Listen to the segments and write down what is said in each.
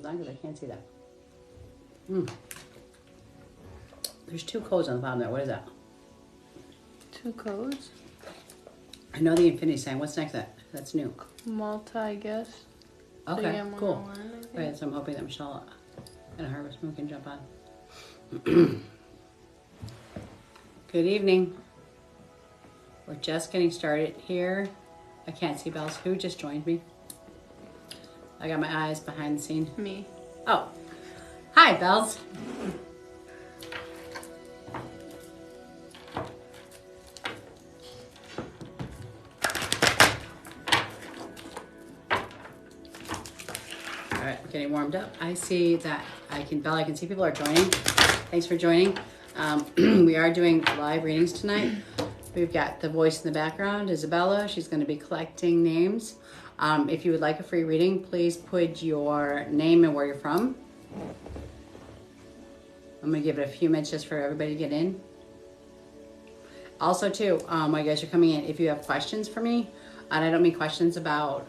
questions on because I can't see that. There's 2 codes on the bottom there. What is that? 2 codes? I know the infinity sign. What's next to that? That's new. Malta, I guess. Okay, So cool. 101, Right, so I'm hoping that Michelle and Harvest Moon can jump on. Good evening. We're just getting started here. I can't see bells. Who just joined me? I got my eyes behind the scene. Me. Oh, hi, Bells. All right, we're getting warmed up. I see that I can see people are joining. Thanks for joining. We are doing live readings tonight. We've got the voice in the background, Isabella. She's going to be collecting names. If you would like a free reading, please put your name and where you're from. I'm going to give it a few minutes just for everybody to get in. Also, too, while you guys are coming in, if you have questions for me, and I don't mean questions about,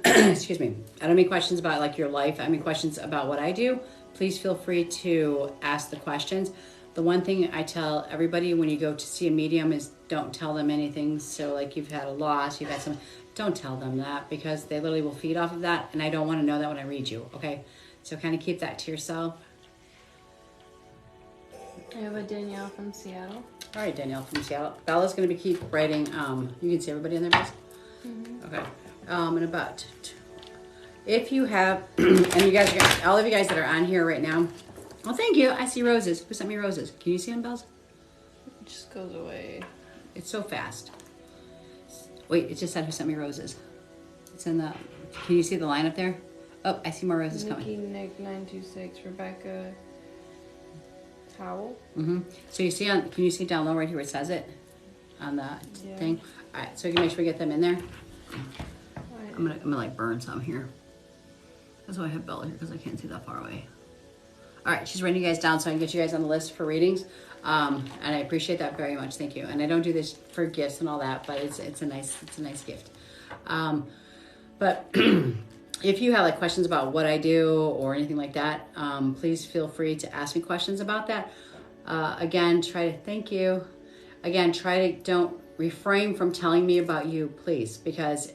excuse me, I don't mean questions about like your life. I mean questions about what I do. Please feel free to ask the questions. The one thing I tell everybody when you go to see a medium is don't tell them anything. So like you've had a loss, you've had some, don't tell them that because they literally will feed off of that. And I don't want to know that when I read you. Okay. So kind of keep that to yourself. I have a Danielle from Seattle. All right, Danielle from Seattle. Bella's going to be keep writing. You can see everybody in there, please. Mm-hmm. Okay. And about, if you have, and you guys, all of you guys that are on here right now, well, thank you. I see roses. Who sent me roses? Can you see them, Bells? It just goes away. It's so fast. Wait, it just said who sent me roses. It's in the, can you see the line up there? Oh, I see more roses Nikki, coming. Nick 926, Rebecca, Howell. So you see on, can you see down low right here where it says it? On the thing? All right, so you can make sure we get them in there. I'm gonna like burn some here. That's why I have Bella here because I can't see that far away. All right, she's writing you guys down so I can get you guys on the list for readings. And I appreciate that very much. Thank you. And I don't do this for gifts and all that, but it's a nice gift. But if you have like questions about what I do or anything like that, please feel free to ask me questions about that. Again, thank you. Again, don't refrain from telling me about you, please, because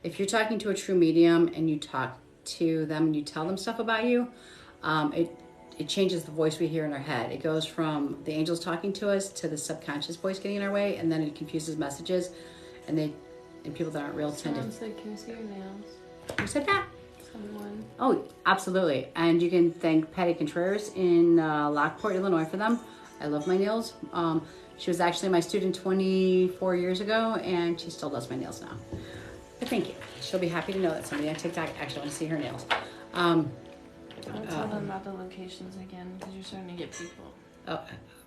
if you're talking to a true medium and you talk to them and you tell them stuff about you, it changes the voice we hear in our head. It goes from the angels talking to us to the subconscious voice getting in our way, and then it confuses messages, and people that aren't real tend to. Someone said, "Can you see your nails?" Who said that? Someone. Oh, absolutely. And you can thank Patty Contreras in Lockport, Illinois for them. I love my nails. She was actually my student 24 years ago, and she still does my nails now. But thank you. She'll be happy to know that somebody on TikTok actually wants to see her nails. I'll tell them about the locations again because you're starting to get people. Oh,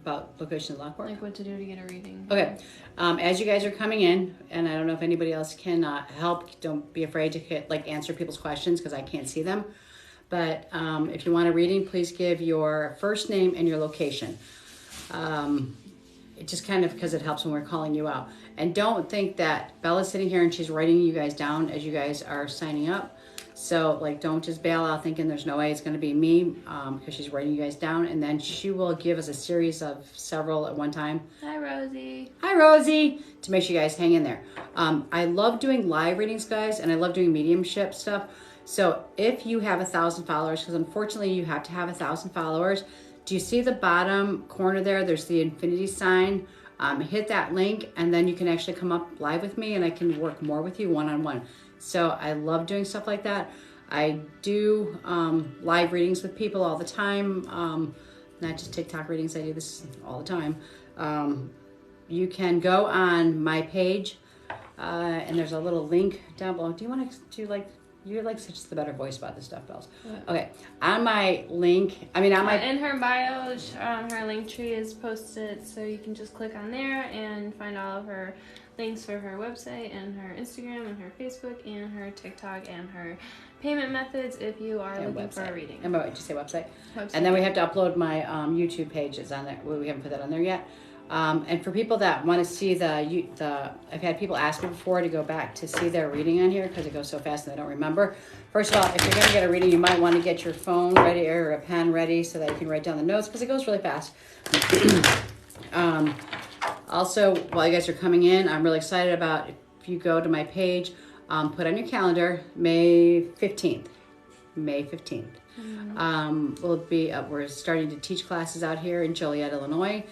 about location in Lockport? Like what to do to get a reading. Okay. As you guys are coming in, and I don't know if anybody else can help, don't be afraid to answer people's questions because I can't see them. But if you want a reading, please give your first name and your location. It just kind of because it helps when we're calling you out. And don't think that Bella's sitting here and she's writing you guys down as you guys are signing up. So don't just bail out thinking there's no way it's going to be me because she's writing you guys down. And then she will give us a series of several at one time. Hi, Rosie. Hi, Rosie. To make sure you guys hang in there. I love doing live readings, guys, and I love doing mediumship stuff. So if you have 1,000 followers, because unfortunately you have to have 1,000 followers, do you see the bottom corner there? There's the infinity sign. Hit that link and then you can actually come up live with me and I can work more with you one-on-one. So I love doing stuff like that. I do live readings with people all the time. Not just TikTok readings, I do this all the time. You can go on my page and there's a little link down below. Do you want to do you're such the better voice about this stuff, Bells. Okay, on my link, on my... In her bio, her link tree is posted, so you can just click on there and find all of her links for her website and her Instagram and her Facebook and her TikTok and her payment methods if you are looking for a reading. And did you say website? And then we have to upload my YouTube page. It's on there. We haven't put that on there yet. And for people that want to see I've had people ask me before to go back to see their reading on here because it goes so fast and they don't remember. First of all, if you're going to get a reading, you might want to get your phone ready or a pen ready so that you can write down the notes because it goes really fast. Also, while you guys are coming in, I'm really excited about if you go to my page, put on your calendar May 15th. May 15th. We'll be we're starting to teach classes out here in Joliet, Illinois.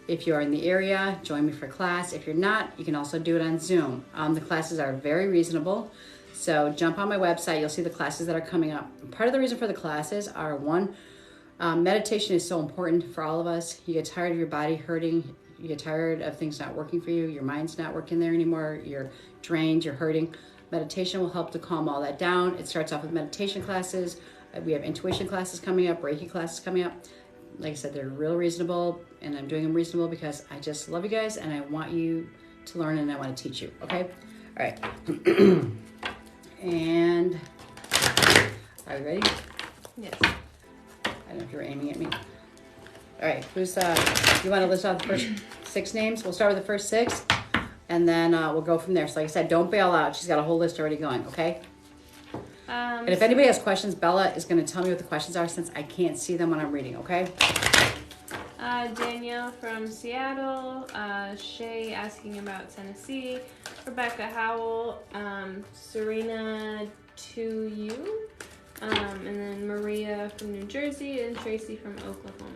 If you're in the area, join me for class. If you're not, you can also do it on Zoom. The classes are very reasonable. So jump on my website. You'll see the classes that are coming up. Part of the reason for the classes are one, meditation is so important for all of us. You get tired of your body hurting. You get tired of things not working for you. Your mind's not working there anymore. You're drained. You're hurting. Meditation will help to calm all that down. It starts off with meditation classes. We have intuition classes coming up, Reiki classes coming up. Like I said, they're real reasonable, and I'm doing them reasonable because I just love you guys, and I want you to learn, and I want to teach you, okay? All right. And are you ready? Yes. I don't know if you're aiming at me. All right, who's, you want to list off the first 6 names? We'll start with the first 6, and then we'll go from there. So like I said, don't bail out. She's got a whole list already going, okay? And if anybody has questions, Bella is going to tell me what the questions are since I can't see them when I'm reading, okay? Danielle from Seattle, Shay asking about Tennessee, Rebecca Howell, Serena to you, and then Maria from New Jersey, and Tracy from Oklahoma.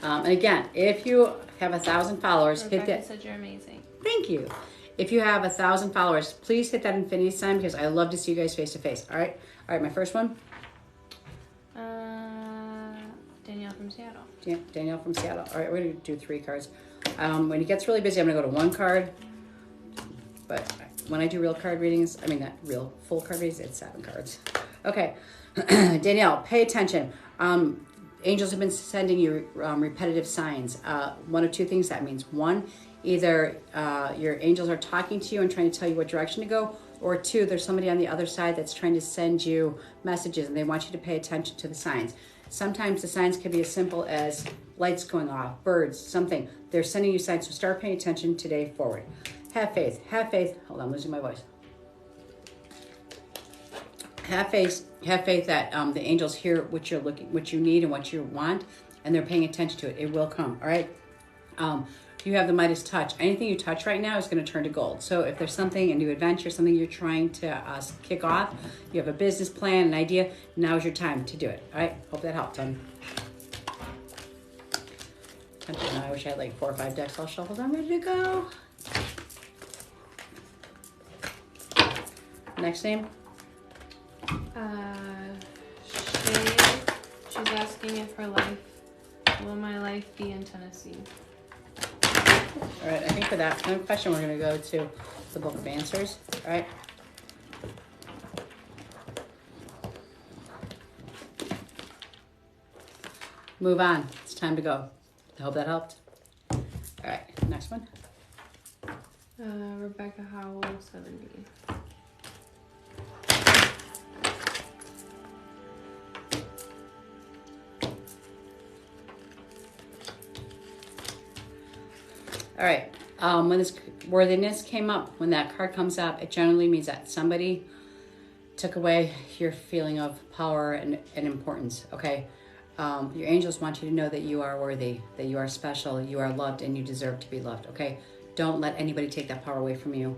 And again, if you have 1,000 followers, Rebecca hit that. said you're amazing. Thank you. If you have 1,000 followers, please hit that infinity sign because I love to see you guys face to face. All right. All right. My first one. Danielle from Seattle. Yeah, Danielle from Seattle. All right. We're gonna do 3 cards. When it gets really busy, I'm gonna go to 1 card. But when I do real card readings, I mean not real full card readings, it's 7 cards. Okay. Danielle, pay attention. Angels have been sending you repetitive signs. One of 2 things that means. 1, either your angels are talking to you and trying to tell you what direction to go, or 2, there's somebody on the other side that's trying to send you messages and they want you to pay attention to the signs. Sometimes the signs can be as simple as lights going off, birds, something. They're sending you signs, so start paying attention today forward. Have faith. Have faith. Hold on, I'm losing my voice. Have faith that the angels hear what you're looking, what you need, and what you want, and they're paying attention to it. It will come. All right. You have the Midas touch. Anything you touch right now is going to turn to gold. So if there's something, a new adventure, something you're trying to kick off, you have a business plan, an idea, now is your time to do it. All right. Hope that helped. I wish I had like 4 or 5 decks all shuffled. I'm ready to go. Next name. She's asking if her life, will my life be in Tennessee? All right, I think for that kind of question, we're going to go to the Book of Answers. All right. Move on. It's time to go. I hope that helped. All right, next one. Rebecca Howell, 70. All right, when this worthiness came up, when that card comes up, it generally means that somebody took away your feeling of power and importance, okay? Your angels want you to know that you are worthy, that you are special, you are loved, and you deserve to be loved, okay? Don't let anybody take that power away from you.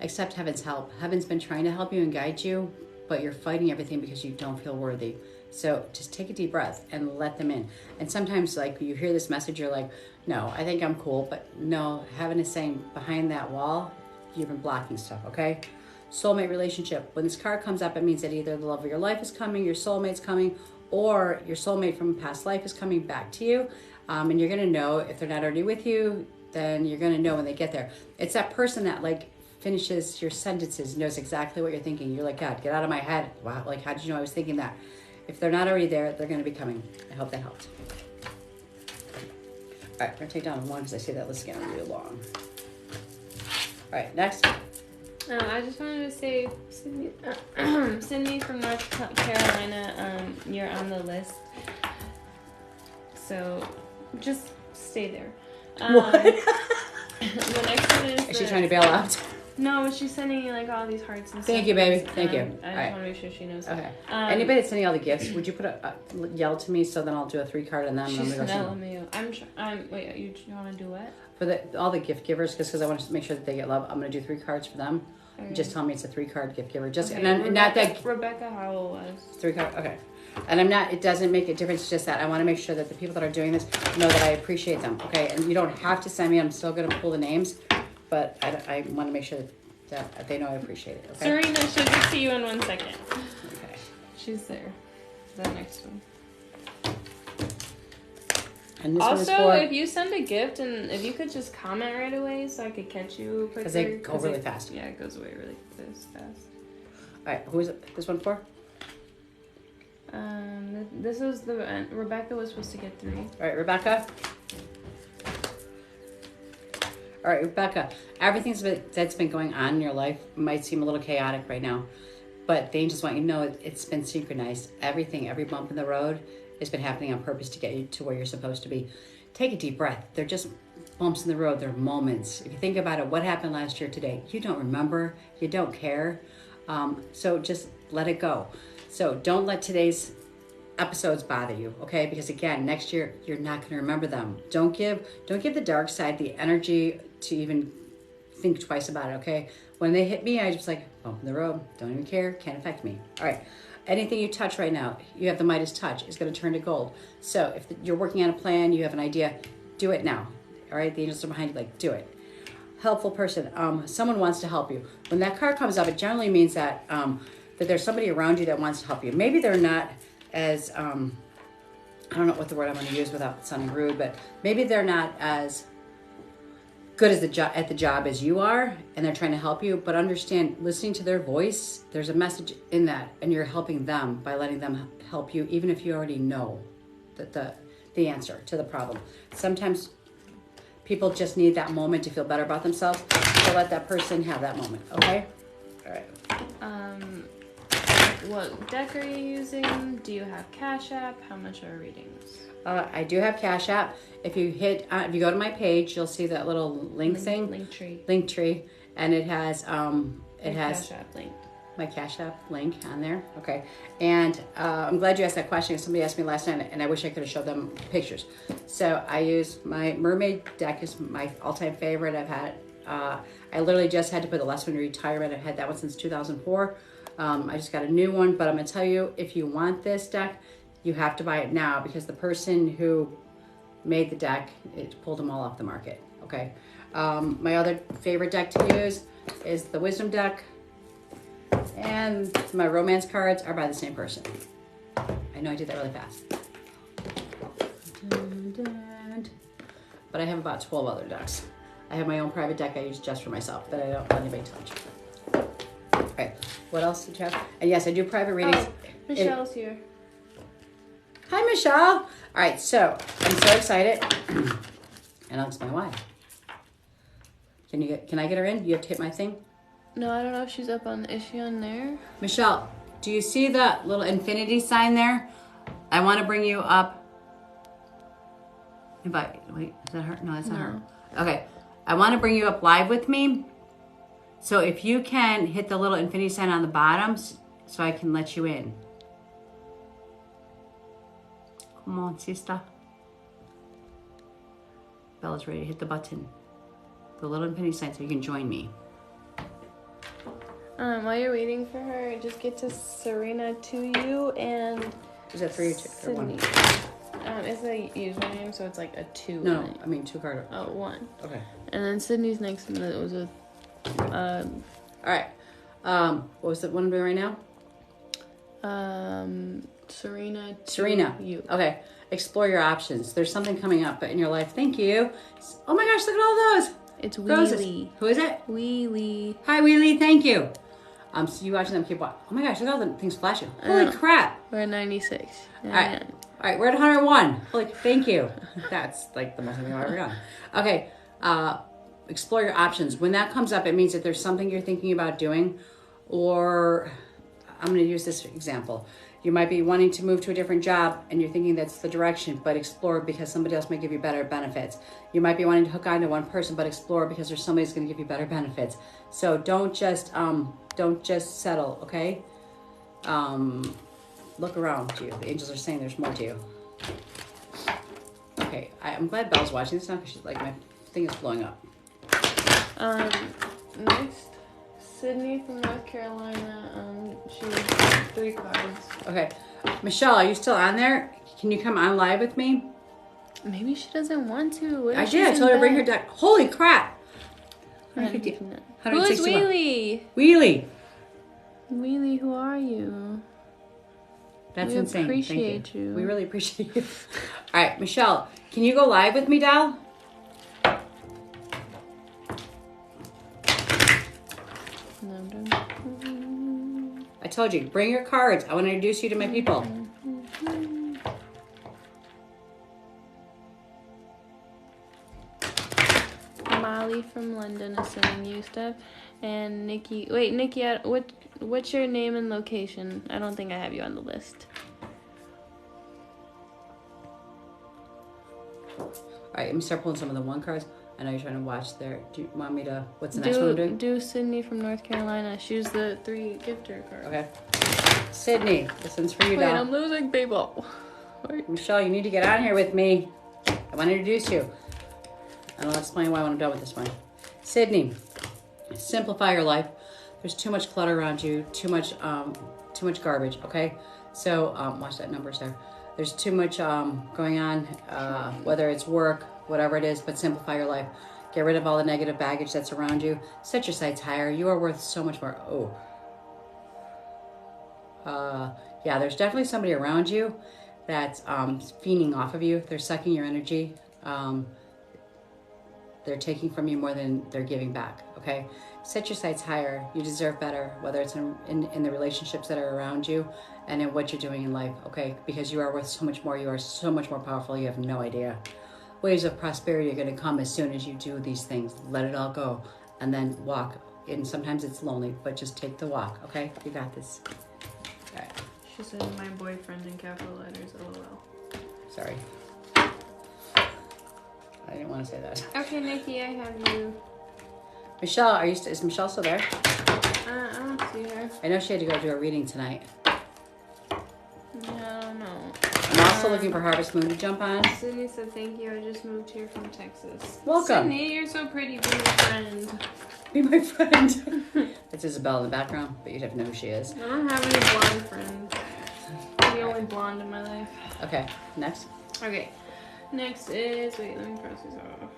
Accept heaven's help. Heaven's been trying to help you and guide you, but you're fighting everything because you don't feel worthy. So just take a deep breath and let them in. And sometimes, like, you hear this message, you're like, no, I think I'm cool. But no, heaven is saying behind that wall, you've been blocking stuff, okay? Soulmate relationship. When this card comes up, it means that either the love of your life is coming, your soulmate's coming, or your soulmate from a past life is coming back to you. And you're going to know, if they're not already with you, then you're going to know when they get there. It's that person that, like, finishes your sentences, knows exactly what you're thinking. You're like, God, get out of my head. Wow, like, how did you know I was thinking that? If they're not already there, they're going to be coming. I hope that helped. All right, we're going to take down 1 because I see that list is getting really long. All right, next. I just wanted to say, Sydney from North Carolina, you're on the list. So just stay there. What? The next one is. Is she trying to bail out? No, she's sending you like all these hearts and stuff. Thank you, baby. Thank you. I just want to make sure she knows. Okay. Anybody that's sending all the gifts, would you put yell to me so then I'll do a 3 card and then She's I'm gonna go. me. Wait. You want to do what? For all the gift givers, because I want to make sure that they get love. I'm gonna do 3 cards for them. Okay. Just tell me it's a 3 card gift giver. Just Okay. and not that Rebecca Howell was 3 card. Okay. And I'm not. It doesn't make a difference. It's just that I want to make sure that the people that are doing this know that I appreciate them. Okay. And you don't have to send me. I'm still gonna pull the names, but I want to make sure that they know I appreciate it. Okay. Serena. She'll get to you in 1 second. Okay. She's there. The next one. And this Also, one is if you send a gift and if you could just comment right away so I could catch you quicker. because they go really fast. Yeah, it goes away really fast. All right. Who is this one for? This was Rebecca was supposed to get 3. All right, Rebecca. All right, Rebecca. Everything that's been going on in your life might seem a little chaotic right now, but the angels want you to know it's been synchronized. Every bump in the road has been happening on purpose to get you to where you're supposed to be. Take a deep breath. They're just bumps in the road. They're moments. If you think about it, what happened last year today? You don't remember. You don't care. So just let it go. So don't let today's episodes bother you, okay? Because again, next year you're not going to remember them. Don't give the dark side the energy to even think twice about it, okay? When they hit me, I just like bump in the road. Don't even care. Can't affect me. All right. Anything you touch right now, you have the Midas touch, is going to turn to gold. So if you're working on a plan, you have an idea, do it now. All right. The angels are behind you. Like, do it. Helpful person. Someone wants to help you. When that card comes up, it generally means that that there's somebody around you that wants to help you. Maybe they're not as I don't know what the word I'm going to use without sounding rude, but maybe they're not as good as at the job as you are, and they're trying to help you. But understand, listening to their voice, there's a message in that, and you're helping them by letting them help you, even if you already know that the answer to the problem. Sometimes people just need that moment to feel better about themselves. So let that person have that moment. Okay. All right. What deck are you using? Do you have Cash App? How much are readings? I do have Cash App. If you go to my page, you'll see that little link tree, and it has Cash App link. My Cash App link on there. Okay, and I'm glad you asked that question. Somebody asked me last night, and I wish I could have showed them pictures. So I use my Mermaid deck is my all-time favorite. I've had. I literally just had to put the last one in retirement. I've had that one since 2004. I just got a new one, but I'm gonna tell you, if you want this deck, you have to buy it now because the person who made the deck, it pulled them all off the market. Okay. My other favorite deck to use is the Wisdom deck, and my romance cards are by the same person. I know I did that really fast. But I have about 12 other decks. I have my own private deck I use just for myself that I don't let anybody touch. Okay, what else did you have? And yes, I do private readings. Oh, Michelle's here. Hi, Michelle. All right, so I'm so excited, and I'll explain why. Can I get her in? You have to hit my thing. No, I don't know if she's up on. Is she on there? Michelle, do you see the little infinity sign there? I want to bring you up. Invite. Wait, is that her? No, that's not her. Okay, I want to bring you up live with me. So if you can hit the little infinity sign on the bottom so I can let you in. Come on, sister. Bella's ready to hit the button. The little infinity sign so you can join me. While you're waiting for her, just get to Serena to you and... Is that 3 or 2 or 1? It's a username, so it's like a 2. No, I mean 2 card. Oh, 1. Okay. And then Sydney's next, and it was a... All right. What was the one I'm doing right now? Serena. Serena. You. Okay. Explore your options. There's something coming up in your life. Thank you. Oh my gosh, look at all those. It's Roses. Wheelie. Who is it? Wheelie. Hi, Wheelie. Thank you. So you watching them keep watching. Oh my gosh, look at all the things flashing. Holy crap. We're at 96. All right. All right, we're at 101. Holy, thank you. That's like the most thing I've ever done. Okay. Explore your options. When that comes up, it means that there's something you're thinking about doing, or I'm going to use this example. You might be wanting to move to a different job and you're thinking that's the direction, but explore because somebody else may give you better benefits. You might be wanting to hook on to one person, but explore because there's somebody who's going to give you better benefits. So don't just settle, okay? Look around you. The angels are saying there's more to you. Okay, I'm glad Belle's watching this now because she's like, my thing is blowing up. Next, Sydney from North Carolina. She was 3 cards. Okay, Michelle, are you still on there? Can you come on live with me? Maybe she doesn't want to. I did. I told her to bring her deck. Holy crap! Who is Wheelie? Wheelie. Wheelie, who are you? That's we insane. Appreciate Thank you. you. We really appreciate you. All right, Michelle, can you go live with me, doll? I told you, bring your cards. I want to introduce you to my people. Molly from London is sending you stuff. And Nikki, wait, Nikki, what's your name and location? I don't think I have you on the list. All right, let me start pulling some of the 1 cards. I know you're trying to watch there. Do you want me to, what's the next one I'm doing? Do Sydney from North Carolina. She was the 3 gifter card. Okay. Sydney, this one's for you, Wait, doll. I'm losing people. Wait. Michelle, you need to get on here with me. I want to introduce you. And I'll explain why when I'm done with this one. Sydney, simplify your life. There's too much clutter around you, too much garbage, okay? So watch that numbers there. There's too much going on, whether it's work, whatever it is, but simplify your life. Get rid of all the negative baggage that's around you. Set your sights higher. You are worth so much more. Yeah, there's definitely somebody around you that's feeding off of you. They're sucking your energy. They're taking from you more than they're giving back, okay? Set your sights higher. You deserve better, whether it's in the relationships that are around you and in what you're doing in life, okay? Because you are worth so much more. You are so much more powerful. You have no idea. Waves of prosperity are going to come as soon as you do these things. Let it all go and then walk. And sometimes it's lonely, but just take the walk, okay? You got this. All right. She said my boyfriend in capital letters, LOL. Sorry. I didn't want to say that. Okay, Nikki, I have you. Michelle, is Michelle still there? I don't see her. I know she had to go do a reading tonight. No, I don't know. I'm also looking for Harvest Moon to jump on. Sydney said thank you. I just moved here from Texas. Welcome. Sydney, you're so pretty. Be my friend. Be my friend. That's Isabel in the background, but you'd have to know who she is. I don't have any blonde friends. I'm the only blonde in my life. Okay, next. Okay. Next is, wait, let me cross these off.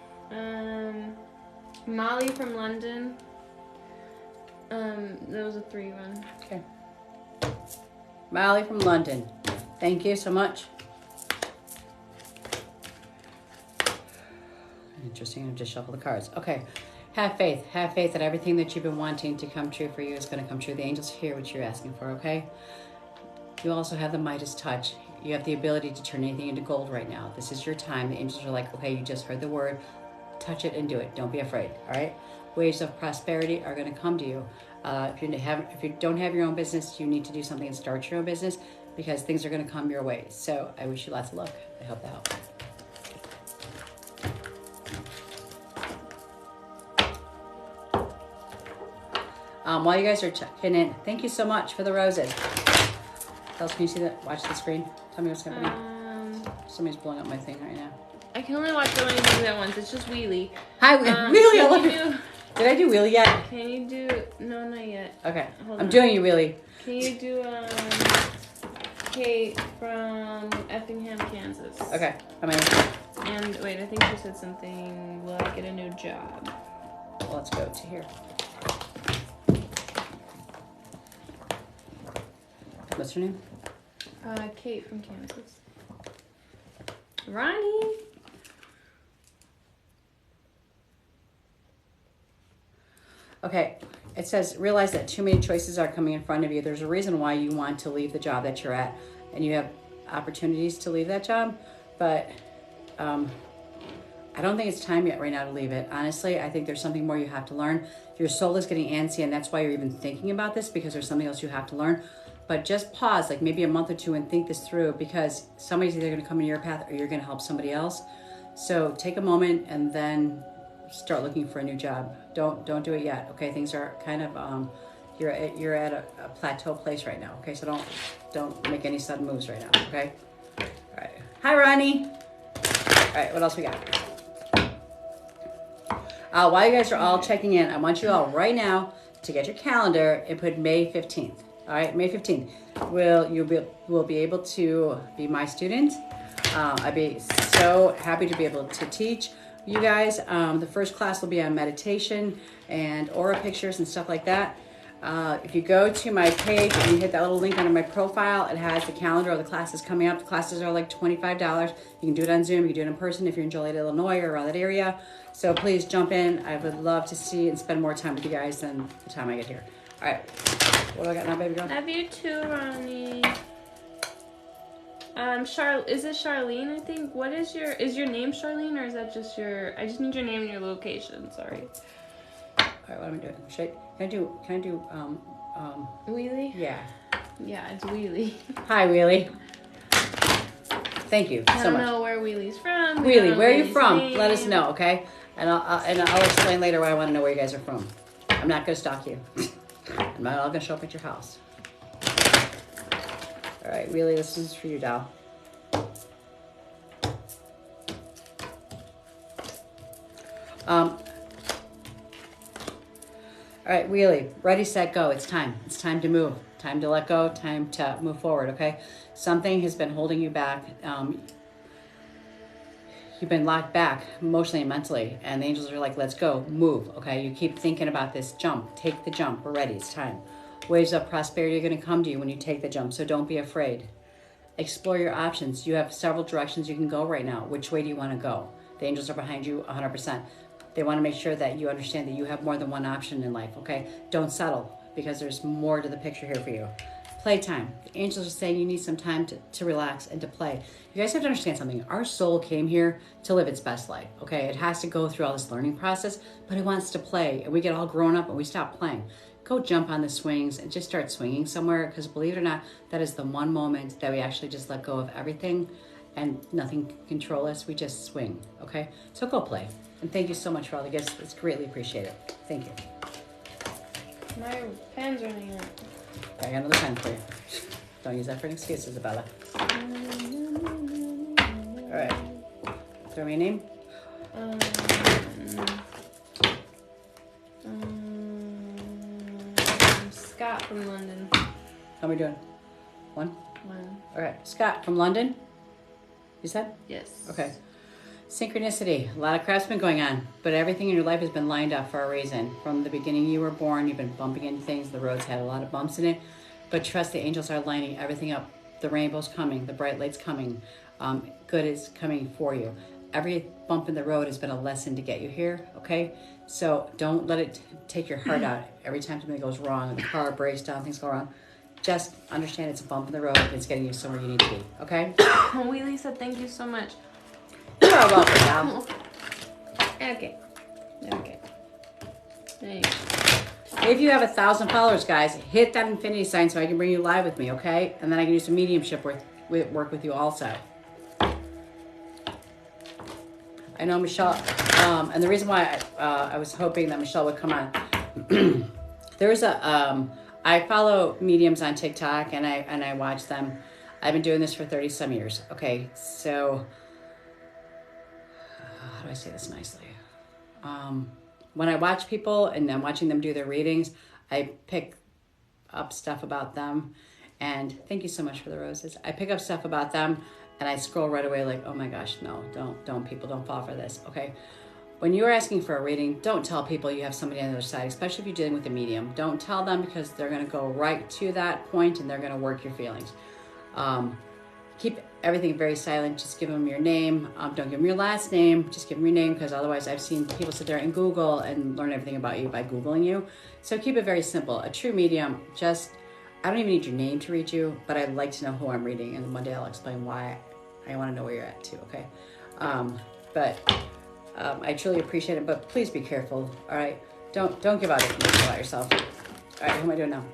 Molly from London. That was a 3-1. Okay. Molly from London. Thank you so much. Interesting. I just shuffle the cards. Okay. Have faith. Have faith that everything that you've been wanting to come true for you is going to come true. The angels hear what you're asking for, okay? You also have the Midas touch. You have the ability to turn anything into gold right now. This is your time. The angels are like, okay, you just heard the word. Touch it and do it. Don't be afraid, all right? Waves of prosperity are going to come to you. If you don't have your own business, you need to do something and start your own business because things are going to come your way. So I wish you lots of luck. I hope that helps. While you guys are checking in, thank you so much for the roses. Else, can you see that? Watch the screen. Tell me what's happening. Somebody's blowing up my thing right now. I can only watch so many things at once. It's just Wheelie. Hi, Wheelie. I love you. Did I do Wheelie yet? Can you do? No, not yet. Okay, Hold I'm on. doing you Wheelie. Can you do Kate from Effingham, Kansas? Okay, I'm in. And wait, I think she said something. Will I get a new job? Well, let's go to here. What's her name? Kate from Kansas. Ronnie. Okay, it says, realize that too many choices are coming in front of you. There's a reason why you want to leave the job that you're at, and you have opportunities to leave that job, but I don't think it's time yet right now to leave it. Honestly, I think there's something more you have to learn. Your soul is getting antsy, and that's why you're even thinking about this, because there's something else you have to learn. but just pause, like maybe a month or two, and think this through, because somebody's either going to come in your path or you're going to help somebody else. So take a moment and then start looking for a new job. Don't do it yet. Okay, things are kind of you're at a plateau place right now. Okay, so don't make any sudden moves right now. Okay. All right. Hi, Ronnie. All right. What else we got? While you guys are all checking in, I want you all right now to get your calendar and put May 15th. All right, May 15th. Will be able to be my student. I'd be so happy to be able to teach you guys. The first class will be on meditation and aura pictures and stuff like that. If you go to my page and you hit that little link under my profile, it has the calendar of the classes coming up. The classes are like $25. You can do it on Zoom. You can do it in person if you're in Joliet, Illinois or around that area. So please jump in. I would love to see and spend more time with you guys than the time I get here. All right. What do I got now, baby girl? Love you too, Ronnie. Is it Charlene, I think? Is your name Charlene, or is that just I just need your name and your location, sorry. All right, what am I doing? Can I do, Wheelie? Yeah. Yeah, it's Wheelie. Hi, Wheelie. Thank you so much. I don't know where Wheelie's from. Wheelie, where are you from? Name. Let us know, okay? And I'll explain later why I want to know where you guys are from. I'm not going to stalk you. I'm not all going to show up at your house. All right, Wheelie, this is for you, doll. All right, Wheelie, ready, set, go. It's time. It's time to move. Time to let go. Time to move forward, okay? Something has been holding you back. You've been locked back emotionally and mentally, and the angels are like, let's go, move, okay? You keep thinking about this jump. Take the jump. We're ready. It's time. Waves of prosperity are going to come to you when you take the jump, so don't be afraid. Explore your options. You have several directions you can go right now. Which way do you want to go? The angels are behind you 100%. They want to make sure that you understand that you have more than one option in life, okay? Don't settle, because there's more to the picture here for you. Playtime. The angels are saying you need some time to relax and to play. You guys have to understand something. Our soul came here to live its best life, okay? It has to go through all this learning process, but it wants to play. And we get all grown up and we stop playing. Go jump on the swings and just start swinging somewhere, because believe it or not, that is the one moment that we actually just let go of everything and nothing can control us. We just swing, okay? So go play. And thank you so much for all the gifts. It's greatly appreciated. Thank you. My pen's running out. I got another pen for you. Don't use that for an excuse, Isabella. All right. Throw me a name. Scott from London. How are we doing? One? One. All right. Scott from London, you said? Yes. Okay. Synchronicity. A lot of crap's been going on, but everything in your life has been lined up for a reason. From the beginning you were born, you've been bumping into things. The road's had a lot of bumps in it, but trust the angels are lining everything up. The rainbow's coming. The bright light's coming. Good is coming for you. Every bump in the road has been a lesson to get you here, okay? So don't let it take your heart out every time something goes wrong, the car breaks down, things go wrong. Just understand it's a bump in the road. It's getting you somewhere you need to be, okay? Wheelie said thank you so much. You're welcome, Dal. Okay. Okay. There you go. If you have 1,000 followers, guys, hit that infinity sign so I can bring you live with me, okay? And then I can do some mediumship work with you also. I know Michelle, and the reason why I was hoping that Michelle would come on. There's I follow mediums on TikTok and I watch them. I've been doing this for 30 some years. Okay, so how do I say this nicely? When I watch people and I'm watching them do their readings, I pick up stuff about them. And thank you so much for the roses. I pick up stuff about them and I scroll right away like, oh my gosh, no, don't people, don't fall for this, okay? When you're asking for a reading, don't tell people you have somebody on the other side, especially if you're dealing with a medium. Don't tell them, because they're gonna go right to that point and they're gonna work your feelings. Keep everything very silent. Just give them your name. Don't give them your last name. Just give them your name, because otherwise I've seen people sit there and Google and learn everything about you by Googling you. So keep it very simple. A true medium, I don't even need your name to read you, but I'd like to know who I'm reading. And one day I'll explain why I want to know where you're at too, okay? I truly appreciate it, but please be careful, all right? Don't give out information about yourself. All right, who am I doing now?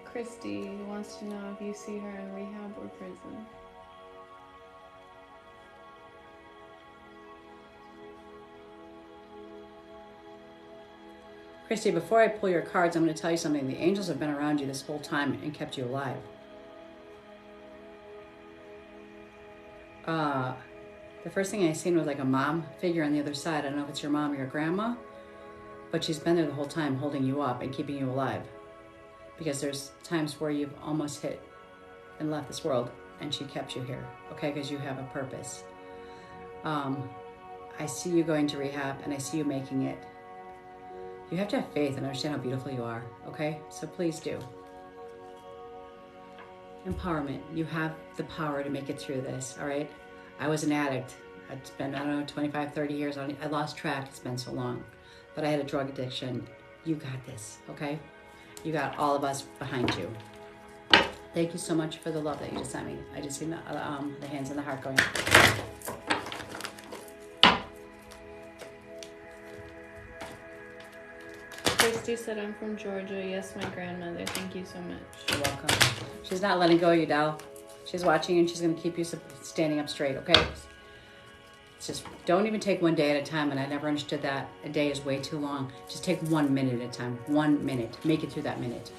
Christy wants to know if you see her in rehab or prison. Christy, before I pull your cards, I'm going to tell you something. The angels have been around you this whole time and kept you alive. The first thing I seen was like a mom figure on the other side. I don't know if it's your mom or your grandma, but she's been there the whole time holding you up and keeping you alive. Because there's times where you've almost hit and left this world and she kept you here, okay? Because you have a purpose. I see you going to rehab and I see you making it. You have to have faith and understand how beautiful you are, okay? So please do. Empowerment. You have the power to make it through this, all right? I was an addict. I'd spent, I don't know, 25, 30 years on it. I lost track. It's been so long. But I had a drug addiction. You got this, okay? You got all of us behind you. Thank you so much for the love that you just sent me. I just seen the hands and the heart going. Christy said, I'm from Georgia. Yes, my grandmother. Thank you so much. You're welcome. She's not letting go of you, doll. She's watching and she's going to keep you standing up straight, okay? It's just don't even take one day at a time, and I never understood that. A day is way too long. Just take 1 minute at a time. 1 minute. Make it through that minute.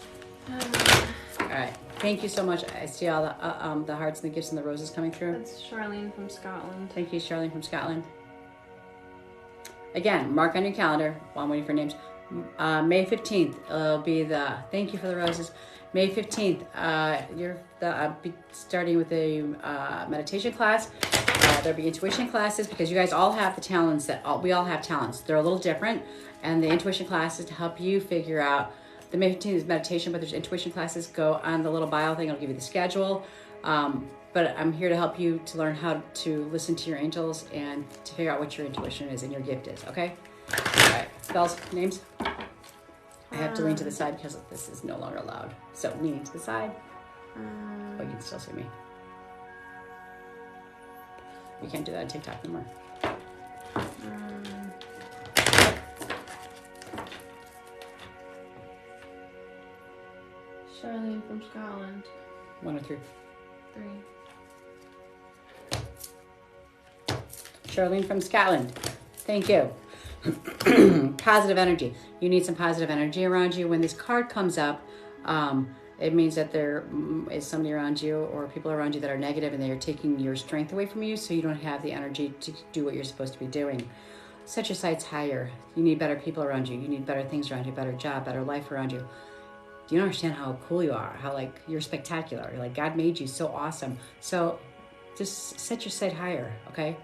All right. Thank you so much. I see all the hearts and the gifts and the roses coming through. That's Charlene from Scotland. Thank you, Charlene from Scotland. Again, mark on your calendar while I'm waiting for names. May 15th will be the, thank you for the roses. May 15th, I'll be starting with a meditation class. There'll be intuition classes because you guys all have the talents we all have talents. They're a little different. And the intuition classes to help you figure out, the May 15th is meditation, but there's intuition classes. Go on the little bio thing. I'll give you the schedule. But I'm here to help you to learn how to listen to your angels and to figure out what your intuition is and your gift is, okay? All right, Bells, names? I have to lean to the side because this is no longer allowed. So leaning to the side, but you can still see me. You can't do that on TikTok anymore. Charlene from Scotland. 1 or 3? 3. Charlene from Scotland. Thank you. Positive energy. You need some positive energy around you. When this card comes up, it means that there is somebody around you or people around you that are negative and they are taking your strength away from you, so you don't have the energy to do what you're supposed to be doing. Set your sights higher. You need better people around you. You need better things around you, better job, better life around you. Do you understand how cool you are? How like you're spectacular. You're like God made you so awesome. So just set your sight higher, okay?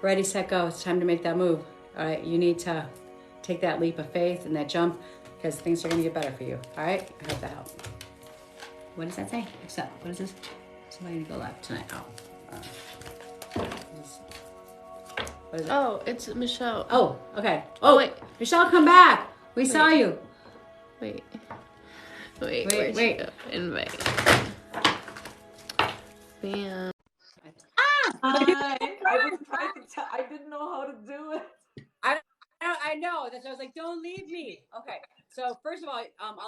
Ready, set, go. It's time to make that move. All right, you need to take that leap of faith and that jump because things are going to get better for you. All right, I hope that helped. What does that say? Except, what is this? Somebody need to go left tonight. What is it? Oh, it's Michelle. Oh, okay. Oh, wait. Michelle, come back. We saw you. Wait. Wait. Invite. Bam. I was trying to I didn't know how to do it. I know. That's why I was like, don't leave me. Okay. So first of all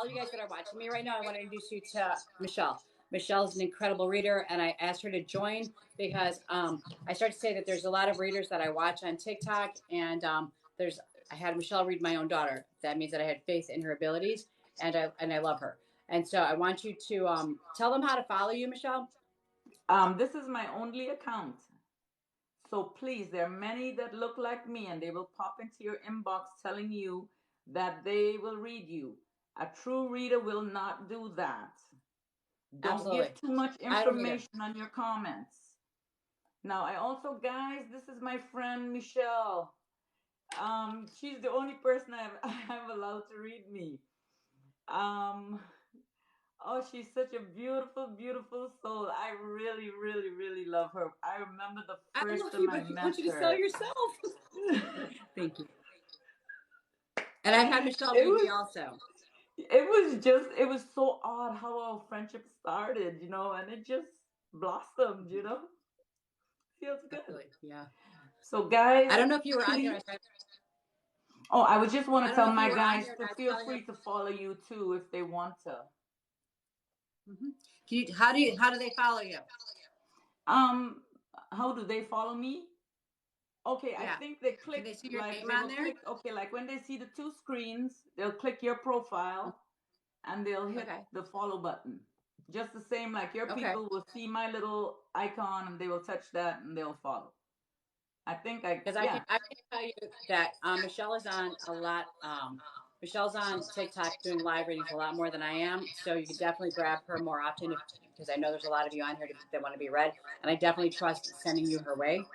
you guys that are watching me right now, I want to introduce you to Michelle. Michelle's an incredible reader, and I asked her to join because I started to say that there's a lot of readers that I watch on TikTok, and I had Michelle read my own daughter. That means that I had faith in her abilities, and I love her. And so I want you to tell them how to follow you, Michelle. This is my only account. So please, there are many that look like me and they will pop into your inbox telling you that they will read you. A true reader will not do that. Don't Absolutely. give too much information on your comments. Now, I also, guys, this is my friend Michelle. She's the only person I've allowed to read me. Oh, she's such a beautiful, beautiful soul. I really, really, really love her. I remember the first time I met her. I want you to sell yourself. Thank you. And I've had Michelle read me also. It was so odd how our friendship started, and it just blossomed, Feels good. Absolutely. Yeah. So, guys, I don't know if you were on here. Oh, I would just want I to don't know tell if you my were on guys here to not feel telling free them. to follow you too if they want to. How do they follow you? How do they follow me? Okay, I Yeah. think they Can click, they see your like name they on will there? click, okay, like when they see the two screens, they'll click your profile and they'll hit Okay. the follow button. Just the same, like your Okay. people will see my little icon and they will touch that and they'll follow. I think Because I can tell you that Michelle is on a lot. Michelle's on TikTok doing live readings a lot more than I am. So you can definitely grab her more often because I know there's a lot of you on here that want to be read, and I definitely trust sending you her way.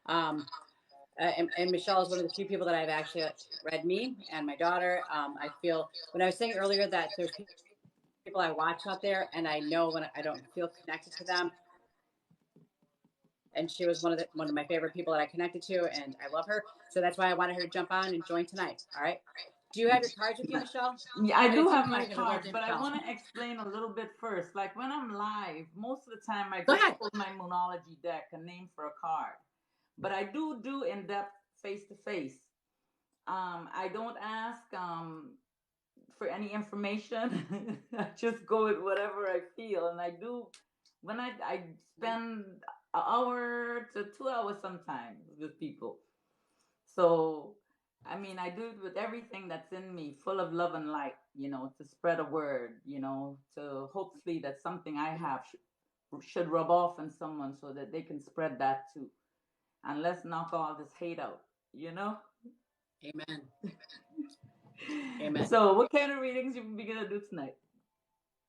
And Michelle is one of the few people that I've actually read me and my daughter. I feel when I was saying earlier that there's people I watch out there, and I know when I don't feel connected to them. And she was one of my favorite people that I connected to, and I love her. So that's why I wanted her to jump on and join tonight. All right. Do you have your cards with you, Michelle? Yeah, I do It's so have my funny because I wrote cards, to but I Michelle. want to explain a little bit first. Like when I'm live, most of the time I Go just ahead. pull my Moonology deck, a name for a card. But I do in-depth face-to-face. I don't ask for any information. I just go with whatever I feel, and I do. When I spend an hour to 2 hours sometimes with people. So, I mean, I do it with everything that's in me, full of love and light, to spread a word, to hopefully that something I have should rub off on someone so that they can spread that too. And let's knock all this hate out, you know? Amen. Amen. So, what kind of readings you be gonna do tonight?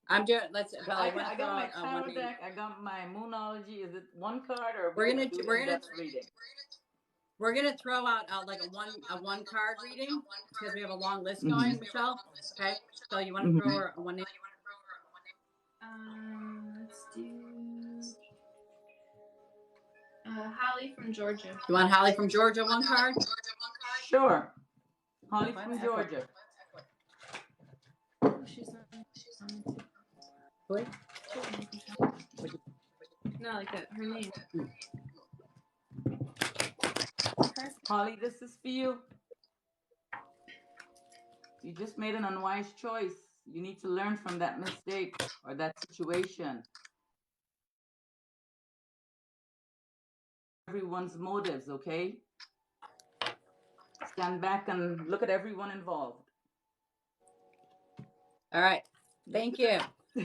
I'm doing. Let's. Bella, I got my tarot deck. I got my Moonology. Is it one card or we're gonna do in-depth reading? We're gonna throw out like a one card reading because we have a long list going, Michelle. Okay. So you want to throw her one name? Let's do Holly from Georgia. You want Holly from Georgia one card? Sure. Holly from Georgia. Oh, she's not. Wait. No, like that. Her name. Holly, this is for you. You just made an unwise choice. You need to learn from that mistake or that situation. Everyone's motives, okay? Stand back and look at everyone involved. All right. Thank you.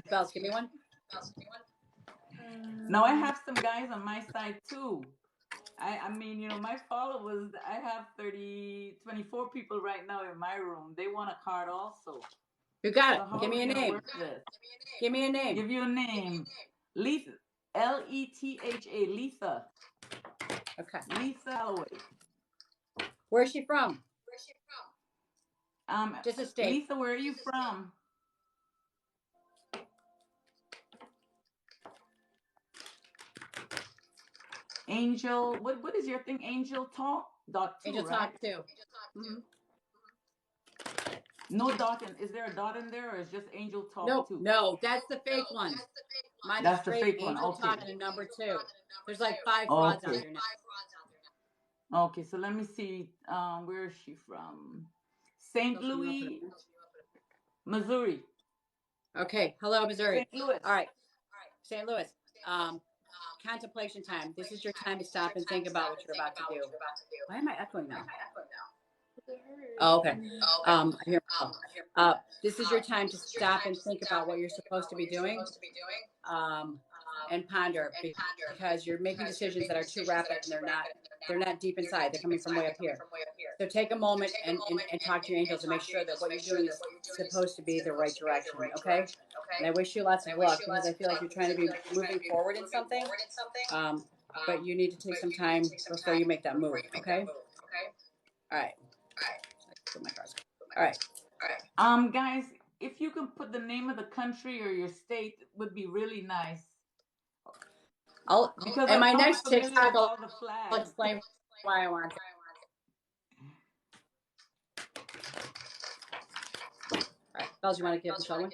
Bells, give me one. Now I have some guys on my side too. I mean, my followers, I have 24 people right now in my room. They want a card also. You got it. So Give me a name. Give me a name. Give you a name. Letha. Letha. Letha. Okay. Letha Holloway. Where's she from? Just a state. Letha, where are you from? Angel, what is your thing? Angel Talk dot two, Angel right? Talk 2. Mm-hmm. No dot in. Is there a dot in there, or is just Angel Talk Nope, 2? no, that's the fake one. Mine That's is straight the fake Angel one. Okay. Talk and a number 2. There's like 5 frauds out there now. Okay, so let me see. Where is she from? St. Louis, Missouri. Okay, hello, Missouri. St. Louis. All right, St. Louis. Contemplation time. This is your time to stop and think about what you're about to do. Why am I echoing now? Oh, okay. This is your time to stop and think about what you're supposed to be doing, and ponder because you're making decisions that are too rapid and they're not deep inside. They're coming from way up here. So take a moment and talk to your angels and make sure that what you're doing is supposed to be the right direction. Okay. And I wish you lots of luck because I feel like you're trying to be moving forward in something. But you need to take some time before you make that move. Okay. All right. Put my cards. All right. Guys, if you could put the name of the country or your state, it would be really nice. Because in my next TikTok, I'll explain why I want it. All right, Bells, you want to give Michelle one?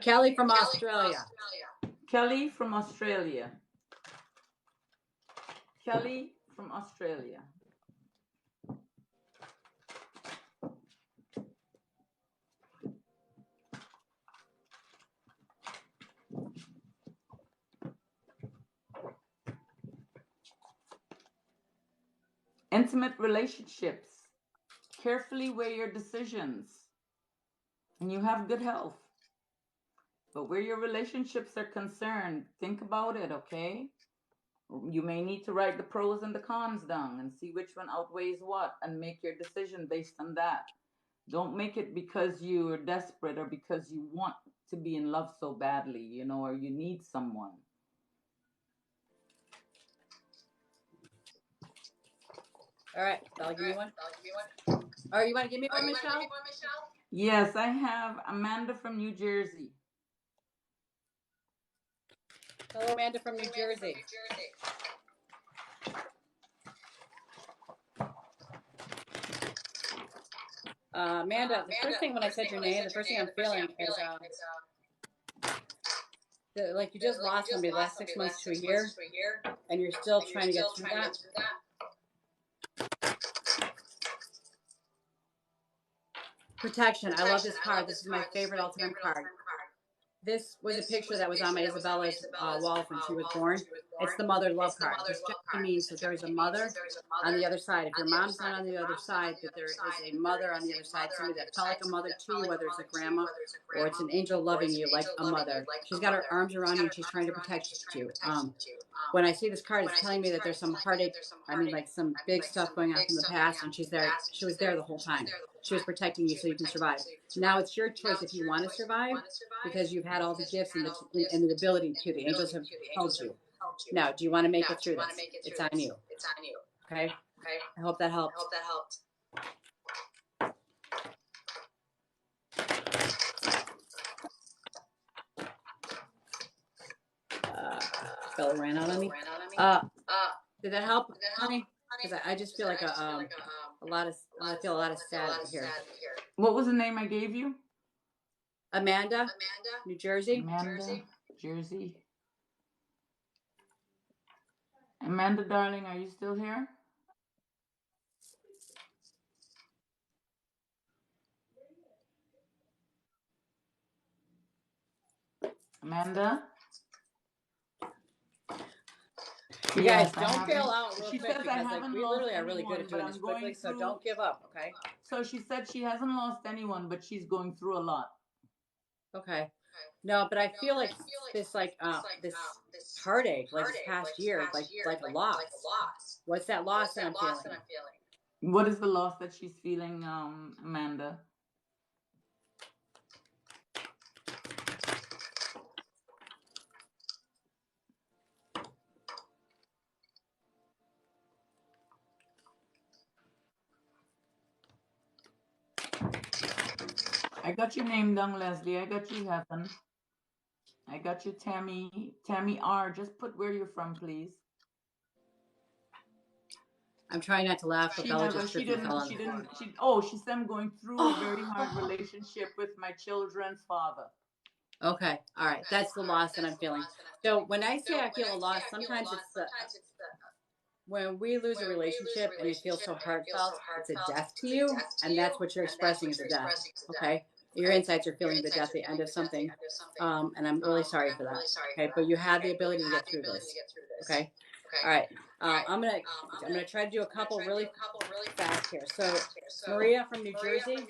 Kelly from Australia. Kelly from Australia. Kelly from Australia. Intimate relationships. Carefully weigh your decisions. And you have good health. But where your relationships are concerned, think about it, okay? You may need to write the pros and the cons down and see which one outweighs what and make your decision based on that. Don't make it because you're desperate or because you want to be in love so badly, you know, or you need someone. All right, Bella, give me one. All right, you want to give me one, Michelle? Yes, I have Amanda from New Jersey. Hello, Amanda from New Jersey. Amanda, the first thing when I said your name, the first thing I'm feeling is like you just lost somebody the last 6 months to a year, and you're still trying to get through that. Protection. I love this card. This is my favorite ultimate card. This was a picture that was on my Isabella's wall when she was born. It's the mother love card. This generally means that there is a mother on the other side. If your mom's not on the other side, that there is a mother on the other side, somebody that felt like a mother to you, whether it's a grandma or it's an angel loving you like a mother. She's got her arms around you and she's trying to protect you. When I see this card, it's telling me that there's some heartache, I mean like some big stuff going on from the past, and she's there. She was there the whole time. She was protecting you so you can survive. Now it's your choice if you want to survive, because you've had all the gifts and the ability to. The angels have held you. Now, do you want to make it through this? It's on you. Okay? I hope that helped. Bella ran out on me. Did that help, honey? Because I just feel like I feel a lot of sad here. What was the name I gave you? Amanda, New Jersey. Amanda, Jersey. Amanda, darling, are you still here? Amanda? You guys, don't bail out real quick because like, we literally are really good at doing this quickly, so don't give up, okay? So she said she hasn't lost anyone, but she's going through a lot. Okay. No, but I feel like this this heartache, like this past year, like a loss. What's that loss that I'm feeling? What is the loss that she's feeling, Amanda? I got your name down, Leslie. I got you, Heaven. I got you, Tammy. Tammy R. Just put where you're from, please. I'm trying not to laugh, but Bella just tripped and fell on the floor. She said I'm going through a very hard relationship with my children's father. Okay, all right. That's the loss that I'm feeling. So when I say I feel a loss, sometimes it's the when we lose a relationship and it feels so heartfelt, it's a death to you, and that's what you're expressing is a death. Okay, your insides are feeling the death, the end of something, and I'm really sorry for that. Okay, but you have the ability to get through this. Okay, all right. I'm gonna try to do a couple really fast here. So Maria from New Jersey.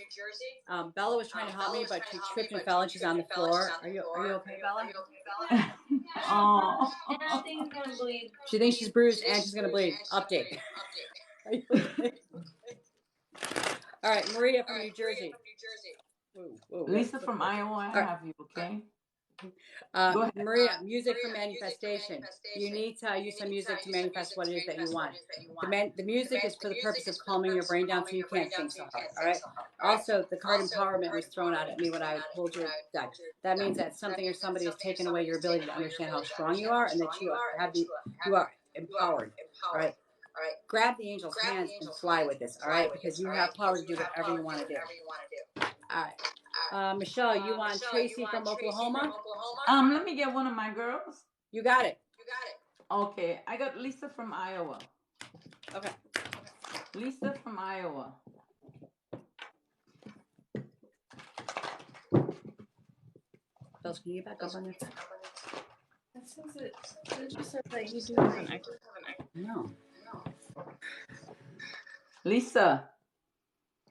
Bella was trying to help me, but she tripped and fell, and she's on the floor. Are you okay, Bella? Oh. And I think she's gonna bleed. She thinks she's bruised and she's gonna bleed. Update. Are you okay? All right, Maria from New Jersey. Whoa, Lisa from Iowa, I have you, okay? Maria, music for manifestation. You need to use some music to manifest what it is that you want. The music is for the purpose of calming your brain down so you can't think so hard, all right? Also, the card empowerment was thrown out at me when I pulled your deck. That means that something or somebody has taken away your ability to understand how strong you are and that you are empowered, all right? Grab the angel's hands and fly with this, all right? Because you have power to do whatever you want to do. All right. Michelle, you want Tracy from Oklahoma? Let me get one of my girls. You got it. Okay, I got Lisa from Iowa. Okay. Lisa from Iowa. Bells, can you get back up on there? It says it just says that you do have an echo. No. Lisa,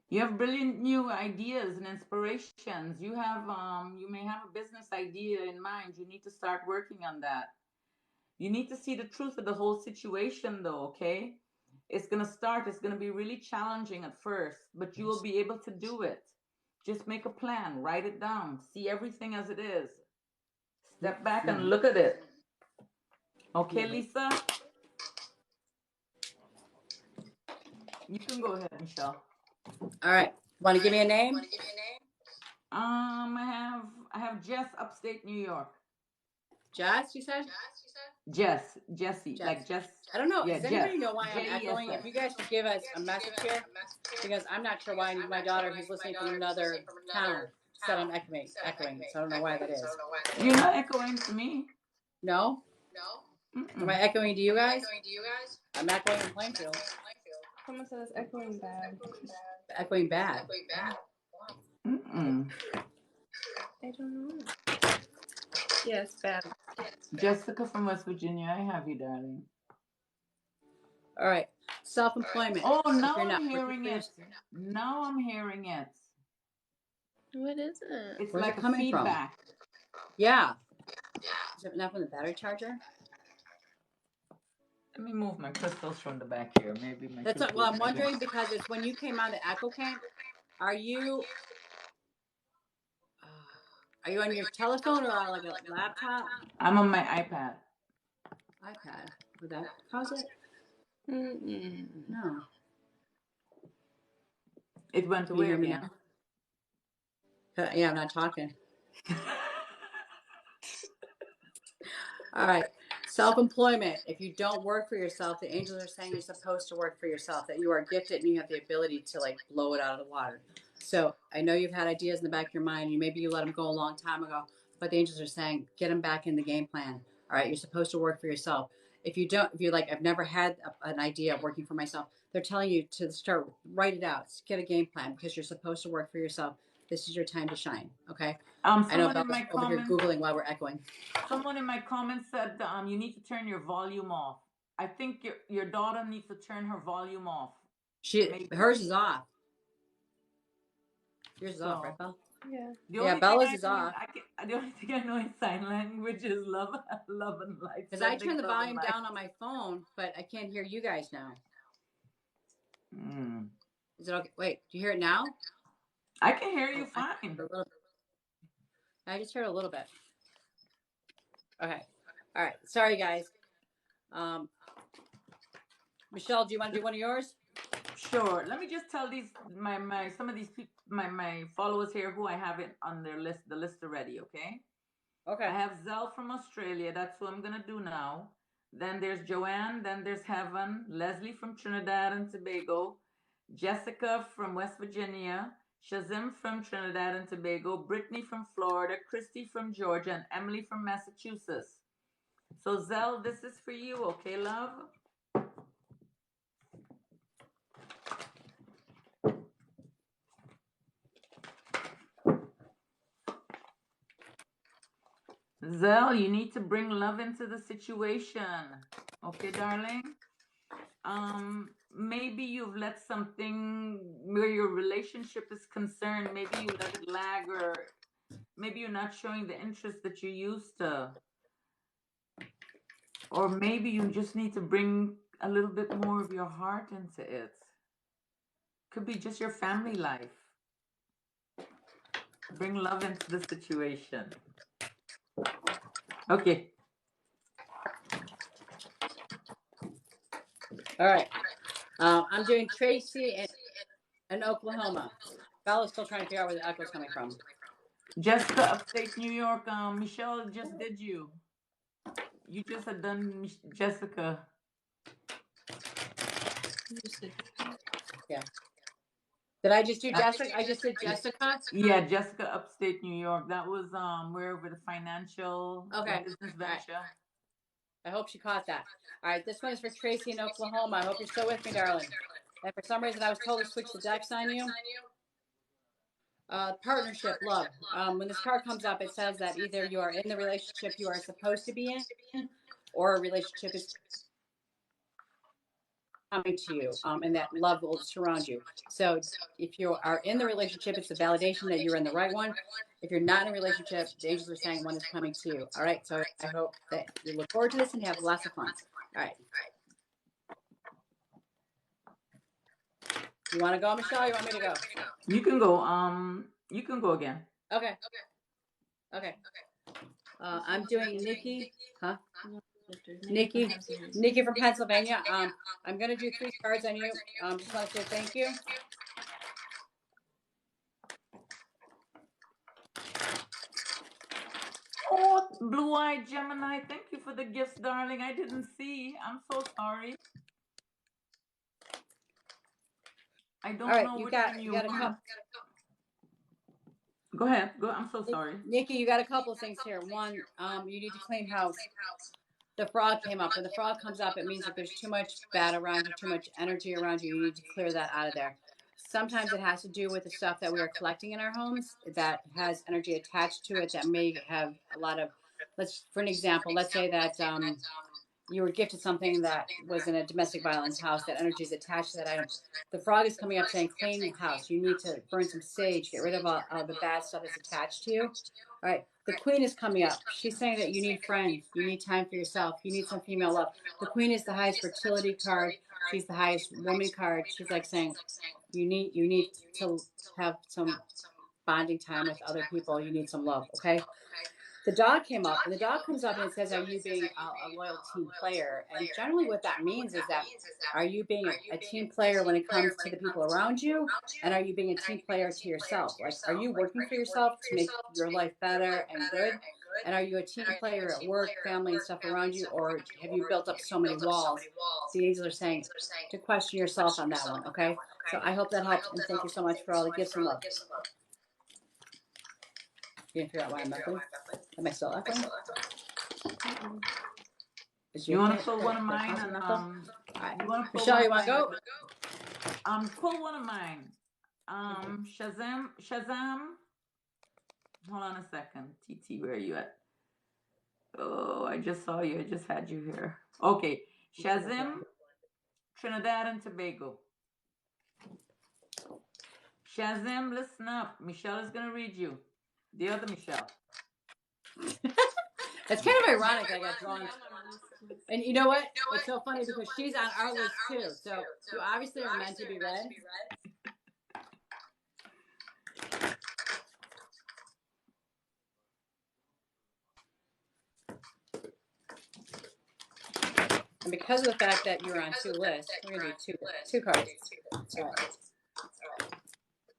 you have brilliant new ideas and inspirations. You may have a business idea in mind. You need to start working on that. You need to see the truth of the whole situation, though, okay? It's going to be really challenging at first, but you will be able to do it. Just make a plan, write it down, see everything as it is. Step back and look at it. Okay, Lisa? You can go ahead, Michelle. All right. Want to give me a name? I have Jess, upstate New York. Jess, you said? Jesse, like Jess. I don't know. Yeah, Does anybody Jess. know why I'm echoing? If you guys could give us a message here, because I'm not sure why my daughter, who's listening from another town, said I'm echoing. So I don't know why that is. You're not echoing to me. No? Am I echoing to you guys? I'm echoing in Plainfield. Someone says echoing bad. Echoing bad. Mm-mm. I don't know. Yes, bad. Jessica from West Virginia, I have you, darling. All right. Self-employment. Oh, now I'm hearing it. Now I'm hearing it. What is it? It's Where's like it coming a feedback. from? Yeah. Is it not from the battery charger? Let me move my crystals from the back here. Maybe my That's what, well, I'm wondering because it's when you came out of Echo Camp, are you on your telephone or on like a laptop? I'm on my iPad. iPad. Would that cause it? Mm-mm. No. It went Can you away hear me again. now? Yeah, I'm not talking. All right. Self-employment. If you don't work for yourself, the angels are saying you're supposed to work for yourself, that you are gifted and you have the ability to like blow it out of the water. So I know you've had ideas in the back of your mind. Maybe you let them go a long time ago, but the angels are saying get them back in the game plan. All right. You're supposed to work for yourself. If you're like, I've never had an idea of working for myself, they're telling you to start, write it out, get a game plan because you're supposed to work for yourself. This is your time to shine. Okay. I know Bella's over here Googling while we're echoing. Someone in my comments said you need to turn your volume off. I think your daughter needs to turn her volume off. Hers is off. Yours is off, right, Belle? Yeah. Bella's is off. The only thing I know in sign language is love and light. Because I turned the volume down on my phone, but I can't hear you guys now. Is it okay? Wait, do you hear it now? I can hear you fine. I just heard a little bit. Okay. All right. Sorry, guys. Michelle, do you want to do one of yours? Sure. Let me just tell some of these people, my followers here who I have it on their list, the list already. Okay. Okay. I have Zell from Australia. That's what I'm gonna do now. Then there's Joanne. Then there's Heaven. Leslie from Trinidad and Tobago. Jessica from West Virginia. Shazim from Trinidad and Tobago. Brittany from Florida. Christy from Georgia. And Emily from Massachusetts. So Zell, this is for you, okay, love? Zell, you need to bring love into the situation. Okay, darling? Maybe you've let something where your relationship is concerned, maybe you let it lag, or maybe you're not showing the interest that you used to. Or maybe you just need to bring a little bit more of your heart into it. Could be just your family life. Bring love into the situation. Okay. All right. I'm doing Tracy in Oklahoma. Bella's still trying to figure out where the echo's coming from. Jessica, upstate New York. Michelle just did you. You just had done Jessica. Yeah. Did I just do Jessica? I just did Jessica? Yeah, Jessica, upstate New York. That was where with the financial business venture. I hope she caught that. All right, this one is for Tracy in Oklahoma. I hope you're still with me, darling. And for some reason, I was told to switch the decks on you. Partnership, love. When this card comes up, it says that either you are in the relationship you are supposed to be in, or a relationship is coming to you, and that love will surround you. So if you are in the relationship, it's a validation that you're in the right one. If you're not in a relationship, the angels are saying one is coming to you. All right. So I hope that you look forward to this and have lots of fun. All right. You want to go, Michelle? Or you want me to go? You can go. You can go again. Okay. Okay. I'm doing Nikki. Huh? Nikki from Pennsylvania. I'm gonna do 3 cards on you. Just want to say thank you. Oh, blue-eyed Gemini, thank you for the gifts, darling. I didn't see. I'm so sorry. I don't know which one you got a couple. Go ahead. Go. I'm so sorry. Nikki, you got a couple of things here. One, you need to clean house. The frog came up. When the frog comes up, it means that there's too much bad around you, too much energy around you. You need to clear that out of there. Sometimes it has to do with the stuff that we are collecting in our homes that has energy attached to it that may have a lot of, for an example, let's say that you were gifted something that was in a domestic violence house, that energy is attached to that item. The frog is coming up saying, clean the house. You need to burn some sage, get rid of all the bad stuff that's attached to you. All right. The queen is coming up. She's saying that you need friends. You need time for yourself. You need some female love. The queen is the highest fertility card. She's the highest woman card. She's like saying, you need to have some bonding time with other people. You need some love. Okay. The dog came up, and the dog comes up and it says, are you being a loyal team player? And generally what that means is that, are you being a team player when it comes to the people around you? And are you being a team player to yourself? Like, are you working for yourself to make your life better and good? And are you a team player at work, family, and stuff around you? Or have you built up so many walls? The angels are saying to question yourself on that one, okay? So I hope that helped, and thank you so much for all the gifts and love. You didn't figure out why I'm echoing? Am I still echoing? You want to pull one of mine? And, you want to Michelle, you want to go? Pull one of mine. Shazam. Hold on a second. TT, where are you at? Oh, I just saw you. I just had you here. Okay. Shazam, Trinidad and Tobago. Shazam, listen up. Michelle is going to read you. The other Michelle. It's kind of ironic I got drawn. And you know what? It's so funny because she's on our list too. So you obviously are meant to be read. And because of the fact that you're on 2 lists, we're going to do two cards. All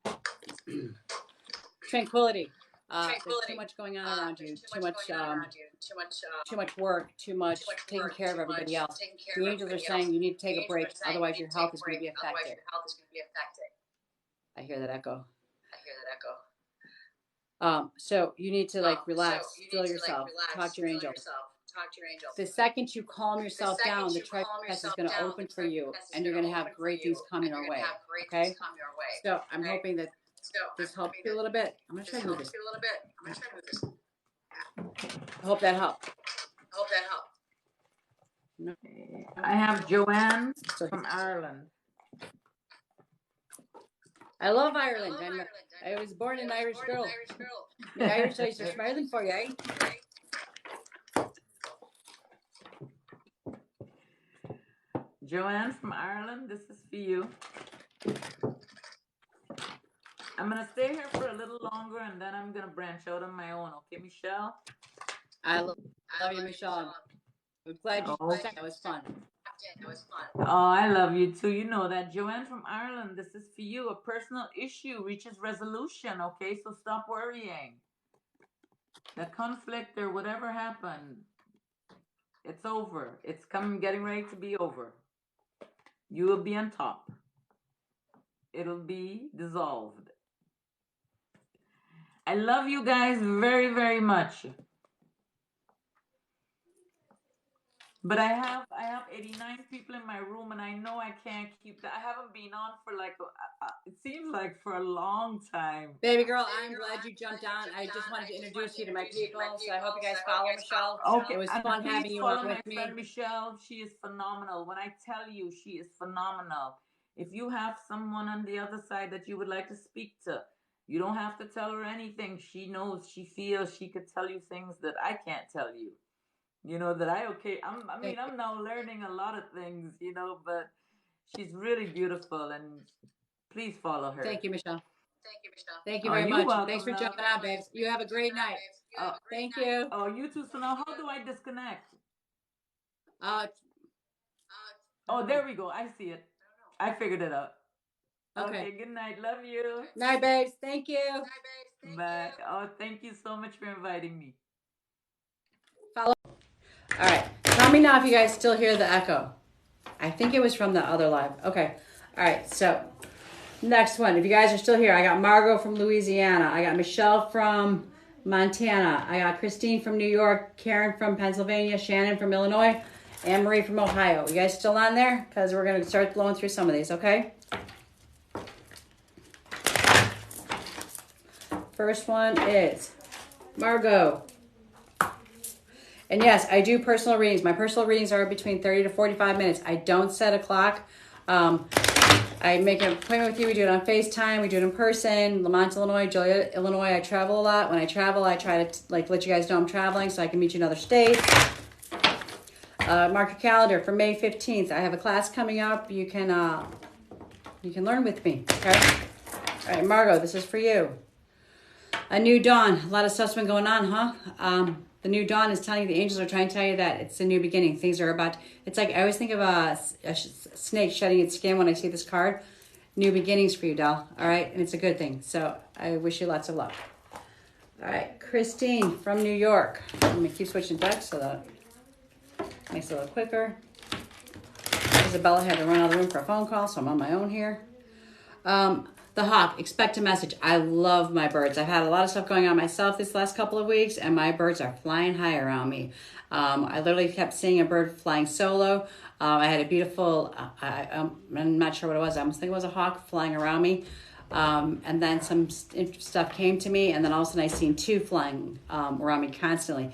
right. Tranquility. There's too much going on around you. Too much work. Too much taking care of everybody else. The angels are saying you need to take a break, otherwise your health is going to be affected. I hear that echo. So you need to relax, still yourself, talk to your angels. The second you calm yourself down, the chest is going to open for you, and you're going to have great things coming your way. Okay? So I'm hoping that this helps you a little bit. I'm going to try to move this. I hope that helped. I have Joanne from Ireland. I love Ireland. I was born an Irish girl. The Irish guys are smiling for you, eh? Joanne from Ireland, this is for you. I'm going to stay here for a little longer, and then I'm going to branch out on my own. Okay, Michelle? I love you, Michelle. I'm glad you said that. It was fun. Oh, I love you too. You know that. Joanne from Ireland, this is for you. A personal issue reaches resolution, okay? So stop worrying. The conflict or whatever happened, it's over. It's getting ready to be over. You will be on top. It'll be dissolved. I love you guys very, very much. But I have 89 people in my room, and I know I can't keep that. I haven't been on for like it seems like for a long time. Baby girl, I'm glad you jumped on. I just wanted to introduce you to my people, so I hope you guys follow Michelle. Okay, It was and fun please having you on follow my with me. friend Michelle. She is phenomenal. When I tell you, she is phenomenal. If you have someone on the other side that you would like to speak to, you don't have to tell her anything. She knows, she feels, she could tell you things that I can't tell you. You know that I mean, Thank you. I'm now learning a lot of things, but she's really beautiful, and please follow her. Thank you, Michelle. Thank you Oh, very you much. welcome, Thanks for love. jumping on, babes. You have a great night. Thank you. Oh, you too. So now, how do I disconnect? I Oh, don't know. there we go. I see it. I figured it out. Okay. Okay, good night. Love you. Night, babes. Thank you. Bye. Oh, thank you so much for inviting me. Follow. All right. Tell me now if you guys still hear the echo. I think it was from the other live. Okay. All right. So next one. If you guys are still here, I got Margot from Louisiana. I got Michelle from Montana. I got Christine from New York. Karen from Pennsylvania. Shannon from Illinois. Anne Marie from Ohio. You guys still on there? Because we're going to start blowing through some of these, okay? First one is Margot. And yes, I do personal readings. My personal readings are between 30 to 45 minutes. I don't set a clock. I make an appointment with you. We do it on FaceTime. We do it in person. Lamont, Illinois, Joliet, Illinois. I travel a lot. When I travel, I try to let you guys know I'm traveling so I can meet you in other states. Mark your calendar for May 15th. I have a class coming up. You can learn with me. Okay. All right, Margot, this is for you. A new dawn. A lot of stuff's been going on, huh? The new dawn is telling you, the angels are trying to tell you that it's a new beginning. Things are about, it's like, I always think of a snake shedding its skin when I see this card. New beginnings for you, doll. All right. And it's a good thing. So I wish you lots of luck. All right. Christine from New York. I'm going to keep switching decks so that makes it a little quicker. Isabella had to run out of the room for a phone call, so I'm on my own here. The hawk, expect a message. I love my birds. I've had a lot of stuff going on myself this last couple of weeks, and my birds are flying high around me. I literally kept seeing a bird flying solo. I had a beautiful, I'm not sure what it was. I almost think it was a hawk flying around me. And then some stuff came to me, and then all of a sudden I seen two flying around me constantly.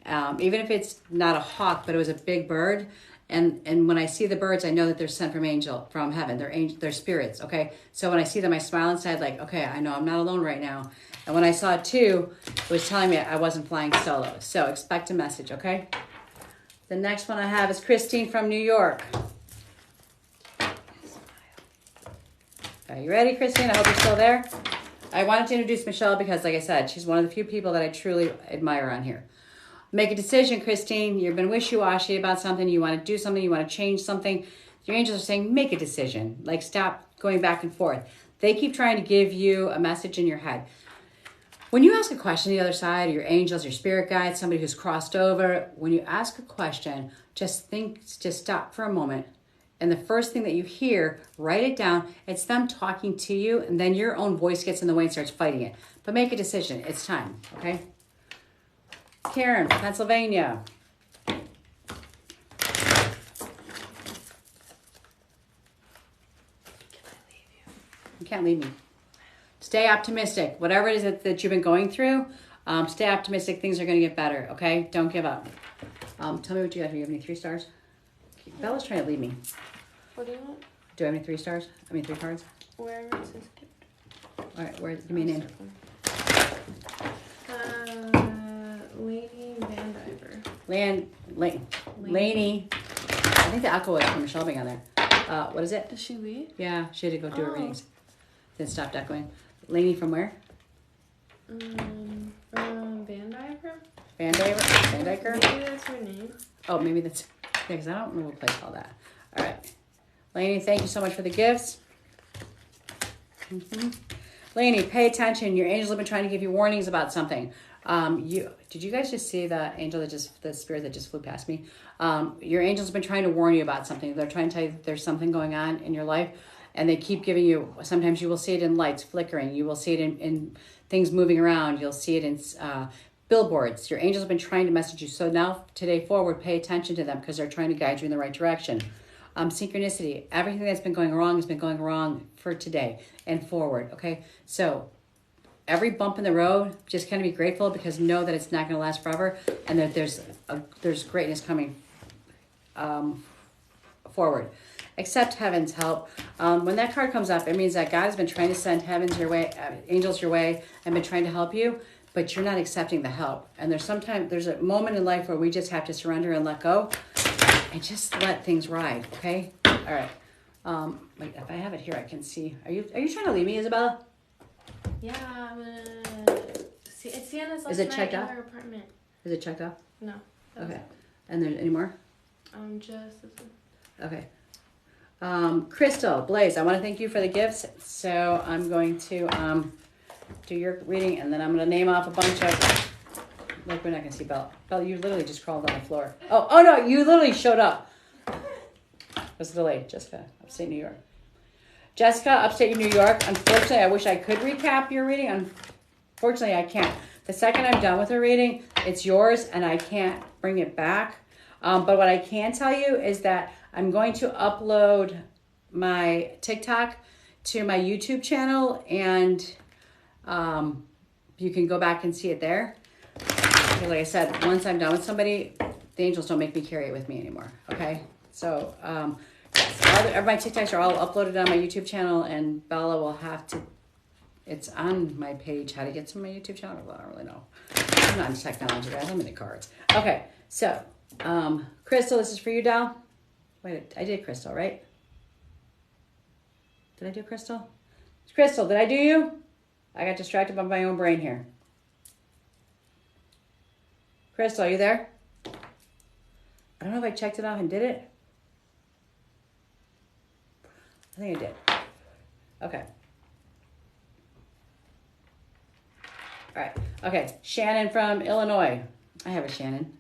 Even if it's not a hawk, but it was a big bird. And when I see the birds, I know that they're sent from heaven. They're spirits, okay? So when I see them, I smile inside like, okay, I know I'm not alone right now. And when I saw two, it was telling me I wasn't flying solo. So expect a message, okay? The next one I have is Christine from New York. Are you ready, Christine? I hope you're still there. I wanted to introduce Michelle because, like I said, she's one of the few people that I truly admire on here. Make a decision, Christine. You've been wishy-washy about something. You want to do something. You want to change something. Your angels are saying, make a decision. Like, stop going back and forth. They keep trying to give you a message in your head. When you ask a question to the other side, your angels, your spirit guides, somebody who's crossed over, when you ask a question, just stop for a moment. And the first thing that you hear, write it down. It's them talking to you, and then your own voice gets in the way and starts fighting it. But make a decision. It's time, okay? Karen, Pennsylvania. You can't leave me. Stay optimistic. Whatever it is that you've been going through, stay optimistic. Things are going to get better, okay? Don't give up. Tell me what you got here. You have any 3 stars? Bella's trying to leave me. What do you want? Do I have any 3 stars? I mean 3 cards? Wherever it says gift. All right, give me a name. Lady Van Diver. Laney. I think the echo was from Michelle being on there. What is it? Does she leave? Yeah, she had to go do her readings. Then stopped echoing. Laney from where? From Van Diver? Van Dyker? Maybe that's her name. Oh, maybe that's... Yeah, because I don't know what place called that. All right. Laney, thank you so much for the gifts. Laney, pay attention. Your angels have been trying to give you warnings about something. Did you guys just see the spirit that just flew past me? Your angels have been trying to warn you about something. They're trying to tell you that there's something going on in your life, and they keep giving you, sometimes you will see it in lights flickering. You will see it in things moving around. You'll see it in Billboards. Your angels have been trying to message you. So now, today forward, pay attention to them because they're trying to guide you in the right direction. Synchronicity. Everything that's been going wrong has been going wrong for today and forward. Okay. So every bump in the road, just kind of be grateful because know that it's not going to last forever and that there's greatness coming forward. Accept heaven's help. When that card comes up, it means that God has been trying to send heavens your way, angels your way, and been trying to help you, but you're not accepting the help. And there's a moment in life where we just have to surrender and let go and just let things ride, okay? All right. Wait, if I have it here, I can see. Are you trying to leave me, Isabella? Yeah, I'm gonna see. It's Sienna's last night checked in out? her apartment. Is it checked out? No. Okay. And there's any more? Just this one. Okay. Crystal, Blaze, I want to thank you for the gifts. So I'm going to do your reading, and then I'm going to name off a bunch of. Look, we're not going to see Belle. Belle, you literally just crawled on the floor. Oh no, you literally showed up. It was delayed. Jessica, upstate New York. Jessica, upstate New York. Unfortunately, I wish I could recap your reading. Unfortunately, I can't. The second I'm done with the reading, it's yours, and I can't bring it back. But what I can tell you is that I'm going to upload my TikTok to my YouTube channel, and you can go back and see it there. Because like I said, once I'm done with somebody, the angels don't make me carry it with me anymore. Okay? So, yes, my TikToks are all uploaded on my YouTube channel, and Bella will have to, it's on my page, how to get to my YouTube channel. Well, I don't really know. I'm not into technology, guys. I'm into cards. Okay, so, Crystal, this is for you, Dal. Wait, I did Crystal, right? Did I do Crystal? Crystal, did I do you? I got distracted by my own brain here. Crystal, are you there? I don't know if I checked it off and did it. I think I did. Okay. All right. Okay. Shannon from Illinois. I have a Shannon.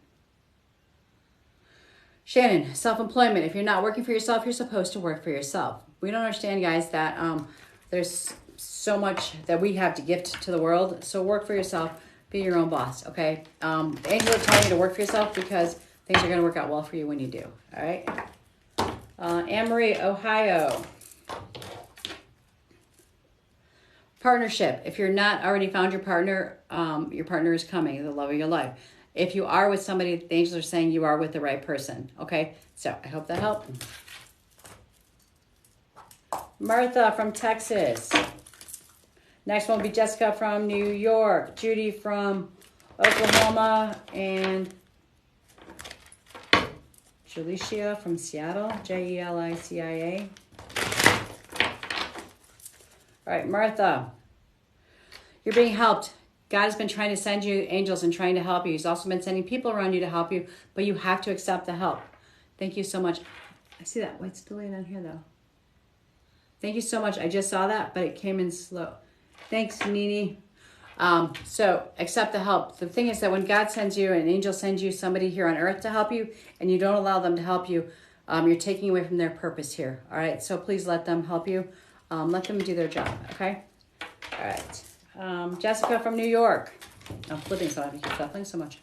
Shannon, self-employment. If you're not working for yourself, you're supposed to work for yourself. We don't understand, guys, that there's so much that we have to gift to the world. So work for yourself. Be your own boss, okay? The angels are telling you to work for yourself because things are going to work out well for you when you do, all right? Anne-Marie, Ohio. Partnership. If you're not already found your partner is coming, the love of your life. If you are with somebody, the angels are saying you are with the right person, okay? So I hope that helped. Martha from Texas. Next one will be Jessica from New York, Judy from Oklahoma, and Jalicia from Seattle, Jelicia. All right, Martha, you're being helped. God has been trying to send you angels and trying to help you. He's also been sending people around you to help you, but you have to accept the help. Thank you so much. I see that white's delayed on here, though. Thank you so much. I just saw that, but it came in slow. Thanks, Nini. So accept the help. The thing is that when God sends you, an angel sends you somebody here on earth to help you, and you don't allow them to help you, you're taking away from their purpose here. All right, so please let them help you. Let them do their job, okay? All right. Jessica from New York. I'm flipping so I keep shuffling so much.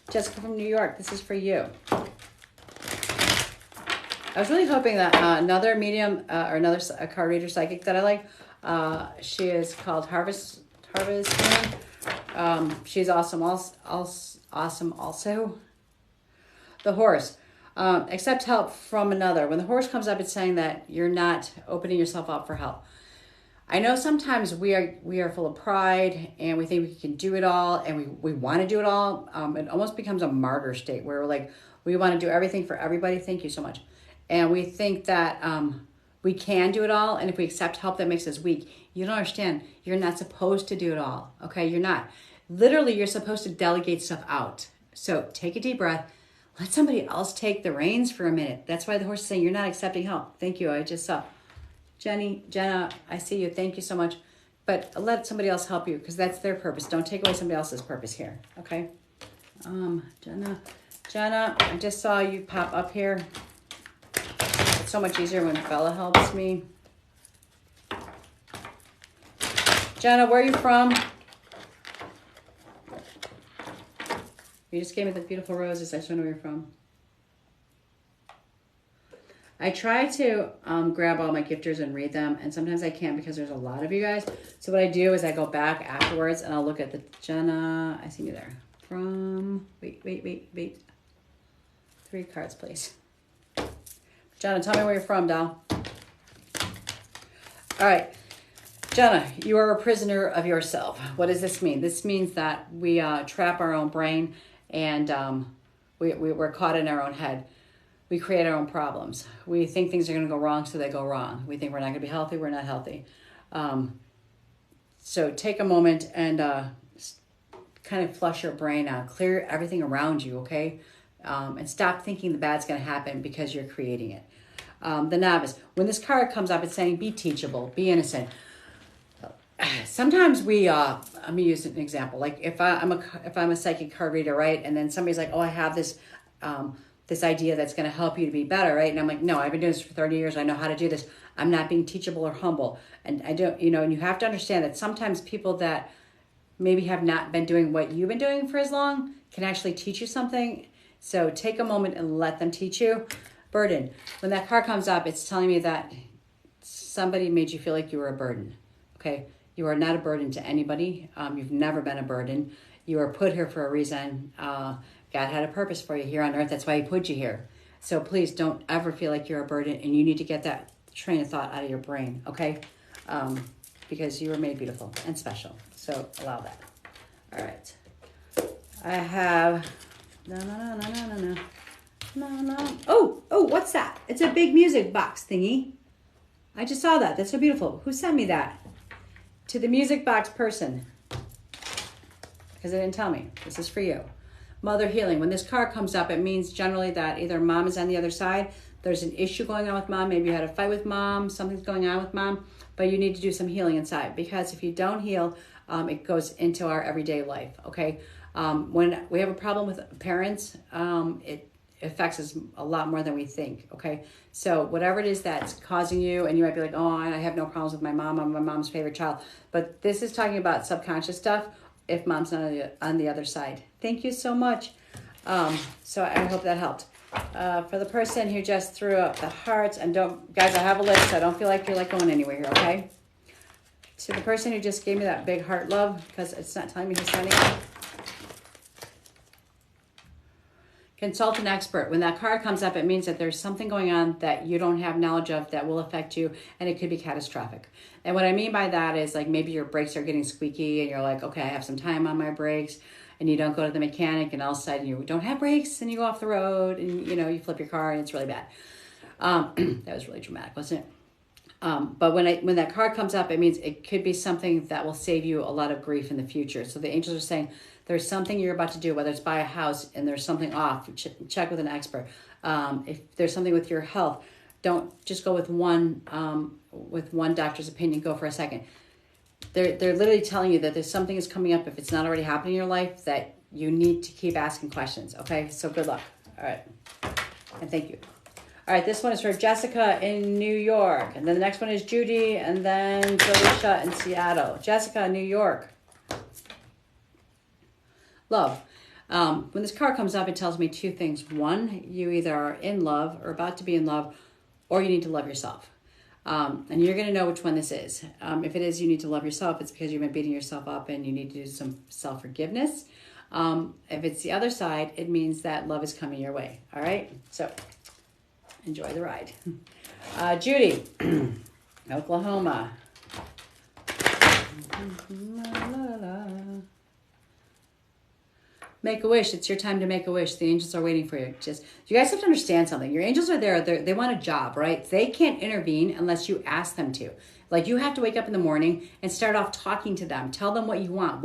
Jessica from New York, this is for you. I was really hoping that another medium or another card reader psychic that I like, she is called Harvest Moon. She's awesome. Awesome also. The horse. Accept help from another. When the horse comes up, it's saying that you're not opening yourself up for help. I know sometimes we are full of pride and we think we can do it all and we want to do it all. It almost becomes a martyr state where we're like, we want to do everything for everybody. Thank you so much. And we think that we can do it all. And if we accept help, that makes us weak. You don't understand. You're not supposed to do it all. Okay, you're not. Literally, you're supposed to delegate stuff out. So take a deep breath. Let somebody else take the reins for a minute. That's why the horse is saying you're not accepting help. Thank you. I just saw. Jenna, I see you. Thank you so much. But let somebody else help you because that's their purpose. Don't take away somebody else's purpose here. Okay? Jenna, I just saw you pop up here. It's so much easier when Bella helps me. Jenna, where are you from? You just gave me the beautiful roses. I just don't know where you're from. I try to grab all my gifters and read them, and sometimes I can't because there's a lot of you guys. So what I do is I go back afterwards and I'll look at the Jenna. I see you there. From wait. 3 cards, please. Jenna, tell me where you're from, doll. All right. Jenna, you are a prisoner of yourself. What does this mean? This means that we trap our own brain, and we're caught in our own head. We create our own problems. We think things are going to go wrong, so they go wrong. We think we're not going to be healthy, we're not healthy. So take a moment and kind of flush your brain out. Clear everything around you, okay? And stop thinking the bad's going to happen because you're creating it. The novice. When this card comes up, it's saying be teachable, be innocent. Sometimes let me use an example. Like if I'm a psychic card reader, right? And then somebody's like, oh, I have this idea that's going to help you to be better, right? And I'm like, no, I've been doing this for 30 years. I know how to do this. I'm not being teachable or humble. And I don't, and you have to understand that sometimes people that maybe have not been doing what you've been doing for as long can actually teach you something. So take a moment and let them teach you. Burden. When that card comes up, it's telling me that somebody made you feel like you were a burden. Okay? You are not a burden to anybody. You've never been a burden. You are put here for a reason. God had a purpose for you here on earth. That's why he put you here. So please don't ever feel like you're a burden, and you need to get that train of thought out of your brain, okay? Because you were made beautiful and special. So allow that. All right. I have... No. Oh, what's that? It's a big music box thingy. I just saw that. That's so beautiful. Who sent me that? To the music box person. Because they didn't tell me. This is for you. Mother healing. When this card comes up, it means generally that either mom is on the other side. There's an issue going on with mom. Maybe you had a fight with mom. Something's going on with mom. But you need to do some healing inside. Because if you don't heal, it goes into our everyday life. Okay? When we have a problem with parents, it affects us a lot more than we think, okay? So whatever it is that's causing you, and you might be like, oh, I have no problems with my mom. I'm my mom's favorite child. But this is talking about subconscious stuff if mom's not on the other side. Thank you so much. So I hope that helped. For the person who just threw up the hearts, and guys, I have a list, so I don't feel like you're like going anywhere here, okay? To the person who just gave me that big heart love, because it's not telling me who's sending it. Consult an expert. When that card comes up, it means that there's something going on that you don't have knowledge of that will affect you, and it could be catastrophic. And what I mean by that is, like, maybe your brakes are getting squeaky and you're like, okay, I have some time on my brakes, and you don't go to the mechanic, and all of a sudden you don't have brakes and you go off the road and, you flip your car and it's really bad. That was really dramatic, wasn't it? But when that card comes up, it means it could be something that will save you a lot of grief in the future. So the angels are saying, there's something you're about to do, whether it's buy a house and there's something off, check with an expert. If there's something with your health, don't just go with one doctor's opinion. Go for a second. They're literally telling you that there's something is coming up, if it's not already happening in your life, that you need to keep asking questions. Okay, so good luck. All right, and thank you. All right, this one is for Jessica in New York, and then the next one is Judy, and then Felicia in Seattle. Jessica, New York. Love. When this card comes up, it tells me 2 things. One, you either are in love or about to be in love, or you need to love yourself. And you're going to know which one this is. If it is you need to love yourself, it's because you've been beating yourself up and you need to do some self-forgiveness. If it's the other side, it means that love is coming your way. All right? So enjoy the ride. Judy, Oklahoma. Make a wish. It's your time to make a wish. The angels are waiting for you. You guys have to understand something. Your angels are there. They want a job, right? They can't intervene unless you ask them to. Like, you have to wake up in the morning and start off talking to them. Tell them what you want.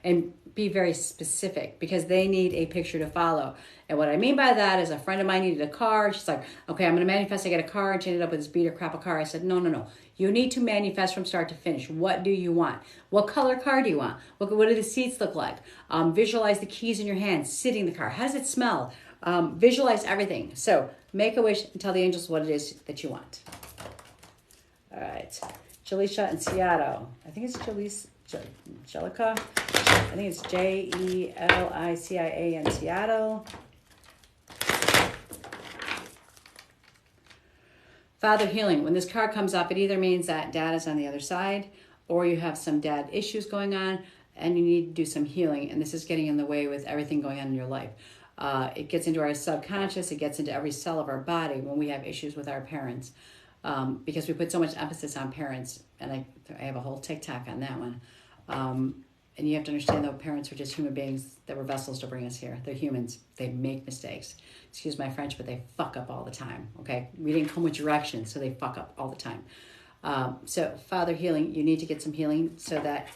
And be very specific, because they need a picture to follow. And what I mean by that is, a friend of mine needed a car. She's like, okay, I'm going to manifest. I get a car. And she ended up with this beat or crap a car. I said, no. You need to manifest from start to finish. What do you want? What color car do you want? What do the seats look like? Visualize the keys in your hand, sitting in the car. How does it smell? Visualize everything. So make a wish and tell the angels what it is that you want. All right. Jalisha in Seattle. I think it's Jelica. I think it's Jelicia in Seattle. Father healing. When this card comes up, it either means that dad is on the other side, or you have some dad issues going on and you need to do some healing, and this is getting in the way with everything going on in your life. It gets into our subconscious, it gets into every cell of our body when we have issues with our parents, because we put so much emphasis on parents, and I have a whole TikTok on that one. And you have to understand that parents are just human beings that were vessels to bring us here. They're humans. They make mistakes. Excuse my French, but they fuck up all the time, okay? We didn't come with directions, so they fuck up all the time. So father healing, you need to get some healing so that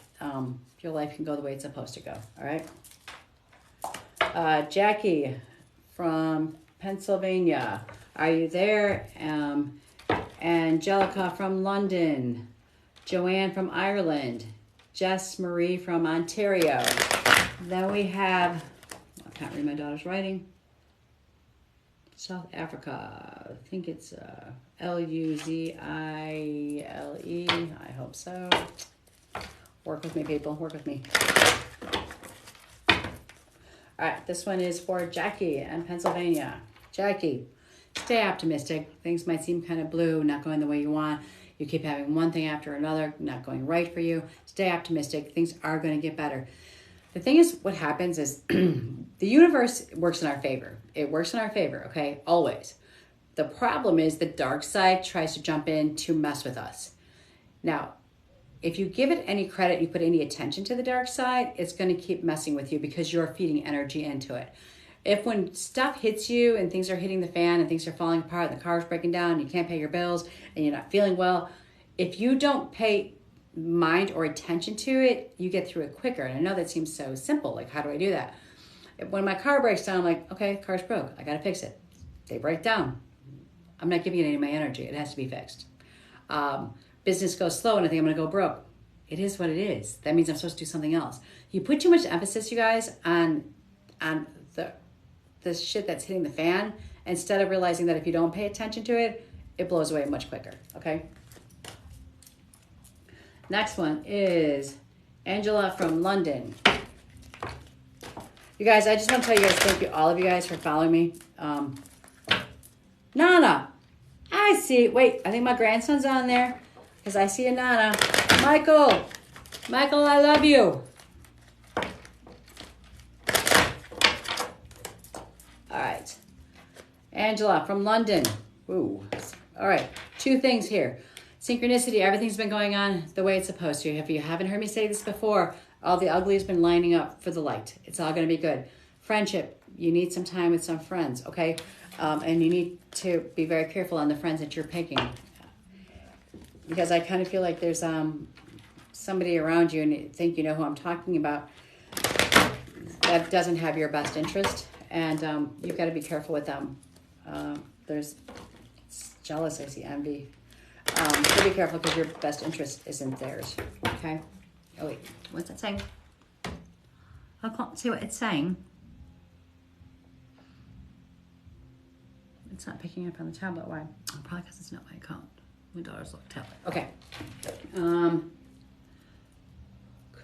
your life can go the way it's supposed to go, all right? Jackie from Pennsylvania, are you there? Angelica from London, Joanne from Ireland, Jess Marie from Ontario. Then we have, I can't read my daughter's writing, South Africa, I think it's Luzile, I hope so. Work with me, people, work with me. All right, this one is for Jackie in Pennsylvania. Jackie, stay optimistic. Things might seem kind of blue, not going the way you want. You keep having one thing after another, not going right for you. Stay optimistic. Things are going to get better. The thing is, what happens is the universe works in our favor. It works in our favor, okay? Always. The problem is the dark side tries to jump in to mess with us. Now, if you give it any credit, you put any attention to the dark side, it's going to keep messing with you because you're feeding energy into it. If when stuff hits you and things are hitting the fan and things are falling apart and the car's breaking down and you can't pay your bills and you're not feeling well, if you don't pay mind or attention to it, you get through it quicker. And I know that seems so simple. Like, how do I do that? When my car breaks down, I'm like, okay, car's broke. I got to fix it. They break down. I'm not giving it any of my energy. It has to be fixed. Business goes slow and I think I'm going to go broke. It is what it is. That means I'm supposed to do something else. You put too much emphasis, you guys, on the shit that's hitting the fan, instead of realizing that if you don't pay attention to it, it blows away much quicker, okay? Next one is Angela from London. You guys, I just want to tell you guys, thank you, all of you guys, for following me. Nana, I see, wait, I think my grandson's on there, because I see a Nana. Michael, I love you. All right. Angela from London. Ooh. All right. Two things here. Synchronicity. Everything's been going on the way it's supposed to. If you haven't heard me say this before, all the ugly has been lining up for the light. It's all going to be good. Friendship. You need some time with some friends, okay? And you need to be very careful on the friends that you're picking. Because I kind of feel like there's somebody around you, and you think you know who I'm talking about, that doesn't have your best interest. And you've got to be careful with them. There's jealous, I see envy. So be careful because your best interest isn't theirs. Okay? Oh, wait. What's that saying? I can't see what it's saying. It's not picking up on the tablet. Why? Oh, probably because it's not my account. My daughter's little tablet. Okay.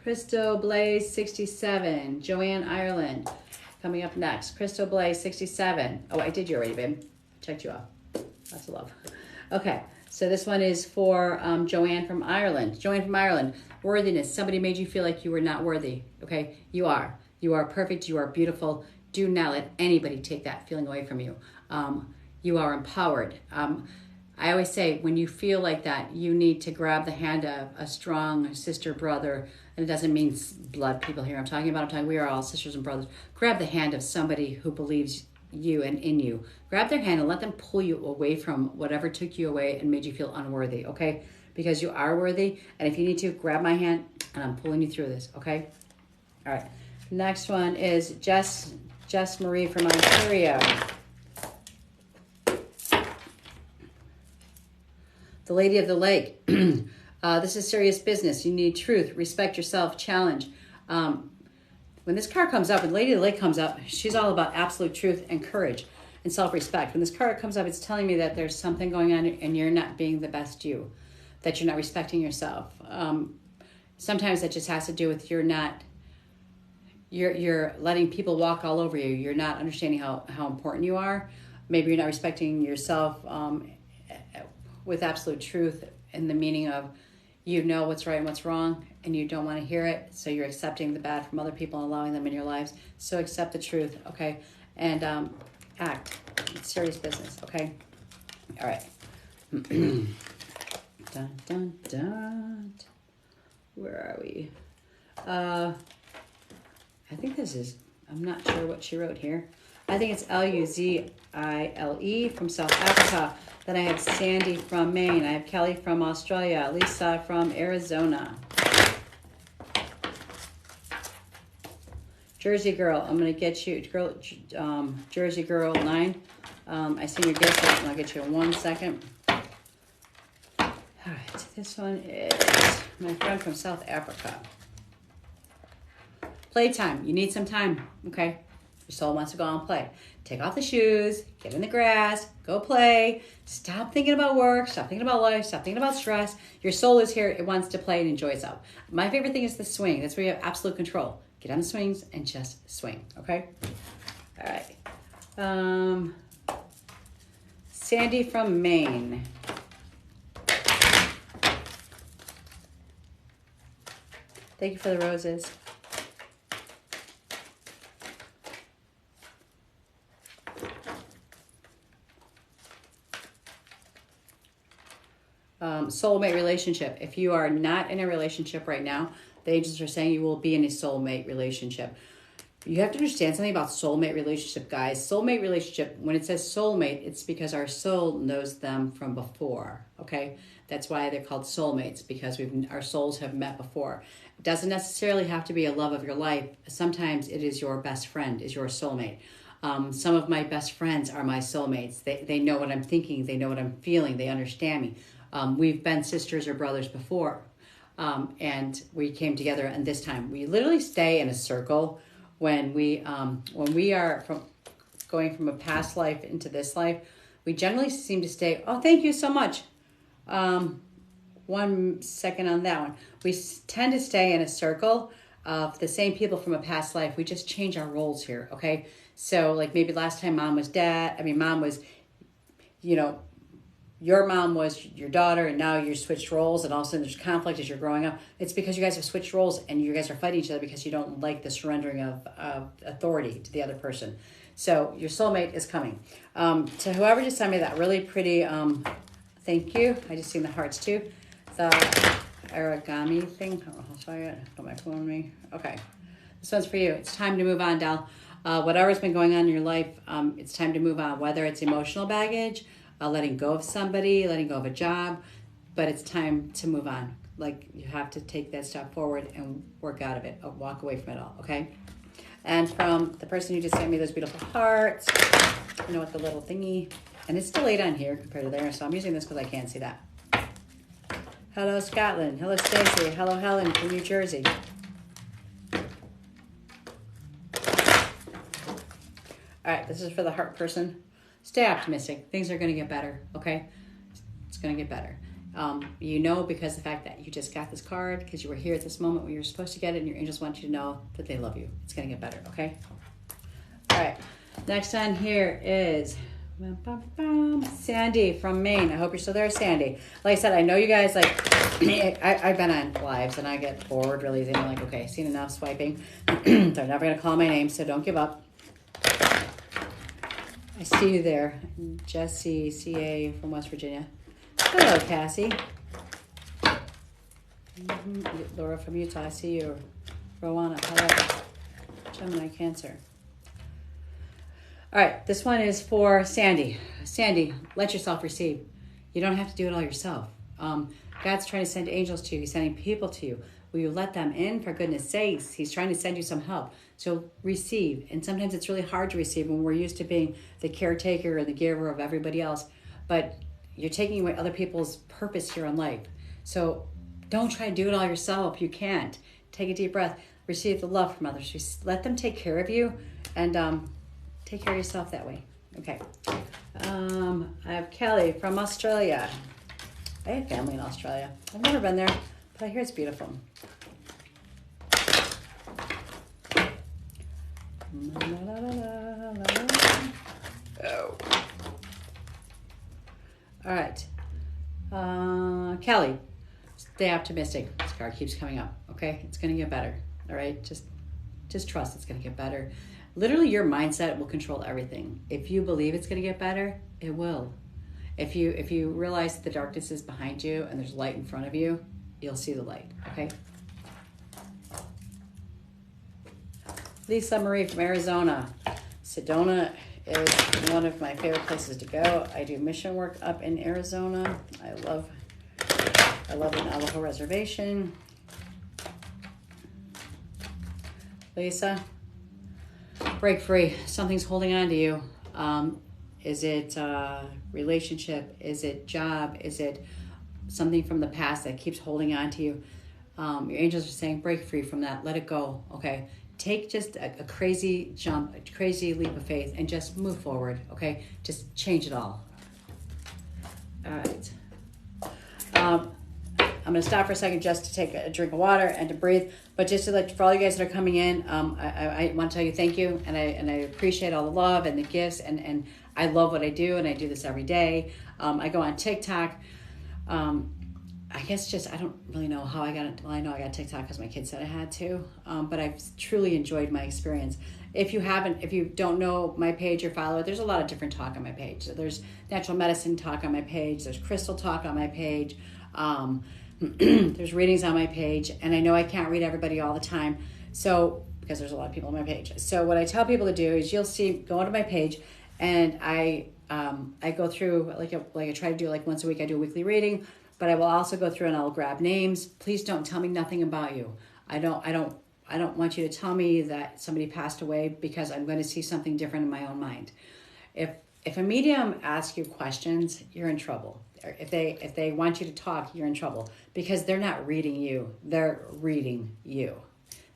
Christo Blaze 67. Joanne Ireland. Coming up next. Christo Blaze 67. Oh, I did you already, babe. Checked you off. Lots of love. Okay. So this one is for Joanne from Ireland. Joanne from Ireland. Worthiness. Somebody made you feel like you were not worthy. Okay? You are. You are perfect. You are beautiful. Do not let anybody take that feeling away from you. You are empowered. I always say when you feel like that, you need to grab the hand of a strong sister, brother, and it doesn't mean blood people here. I'm talking we are all sisters and brothers. Grab the hand of somebody who believes you and in you. Grab their hand and let them pull you away from whatever took you away and made you feel unworthy, okay? Because you are worthy, and if you need to, grab my hand, and I'm pulling you through this, okay? All right. Next one is Jess Marie from Ontario. The Lady of the Lake. This is serious business. You need truth, respect yourself, challenge. When this card comes up, when Lady of the Lake comes up, she's all about absolute truth and courage and self-respect. When this card comes up, it's telling me that there's something going on and you're not being the best you, that you're not respecting yourself. sometimes that just has to do with you're letting people walk all over you. You're not understanding how important you are. Maybe you're not respecting yourself with absolute truth in the meaning of you know what's right and what's wrong, and you don't want to hear it. So you're accepting the bad from other people and allowing them in your lives. So accept the truth, okay? And act. It's serious business, okay? All right. Dun, dun, dun. Where are we? I think this is, I'm not sure what she wrote here. I think it's Luzile from South Africa. Then I have Sandy from Maine. I have Kelly from Australia. Lisa from Arizona. Jersey Girl, I'm going to get you, girl, Jersey Girl 9. I see your gift, and I'll get you in 1 second. All right, this one is my friend from South Africa. Playtime. You need some time, okay? Your soul wants to go out and play. Take off the shoes, get in the grass, go play. Stop thinking about work, stop thinking about life, stop thinking about stress. Your soul is here. It wants to play and enjoy itself. My favorite thing is the swing. That's where you have absolute control. Get on the swings and just swing, okay? All right. Sandy from Maine. Thank you for the roses. Soulmate relationship. If you are not in a relationship right now, the angels are saying you will be in a soulmate relationship. You have to understand something about soulmate relationship, guys. Soulmate relationship, when it says soulmate, it's because our soul knows them from before, okay? That's why they're called soulmates, because our souls have met before. It doesn't necessarily have to be a love of your life. Sometimes it is your best friend, is your soulmate. Some of my best friends are my soulmates. They know what I'm thinking. They know what I'm feeling. They understand me. We've been sisters or brothers before, and we came together. And this time, we literally stay in a circle when we are going from a past life into this life. We generally seem to stay. Oh, thank you so much. 1 second on that one. We tend to stay in a circle of the same people from a past life. We just change our roles here. Okay, so like maybe last time mom was, your mom was your daughter, and now you're switched roles, and all of a sudden there's conflict as you're growing up. It's because you guys have switched roles, and you guys are fighting each other because you don't like the surrendering of authority to the other person. So your soulmate is coming. To whoever just sent me that really pretty, thank you. I just seen the hearts too. The origami thing. I'll show you. Got my phone with me. Okay. This one's for you. It's time to move on, Dal. Whatever's been going on in your life, it's time to move on. Whether it's emotional baggage, letting go of somebody, letting go of a job, but it's time to move on. Like, you have to take that step forward and work out of it, walk away from it all, okay? And from the person who just sent me those beautiful hearts, with the little thingy, and it's delayed on here compared to there, so I'm using this because I can't see that. Hello, Scotland. Hello, Stacy. Hello, Helen from New Jersey. All right, this is for the heart person. Stay optimistic. Things are going to get better, okay? It's going to get better. Because the fact that you just got this card, because you were here at this moment when you were supposed to get it, and your angels want you to know that they love you. It's going to get better, okay? All right. Next on here is Sandy from Maine. I hope you're still there, Sandy. Like I said, I know you guys, I've been on lives, and I get bored really easy. I'm like, okay, seen enough swiping. They're never going to call my name, so don't give up. I see you there. Jesse, CA from West Virginia. Hello, Cassie. Laura from Utah, I see you. Rowana, hello. Gemini, Cancer. All right, this one is for Sandy. Sandy, let yourself receive. You don't have to do it all yourself. God's trying to send angels to you. He's sending people to you. Will you let them in? For goodness sakes, he's trying to send you some help. So receive. And sometimes it's really hard to receive when we're used to being the caretaker and the giver of everybody else. But you're taking away other people's purpose here in life. So don't try to do it all yourself. You can't. Take a deep breath. Receive the love from others. Let them take care of you, and take care of yourself that way. Okay. I have Kelly from Australia. I have family in Australia. I've never been there, but I hear it's beautiful. stay optimistic. This card keeps coming up. Okay, it's gonna get better. All right, just trust it's gonna get better. Literally, your mindset will control everything. If you believe it's gonna get better, it will. If you realize the darkness is behind you and there's light in front of you, you'll see the light. Okay. Lisa Marie from Arizona. Sedona is one of my favorite places to go. I do mission work up in Arizona. I love the Navajo Reservation. Lisa, break free. Something's holding on to you. Is it relationship? Is it job? Is it something from the past that keeps holding on to you? Your angels are saying, break free from that. Let it go. Okay. Take just a crazy jump, a crazy leap of faith, and just move forward. Okay. Just change it all. All right. I'm going to stop for a second just to take a drink of water and to breathe. But just to for all you guys that are coming in, I want to tell you thank you, and I appreciate all the love and the gifts, and I love what I do, and I do this every day. I go on TikTok. I guess just I don't really know how I got it. Well, I know I got TikTok because my kid said I had to, but I've truly enjoyed my experience. If you don't know my page or follow it, there's a lot of different talk on my page. So there's natural medicine talk on my page. There's crystal talk on my page. There's readings on my page, and I know I can't read everybody all the time, so because there's a lot of people on my page. So what I tell people to do is you'll see, go onto my page, and I go through like I try to do like once a week. I do a weekly reading, but I will also go through and I'll grab names. Please don't tell me nothing about you. I don't want you to tell me that somebody passed away, because I'm going to see something different in my own mind. If a medium asks you questions, you're in trouble. If they want you to talk, you're in trouble, because they're not reading you. They're reading you.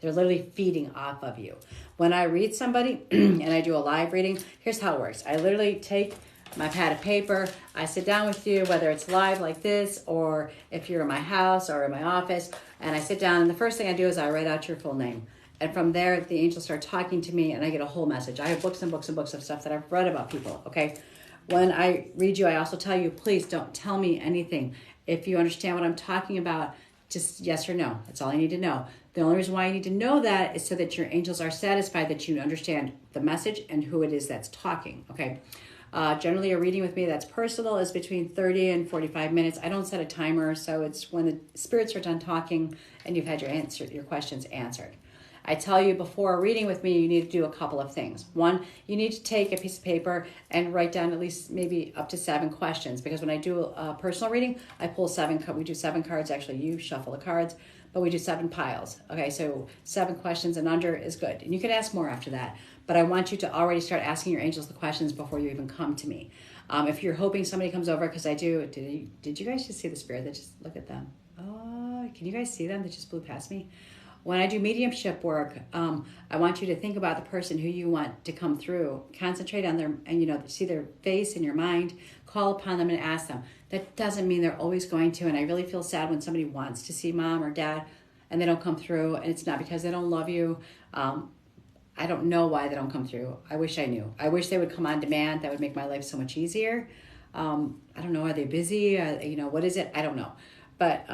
They're literally feeding off of you. When I read somebody and I do a live reading, here's how it works. I literally take my pad of paper. I sit down with you, whether it's live like this or if you're in my house or in my office, and I sit down, and the first thing I do is I write out your full name. And from there, the angels start talking to me, and I get a whole message. I have books and books and books of stuff that I've read about people, okay? When I read you, I also tell you, please don't tell me anything. If you understand what I'm talking about, just yes or no. That's all I need to know. The only reason why I need to know that is so that your angels are satisfied that you understand the message and who it is that's talking, okay? Generally, a reading with me that's personal is between 30 and 45 minutes. I don't set a timer, so it's when the spirits are done talking and you've had your questions answered. I tell you before a reading with me, you need to do a couple of things. One, you need to take a piece of paper and write down at least maybe up to 7 questions, because when I do a personal reading, I pull 7. We do 7 cards. Actually, you shuffle the cards, but we do 7 piles. Okay, so 7 questions and under is good. And you can ask more after that, but I want you to already start asking your angels the questions before you even come to me. If you're hoping somebody comes over, because I do, did you guys just see the spirit that just, look at them? Oh, can you guys see them that just blew past me? When I do mediumship work, I want you to think about the person who you want to come through. Concentrate on their, and see their face in your mind. Call upon them and ask them. That doesn't mean they're always going to. And I really feel sad when somebody wants to see mom or dad and they don't come through. And it's not because they don't love you. I don't know why they don't come through. I wish I knew. I wish they would come on demand. That would make my life so much easier. I don't know. Are they busy? What is it? I don't know. But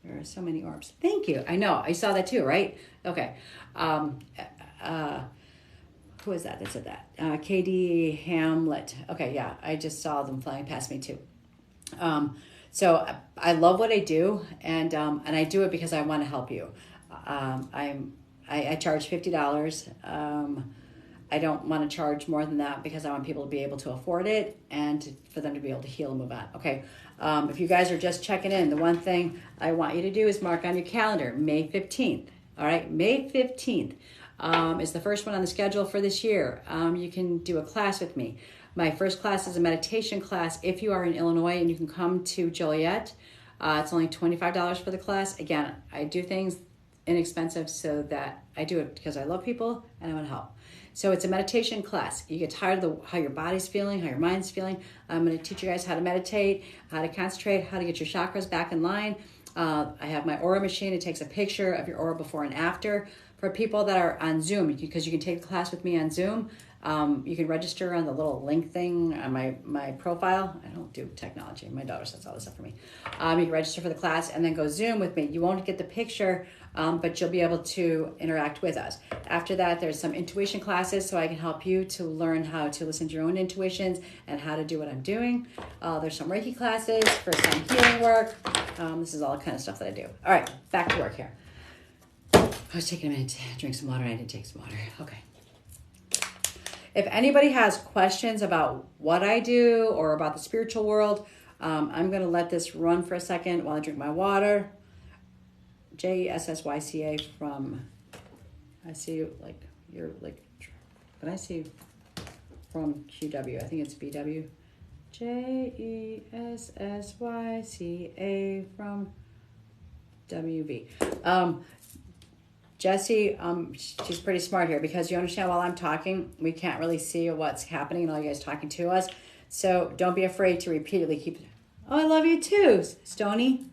there are so many orbs. Thank you. I know. I saw that too, right? Okay. Who is that said that? KD Hamlet. Okay, yeah. I just saw them flying past me too. So I love what I do, and I do it because I want to help you. I charge $50. I don't want to charge more than that because I want people to be able to afford it and for them to be able to heal and move on. Okay. If you guys are just checking in, the one thing I want you to do is mark on your calendar, May 15th. All right. May 15th is the first one on the schedule for this year. You can do a class with me. My first class is a meditation class. If you are in Illinois and you can come to Joliet, it's only $25 for the class. Again, I do things inexpensive so that I do it because I love people and I want to help. So it's a meditation class. You get tired of how your body's feeling, how your mind's feeling. I'm going to teach you guys how to meditate, how to concentrate, how to get your chakras back in line. I have my aura machine. It takes a picture of your aura before and after. For people that are on Zoom, because you can take the class with me on Zoom, You can register on the little link thing on my profile. I don't do technology. My daughter sets all this up for me. You can register for the class and then go Zoom with me. You won't get the picture, but you'll be able to interact with us. After that, there's some intuition classes, so I can help you to learn how to listen to your own intuitions and how to do what I'm doing. There's some Reiki classes for some healing work. This is all the kind of stuff that I do. All right, back to work here. I was taking a minute to drink some water. I didn't take some water. Okay. If anybody has questions about what I do or about the spiritual world, I'm going to let this run for a second while I drink my water. JESSYCA from, I see you like, you're like, but I see from QW. I think it's BW. JESSYCA from WV. Jessie, she's pretty smart here because you understand while I'm talking, we can't really see what's happening and all you guys talking to us. So don't be afraid to repeatedly keep, oh, I love you too, Stony.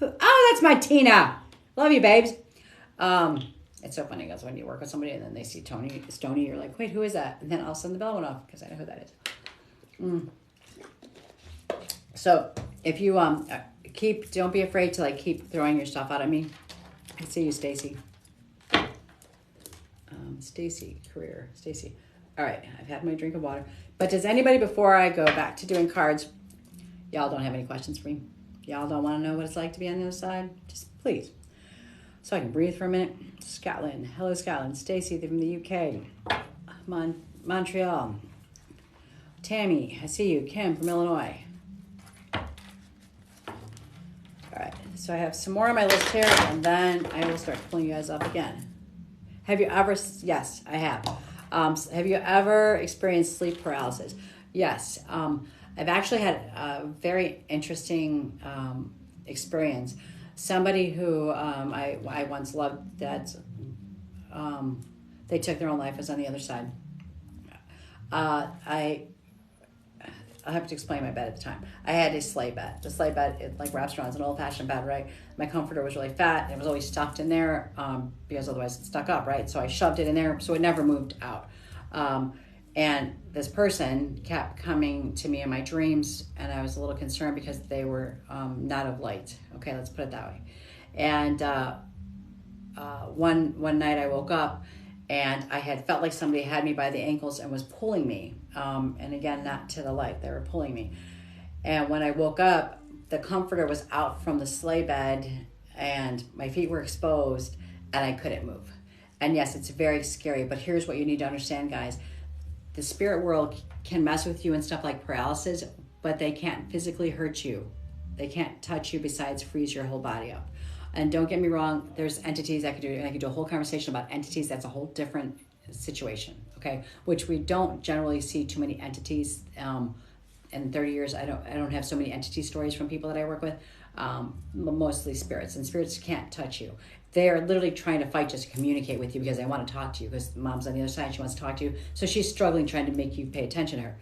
Oh, that's my Tina. Love you, babes. It's so funny because when you work with somebody and then they see Stony, you're like, wait, who is that? And then all of a sudden the bell went off because I know who that is. So if you don't be afraid to like keep throwing your stuff out at me. I see you, Stacy. Stacy, career, Stacy. All right, I've had my drink of water. But does anybody, before I go back to doing cards, y'all don't have any questions for me? Y'all don't want to know what it's like to be on the other side? Just please. So I can breathe for a minute. Scotland. Hello, Scotland. Stacy from the UK. Montreal. Tammy, I see you. Kim from Illinois. So I have some more on my list here, and then I will start pulling you guys up again. Have you ever, yes, I have. Have you ever experienced sleep paralysis? Yes. I've actually had a very interesting experience. Somebody who I once loved that they took their own life was on the other side. I'll have to explain my bed at the time. I had a sleigh bed. The sleigh bed, it like wraps around. It's an old-fashioned bed, right? My comforter was really fat, and it was always stuffed in there because otherwise it's stuck up, right? So I shoved it in there, so it never moved out. And this person kept coming to me in my dreams, and I was a little concerned because they were not of light. Okay, let's put it that way. And one night I woke up, and I had felt like somebody had me by the ankles and was pulling me. And again, not to the light, they were pulling me. And when I woke up, the comforter was out from the sleigh bed and my feet were exposed and I couldn't move. And yes, it's very scary, but here's what you need to understand, guys. The spirit world can mess with you and stuff like paralysis, but they can't physically hurt you. They can't touch you besides freeze your whole body up. And don't get me wrong, there's entities I could do, and I could do a whole conversation about entities. That's a whole different situation, okay? Which we don't generally see too many entities. In 30 years, I don't have so many entity stories from people that I work with. Mostly spirits, and spirits can't touch you. They are literally trying to fight just to communicate with you because they want to talk to you because mom's on the other side, she wants to talk to you. So she's struggling trying to make you pay attention to her.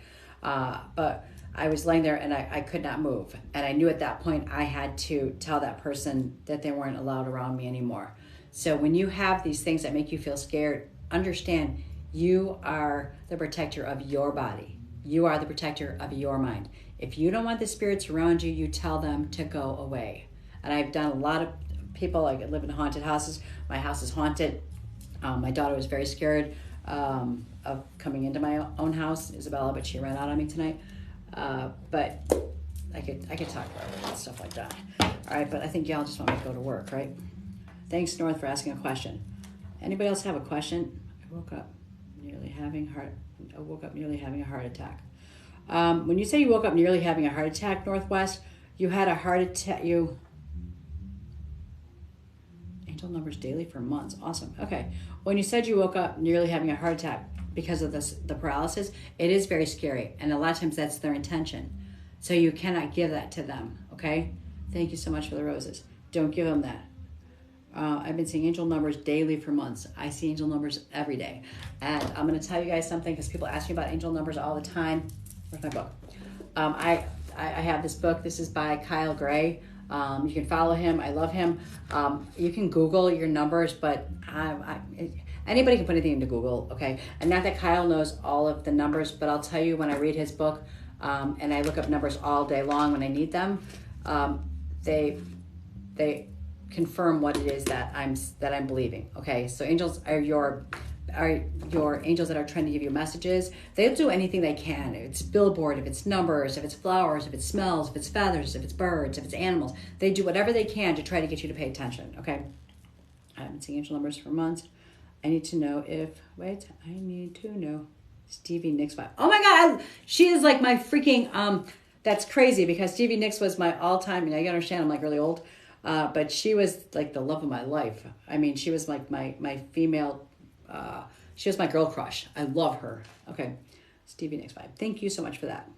But I was laying there and I could not move. And I knew at that point I had to tell that person that they weren't allowed around me anymore. So when you have these things that make you feel scared, understand you are the protector of your body. You are the protector of your mind. If you don't want the spirits around you, you tell them to go away. And I've done a lot of people, like I live in haunted houses. My house is haunted. My daughter was very scared of coming into my own house, Isabella, but she ran out on me tonight. But I could talk about stuff like that. All right, but I think y'all just want me to go to work, right? Thanks, North, for asking a question. Anybody else have a question? I woke up nearly having a heart attack. When you say you woke up nearly having a heart attack, Northwest, you had a heart attack. Angel numbers daily for months. Awesome. Okay. When you said you woke up nearly having a heart attack because of the paralysis, it is very scary, and a lot of times that's their intention. So you cannot give that to them. Okay. Thank you so much for the roses. Don't give them that. I've been seeing angel numbers daily for months. I see angel numbers every day. And I'm going to tell you guys something because people ask me about angel numbers all the time. Where's my book? I have this book. This is by Kyle Gray. You can follow him. I love him. You can Google your numbers, but anybody can put anything into Google, okay? And not that Kyle knows all of the numbers, but I'll tell you when I read his book, and I look up numbers all day long when I need them, they confirm what it is that I'm believing. Okay, so angels are your angels that are trying to give you messages. They'll do anything they can. If it's billboard, if it's numbers, if it's flowers, if it smells, if it's feathers, if it's birds, if it's animals, they do whatever they can to try to get you to pay attention. Okay, I haven't seen angel numbers for months. I need to know Stevie Nicks vibe. Oh my God, she is like my freaking that's crazy because Stevie Nicks was my all-time, and I understand I'm like really old, but she was like the love of my life. I mean, she was like my female, she was my girl crush. I love her. Okay, Stevie Nicks vibe. Thank you so much for that.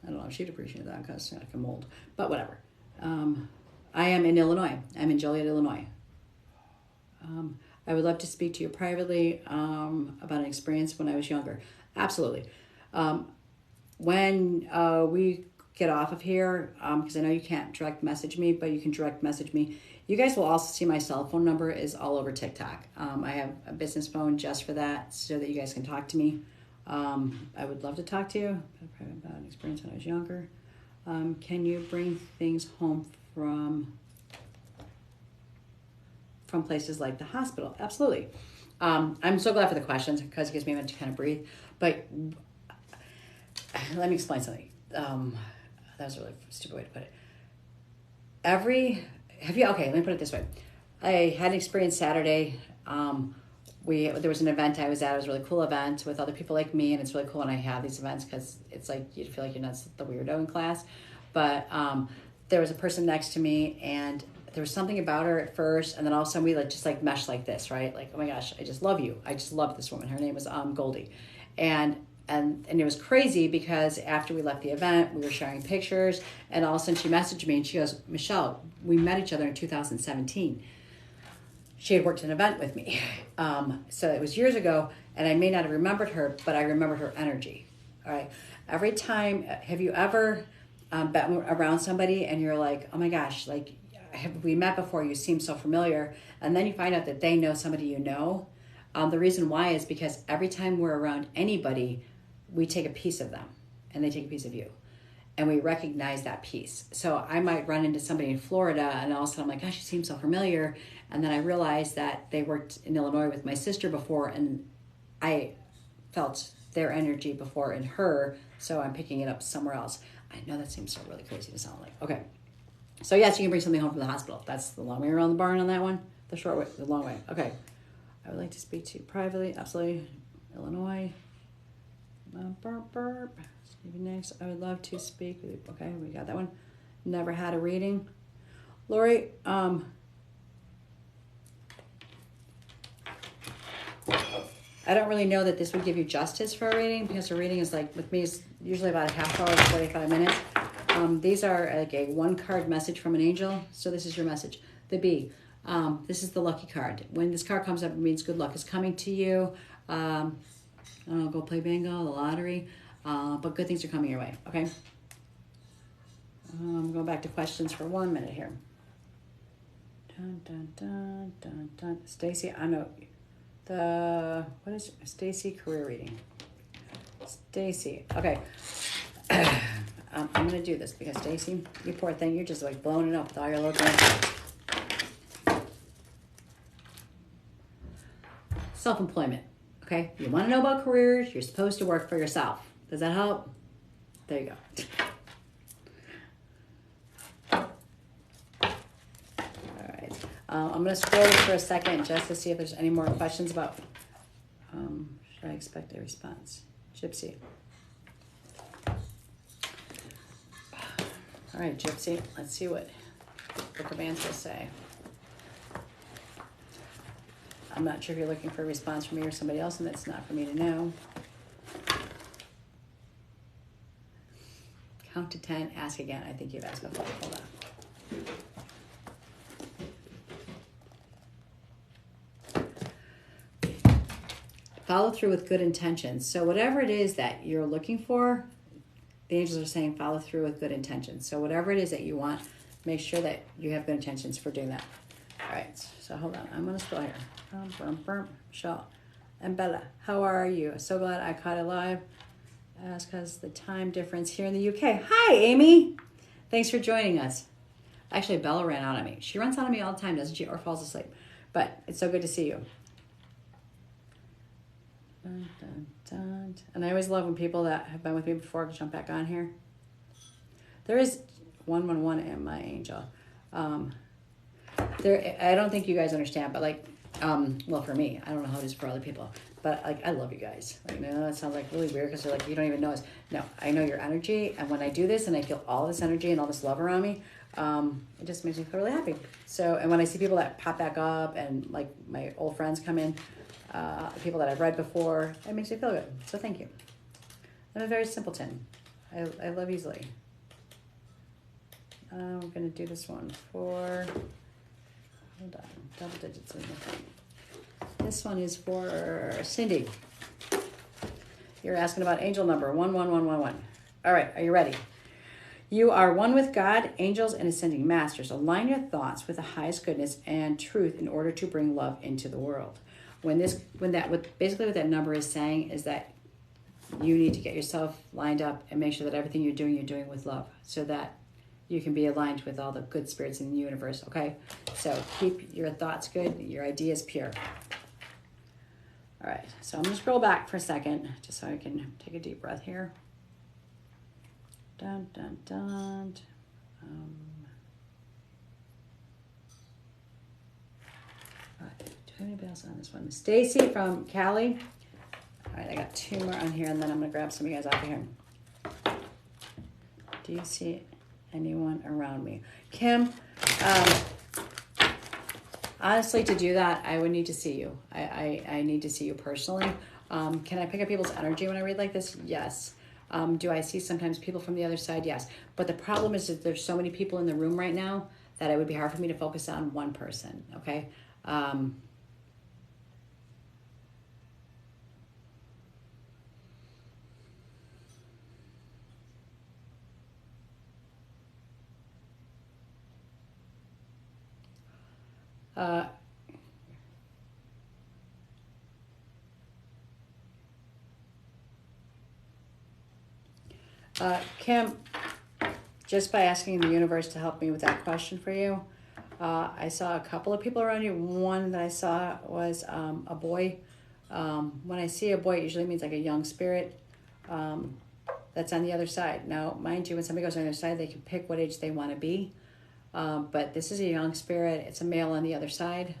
I don't know if she'd appreciate that because like I'm old, but whatever. I am in Illinois. I'm in Joliet, Illinois. I would love to speak to you privately about an experience when I was younger. Absolutely. When we get off of here, because I know you can't direct message me, but you can direct message me. You guys will also see my cell phone number is all over TikTok. I have a business phone just for that so that you guys can talk to me. I would love to talk to you about an experience when I was younger. Can you bring things home from places like the hospital? Absolutely. I'm so glad for the questions because it gives me a minute to kind of breathe. But let me explain something. That was a really stupid way to put it. Let me put it this way. I had an experience Saturday. There was an event I was at. It was a really cool event with other people like me, and it's really cool when I have these events because it's like you feel like you're not the weirdo in class. But there was a person next to me, and there was something about her at first, and then all of a sudden we just meshed like this, right? Like, oh my gosh, I just love you. I just love this woman. Her name was Goldie, and it was crazy because after we left the event, we were sharing pictures, and all of a sudden she messaged me and she goes, Michelle, we met each other in 2017. She had worked an event with me, so it was years ago, and I may not have remembered her, but I remembered her energy. All right. Every time, have you ever been around somebody and you're like, oh my gosh, like, have we met before? You seem so familiar. And then you find out that they know somebody you know. The reason why is because every time we're around anybody, we take a piece of them and they take a piece of you. And we recognize that piece. So I might run into somebody in Florida and all of a sudden I'm like, gosh, you seem so familiar. And then I realized that they worked in Illinois with my sister before and I felt their energy before in her. So I'm picking it up somewhere else. I know that seems so really crazy to sound like. Okay. So yes, you can bring something home from the hospital. That's the long way around the barn on that one. The short way, the long way. Okay. I would like to speak to you privately. Absolutely. Illinois. Maybe next. I would love to speak with you. Okay, we got that one. Never had a reading. Lori, I don't really know that this would give you justice for a reading because a reading is like, with me, is usually about a half hour to 45 minutes. These are like a one card message from an angel. So this is your message. The B. This is the lucky card. When this card comes up, it means good luck is coming to you. I don't know, go play bingo, the lottery. But good things are coming your way, okay? I'm going back to questions for 1 minute here. Dun, dun, dun, dun, dun. Stacy, I know. What is Stacy career reading? Stacy, okay. I'm going to do this because Stacy, you poor thing, you're just like blowing it up with all your little grandkids. Self-employment, okay? You want to know about careers, you're supposed to work for yourself. Does that help? There you go. All right. I'm going to scroll this for a second just to see if there's any more questions about, should I expect a response? Gypsy. All right, Gypsy, let's see what Book of Answers say. I'm not sure if you're looking for a response from me or somebody else, and that's not for me to know. Count to 10, ask again. I think you've asked before. Hold on. Follow through with good intentions. So whatever it is that you're looking for, the angels are saying follow through with good intentions. So whatever it is that you want make sure that you have good intentions for doing that. All right, so hold on. I'm going to scroll here. Michelle and Bella, how are you? So glad I caught it live. That's because the time difference here in the UK. Hi, Amy. Thanks for joining us. Actually, Bella ran out of me. She runs out of me all the time, doesn't she? Or falls asleep. But it's so good to see you. Dun, dun, dun. And I always love when people that have been with me before jump back on here. There is 111 in my angel. I don't think you guys understand, but like, well, for me, I don't know how it is for other people, but like, I love you guys. Like, I know that sounds like really weird because they're like, you don't even know us. No, I know your energy, and when I do this and I feel all this energy and all this love around me, it just makes me feel really happy. So, and when I see people that pop back up and like my old friends come in, people that I've read before, it makes me feel good. So thank you. I'm a very simpleton. I love easily. I'm going to do this one for, hold on, double digits in the thing. This one is for Cindy. You're asking about angel number 11111. All right, are you ready? You are one with God, angels, and ascending masters. Align your thoughts with the highest goodness and truth in order to bring love into the world. What that number is saying is that you need to get yourself lined up and make sure that everything you're doing with love, so that you can be aligned with all the good spirits in the universe, okay? So keep your thoughts good, your ideas pure. All right, so I'm gonna scroll back for a second, just so I can take a deep breath here. Dun, dun, dun. All right, do I have anybody else on this one? Stacy from Cali. All right, I got 2 more on here, and then I'm gonna grab some of you guys out of here. Do you see anyone around me? Kim, honestly, to do that, I would need to see you. I need to see you personally. Can I pick up people's energy when I read like this? Yes. Do I see sometimes people from the other side? Yes. But the problem is that there's so many people in the room right now that it would be hard for me to focus on one person, okay? Kim, just by asking the universe to help me with that question for you, I saw a couple of people around you. One that I saw was a boy. When I see a boy, it usually means like a young spirit that's on the other side. Now, mind you, when somebody goes on the other side, they can pick what age they want to be. But this is a young spirit. It's a male on the other side.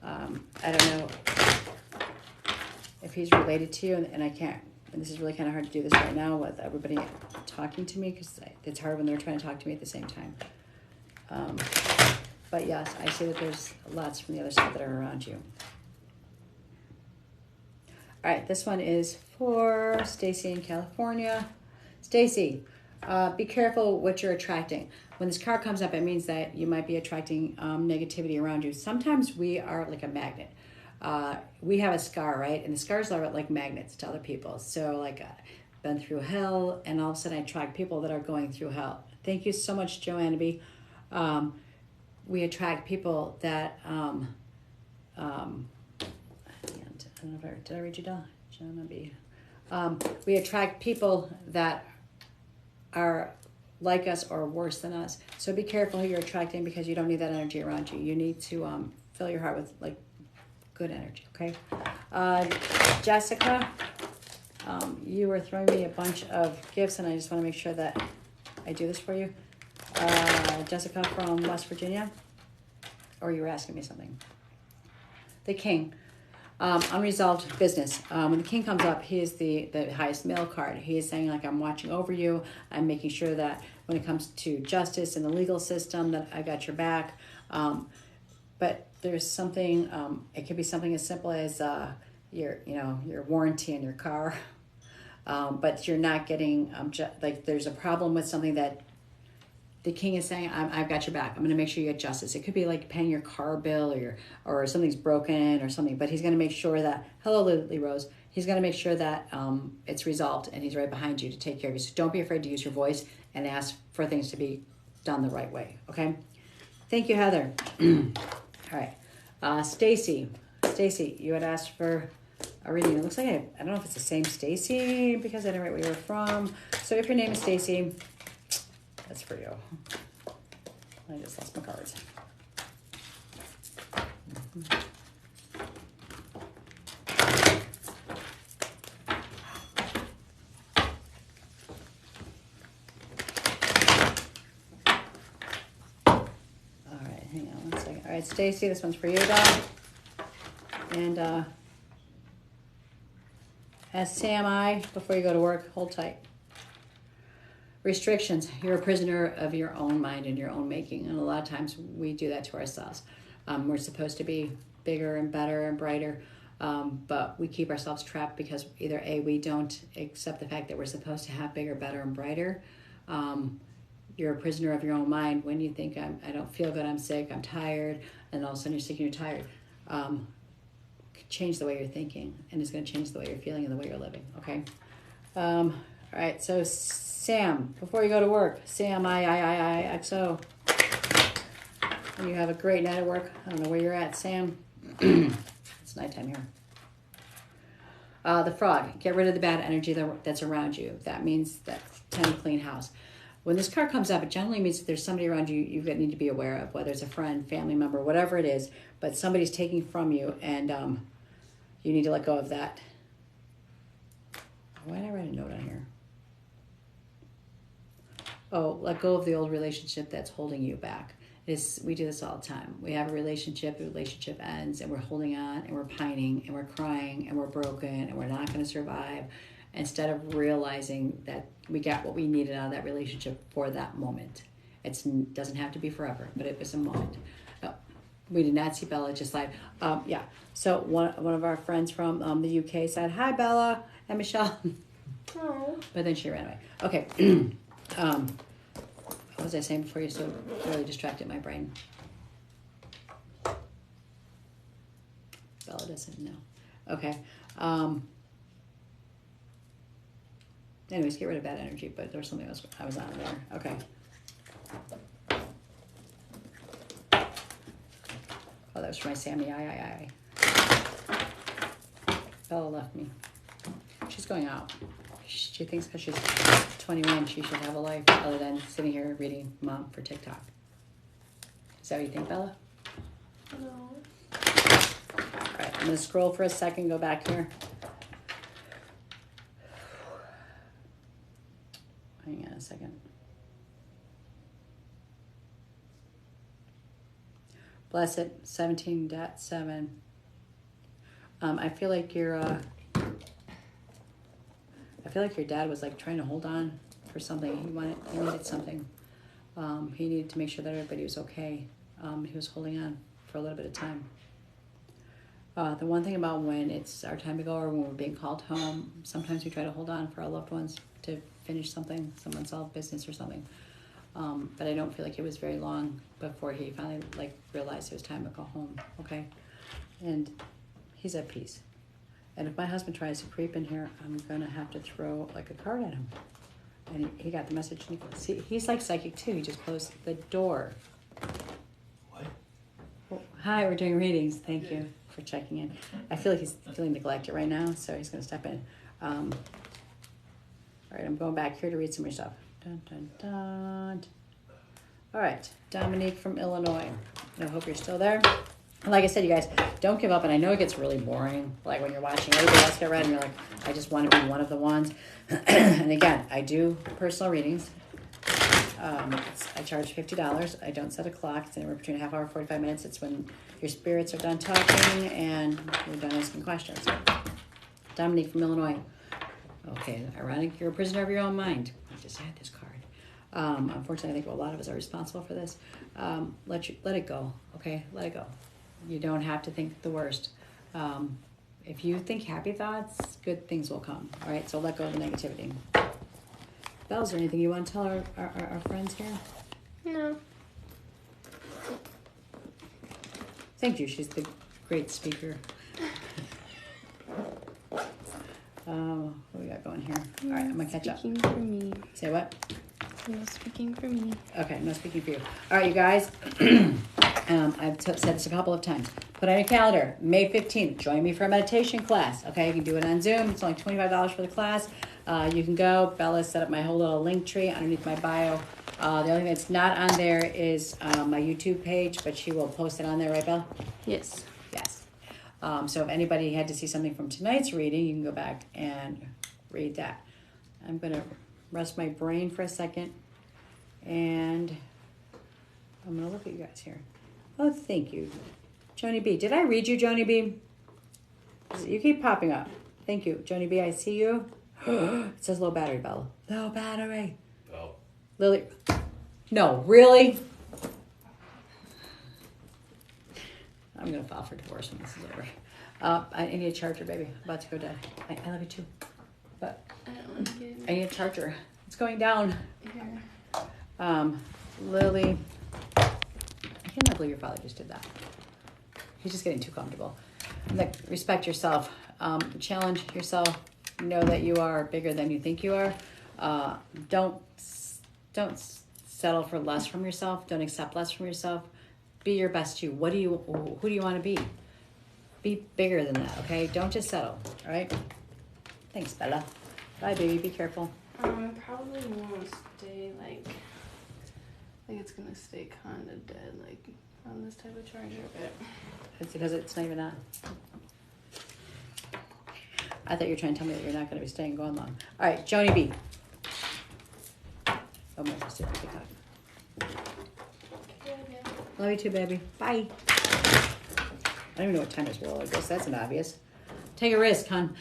I don't know if he's related to you, and I can't. And this is really kind of hard to do this right now with everybody talking to me, because it's hard when they're trying to talk to me at the same time. But yes, I see that there's lots from the other side that are around you. All right, this one is for Stacy in California. Stacy, be careful what you're attracting. When this card comes up, it means that you might be attracting negativity around you. Sometimes we are like a magnet. We have a scar, right? And the scars are like magnets to other people. So like I've been through hell, and all of a sudden I attract people that are going through hell. Thank you so much, Joanna B. We attract people that, I don't know if did I read you down? Joanna B. We attract people that are like us or worse than us. So be careful who you're attracting, because you don't need that energy around you. You need to fill your heart with like good energy, okay? Jessica, you were throwing me a bunch of gifts, and I just want to make sure that I do this for you. Jessica from West Virginia, or you were asking me something? The King, unresolved business. When the King comes up, he is the highest male card. He is saying, like, I'm watching over you. I'm making sure that when it comes to justice and the legal system, that I got your back. But there's something, it could be something as simple as your warranty on your car. But you're not getting, like, there's a problem with something that the King is saying, I've got your back. I'm going to make sure you get justice. It could be like paying your car bill, or something's broken or something. But he's going to make sure that, hello, Lily Rose. He's going to make sure that it's resolved, and he's right behind you to take care of you. So don't be afraid to use your voice and ask for things to be done the right way. Okay. Thank you, Heather. All right. Stacy, you had asked for a reading. It looks like I don't know if it's the same Stacy because I didn't write where you were from. So if your name is Stacy, that's for you. I just lost my cards. All right, hang on one second. All right, Stacy, this one's for you, dog. And as Sam I, before you go to work, hold tight. Restrictions. You're a prisoner of your own mind and your own making. And a lot of times we do that to ourselves. We're supposed to be bigger and better and brighter, but we keep ourselves trapped because either A, we don't accept the fact that we're supposed to have bigger, better, and brighter. You're a prisoner of your own mind when you think, I don't feel good, I'm sick, I'm tired, and all of a sudden you're sick and you're tired. Change the way you're thinking, and it's going to change the way you're feeling and the way you're living, okay? All right, so Sam, before you go to work, Sam, XO. And you have a great night at work. I don't know where you're at, Sam. It's nighttime here. The frog, get rid of the bad energy that's around you. That means that tend to clean house. When this card comes up, it generally means that there's somebody around you you need to be aware of, whether it's a friend, family member, whatever it is, but somebody's taking from you, and you need to let go of that. Why did I write a note on here? Oh, let go of the old relationship that's holding you back. We do this all the time. We have a relationship, the relationship ends, and we're holding on, and we're pining, and we're crying, and we're broken, and we're not going to survive, instead of realizing that we got what we needed out of that relationship for that moment. It doesn't have to be forever, but it was a moment. Oh, we did not see Bella just live. Yeah, so one of our friends from the UK said, hi, Bella and Michelle. Oh. But then she ran away. Okay. What was I saying before you so really distracted my brain? Bella doesn't know. Okay. Anyways, get rid of bad energy, but there was something else I was on there. Okay. Oh, that was for my Sammy. Bella left me. She's going out. She thinks because she's 21, she should have a life other than sitting here reading Mom for TikTok. Is that what you think, Bella? No. All right, I'm going to scroll for a second, go back here. Hang on a second. Blessed, 17.7. I feel like your dad was like trying to hold on for something. He needed something. He needed to make sure that everybody was okay. He was holding on for a little bit of time. The one thing about when it's our time to go or when we're being called home, sometimes we try to hold on for our loved ones to finish something, someone's solve business or something. But I don't feel like it was very long before he finally realized it was time to go home. Okay, and he's at peace. And if my husband tries to creep in here, I'm gonna have to throw a card at him. And he got the message. And he's like psychic too. He just closed the door. What? Well, hi, we're doing readings. Thank you for checking in. I feel like he's feeling neglected right now, so he's gonna step in. All right, I'm going back here to read some more stuff. Dun, dun, dun. All right, Dominique from Illinois. I hope you're still there. Like I said, you guys, don't give up. And I know it gets really boring, like when you're watching everybody else get read and you're like, I just want to be one of the ones. And again, I do personal readings. I charge $50. I don't set a clock. It's anywhere between a half hour, 45 minutes. It's when your spirits are done talking and you're done asking questions. Dominique from Illinois. Okay, ironic, you're a prisoner of your own mind. I just had this card. Unfortunately, I think a lot of us are responsible for this. Let it go, okay? Let it go. You don't have to think the worst. If you think happy thoughts, good things will come, all right? So let go of the negativity. Belle, is there anything you want to tell our friends here? No. Thank you. She's the great speaker. What we got going here? All right, I'm going to catch up. Speaking for me. Say what? No speaking for me. Okay, no speaking for you. All right, you guys. I've said this a couple of times. Put on your calendar, May 15th. Join me for a meditation class. Okay, you can do it on Zoom. It's only $25 for the class. You can go. Bella set up my whole little link tree underneath my bio. The only thing that's not on there is my YouTube page, but she will post it on there, right, Bella? Yes. Yes. So if anybody had to see something from tonight's reading, you can go back and read that. I'm going to rest my brain for a second, and I'm going to look at you guys here. Oh, thank you. Joni B. Did I read you, Joni B? You keep popping up. Thank you. Joni B, I see you. It says low battery, Bella. Low battery. Oh. Lily. No, really? I'm going to file for divorce when this is over. I need a charger, baby. I'm about to go dead. I love you too. But I don't like it. I need a charger. It's going down. Here. Lily. I cannot believe your father just did that. He's just getting too comfortable. Like, respect yourself. Challenge yourself. Know that you are bigger than you think you are. Don't settle for less from yourself. Don't accept less from yourself. Be your best you. Who do you want to be? Be bigger than that, okay? Don't just settle, all right? Thanks, Bella. Bye, baby. Be careful. Probably won't stay like it's gonna stay kind of dead, like on this type of charger, but It's because it's not even on. I thought you were trying to tell me that you're not going to be staying going long. All right, Joni B. Oh, my sister, love you too, baby. Bye. I don't even know what time it is. Well, I guess that's an obvious. Take a risk, hon.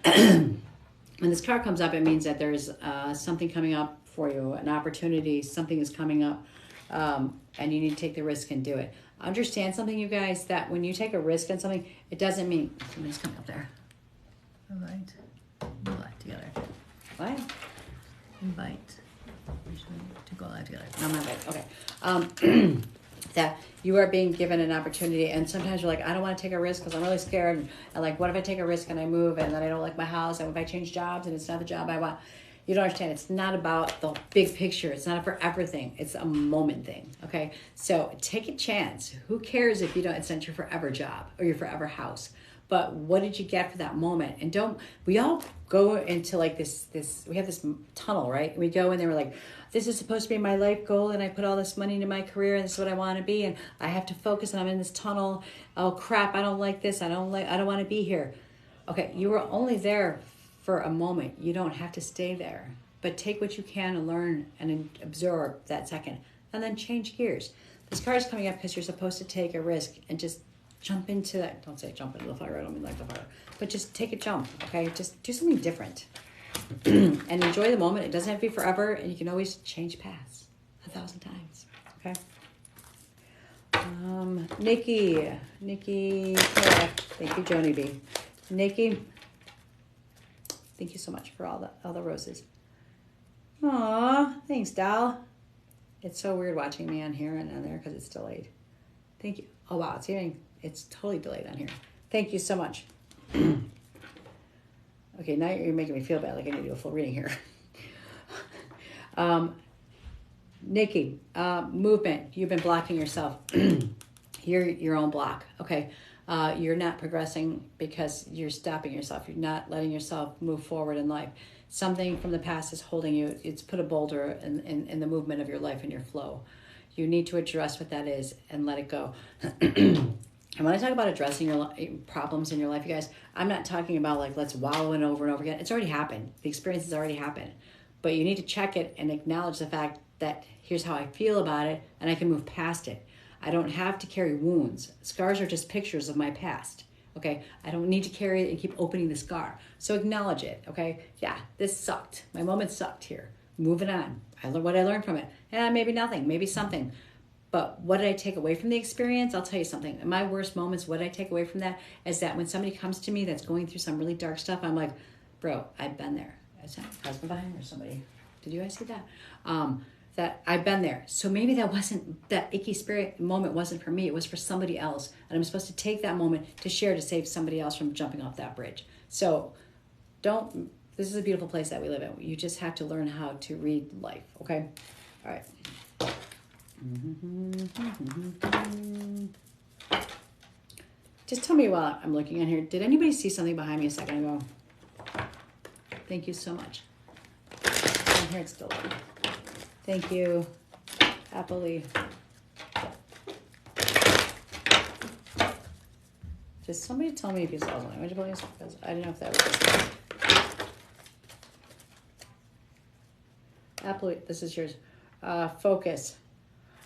When this card comes up, it means that there's something coming up for you, an opportunity, something is coming up, and you need to take the risk and do it. Understand something, you guys, that when you take a risk on something, it doesn't mean something's coming up there. Invite. Go live together. What? Invite. To go live together. No, I'm not right. Okay. That you are being given an opportunity, and sometimes you're like, I don't want to take a risk because I'm really scared, and like, what if I take a risk and I move and then I don't like my house, and if I change jobs and it's not the job I want? You don't understand. It's not about the big picture. It's not a forever thing. It's a moment thing, okay? So take a chance. Who cares if you don't, it's not your forever job or your forever house? But what did you get for that moment? And we all go into like this, we have this tunnel, right? We go in there, we're like, this is supposed to be my life goal, and I put all this money into my career, and this is what I want to be, and I have to focus, and I'm in this tunnel. Oh crap, I don't like this. I don't want to be here. Okay, you were only there for a moment. You don't have to stay there. But take what you can and learn and absorb that second, and then change gears. This card is coming up because you're supposed to take a risk and just jump into that. Don't say jump into the fire. I don't mean like the fire. But just take a jump, okay? Just do something different. And enjoy the moment. It doesn't have to be forever, and you can always change paths 1,000 times, okay? Nikki, thank you, Joni B. Nikki, thank you so much for all the roses. Aw, thanks, doll. It's so weird watching me on here and on there because it's delayed. Thank you. Oh wow, it's totally delayed on here. Thank you so much. Okay, now you're making me feel bad, like I need to do a full reading here. Nikki, movement. You've been blocking yourself. You're your own block. Okay, you're not progressing because you're stopping yourself. You're not letting yourself move forward in life. Something from the past is holding you. It's put a boulder in the movement of your life and your flow. You need to address what that is and let it go. And when I talk about addressing your problems in your life, you guys, I'm not talking about like, let's wallow in over and over again. It's already happened. The experience has already happened. But you need to check it and acknowledge the fact that here's how I feel about it, and I can move past it. I don't have to carry wounds. Scars are just pictures of my past. Okay, I don't need to carry it and keep opening the scar. So acknowledge it, okay? Yeah, this sucked. My moment sucked here. Moving on. I learned what I learned from it. Yeah, maybe nothing, maybe something. But what did I take away from the experience? I'll tell you something. In my worst moments, what I take away from that is that when somebody comes to me that's going through some really dark stuff, I'm like, bro, I've been there. Is that my husband behind or somebody? Did you guys see that? That I've been there. So maybe that icky spirit moment wasn't for me. It was for somebody else. And I'm supposed to take that moment to share to save somebody else from jumping off that bridge. So don't This is a beautiful place that we live in. You just have to learn how to read life, okay? All right. Just tell me while I'm looking in here, did anybody see something behind me a second ago? Thank you so much. And here it's still on. Thank you, happily. Just somebody tell me if you saw something. Would you please? Because I didn't know if that was. Happily, this is yours. Focus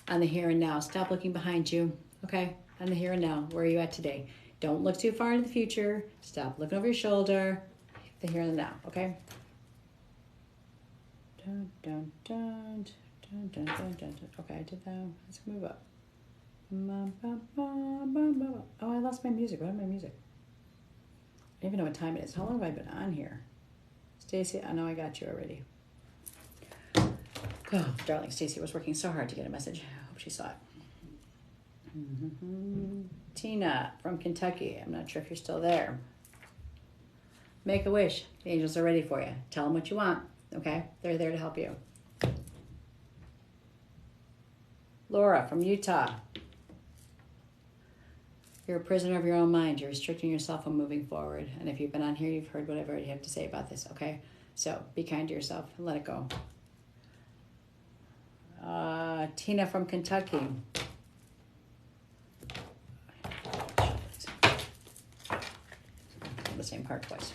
on the here and now. Stop looking behind you. Okay, on the here and now. Where are you at today? Don't look too far into the future. Stop looking over your shoulder. The here and the now. Okay. Dun, dun, dun, dun, dun, dun, dun, dun. Okay, I did that. Let's move up. Oh, I lost my music. What is my music? I don't even know what time it is. How long have I been on here? Stacy, I know I got you already. Oh, darling Stacy was working so hard to get a message. I hope she saw it. Tina from Kentucky. I'm not sure if you're still there. Make a wish. The angels are ready for you. Tell them what you want. Okay? They're there to help you. Laura from Utah. You're a prisoner of your own mind. You're restricting yourself from moving forward. And if you've been on here, you've heard whatever you have to say about this, okay? So be kind to yourself and let it go. Tina from Kentucky. The same card twice.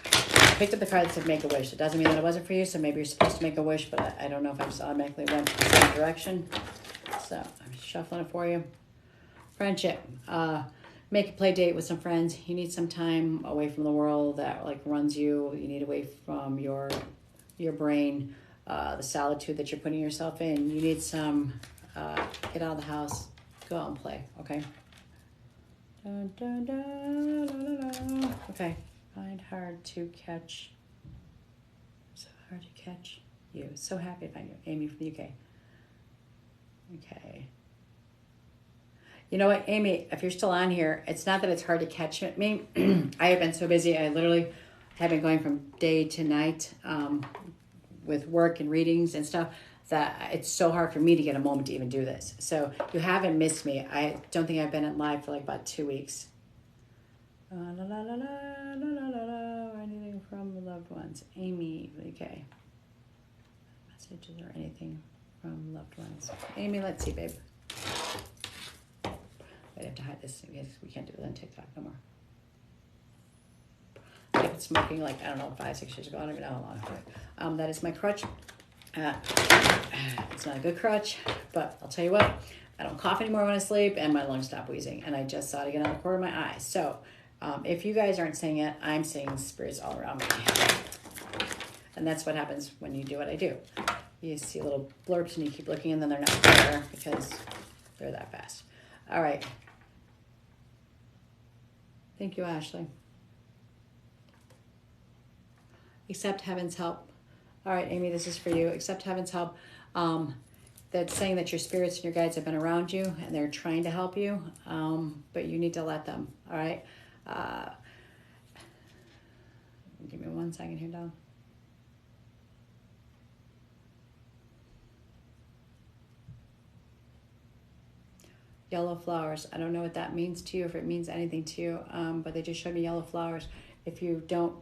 I picked up the card that said make a wish. It doesn't mean that it wasn't for you, so maybe you're supposed to make a wish, but I don't know if I just automatically went the same direction. So I'm shuffling it for you. Friendship. Make a play date with some friends. You need some time away from the world that like runs you. You need away from your brain, the solitude that you're putting yourself in. You need some get out of the house, go out and play. Okay. Dun, dun, dun, la, la, la. Okay. Find hard to catch. So hard to catch you. So happy to find you. Amy from the UK. Okay. You know what, Amy, if you're still on here, it's not that it's hard to catch me. I have been so busy. I literally have been going from day to night with work and readings and stuff that it's so hard for me to get a moment to even do this. So you haven't missed me. I don't think I've been in live for like about 2 weeks. La, la, la, la, la, la, la, la, or anything from the loved ones. Amy, okay. Messages or anything from loved ones. Amy, let's see, babe. I have to hide this because we can't do it on TikTok no more. I've been smoking like, I don't know, 5-6 years ago. I don't even know how long. That is my crutch. It's not a good crutch, but I'll tell you what, I don't cough anymore when I sleep and my lungs stop wheezing. And I just saw it again out of the corner of my eye. So if you guys aren't seeing it, I'm seeing spirits all around me. And that's what happens when you do what I do. You see little blurbs and you keep looking and then they're not there because they're that fast. All right. Thank you, Ashley. Accept heaven's help. All right, Amy, this is for you. Accept heaven's help. That's saying that your spirits and your guides have been around you and they're trying to help you, but you need to let them. All right. Give me 1 second here, Dom. Yellow flowers. I don't know what that means to you, if it means anything to you, but they just showed me yellow flowers. If you don't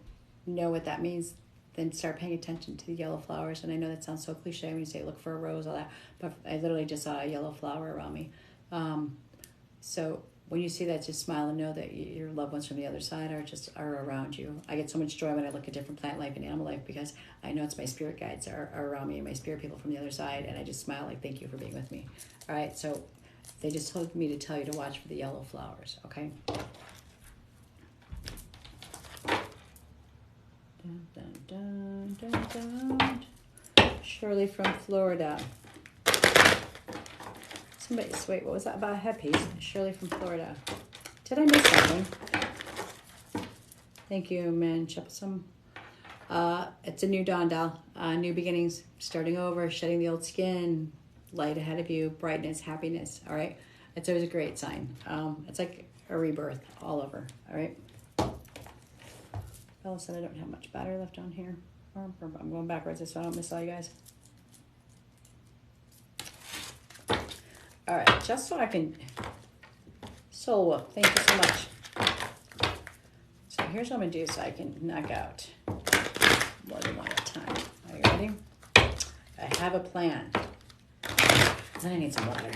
know what that means, then start paying attention to the yellow flowers. And I know that sounds so cliche when you say look for a rose, all that, but I literally just saw a yellow flower around me. So when you see that, just smile and know that your loved ones from the other side are around you. I get so much joy when I look at different plant life and animal life because I know it's my spirit guides are around me and my spirit people from the other side, and I just smile like thank you for being with me. All right, so they just told me to tell you to watch for the yellow flowers, okay? Dun, dun, dun, dun, dun. Shirley from Florida. Wait, what was that about a headpiece? Shirley from Florida. Did I miss something? Thank you, man. Shepsum. It's a new dawn, doll. New beginnings, starting over, shedding the old skin, light ahead of you, brightness, happiness, all right? It's always a great sign. It's like a rebirth all over, all right? Bella said I don't have much battery left on here. I'm going backwards so I don't miss all you guys. All right, just so I can soul whoop. Thank you so much. So here's what I'm gonna do so I can knock out more than one at a time. Are you ready? I have a plan. Then I need some water.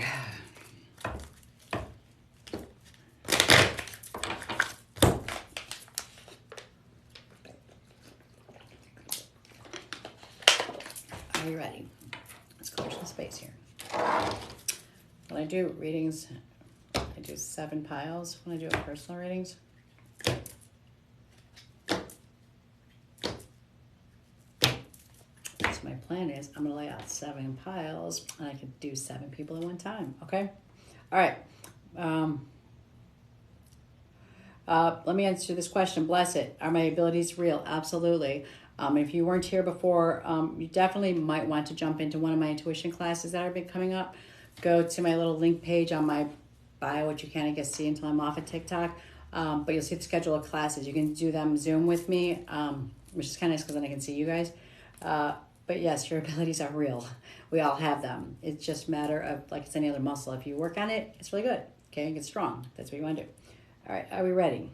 Are you ready? Let's clear some space here. When I do readings, I do 7 piles. When I do personal readings, so my plan is I'm gonna lay out 7 piles, and I can do 7 people at one time. Okay. All right. Let me answer this question. Bless it. Are my abilities real? Absolutely. If you weren't here before, you definitely might want to jump into one of my intuition classes that have been coming up. Go to my little link page on my bio, which you can't, I guess, see until I'm off of TikTok. But you'll see the schedule of classes. You can do them Zoom with me, which is kind of nice because then I can see you guys. But yes, your abilities are real. We all have them. It's just a matter of, like it's any other muscle. If you work on it, it's really good. Okay, get strong. That's what you want to do. All right, are we ready?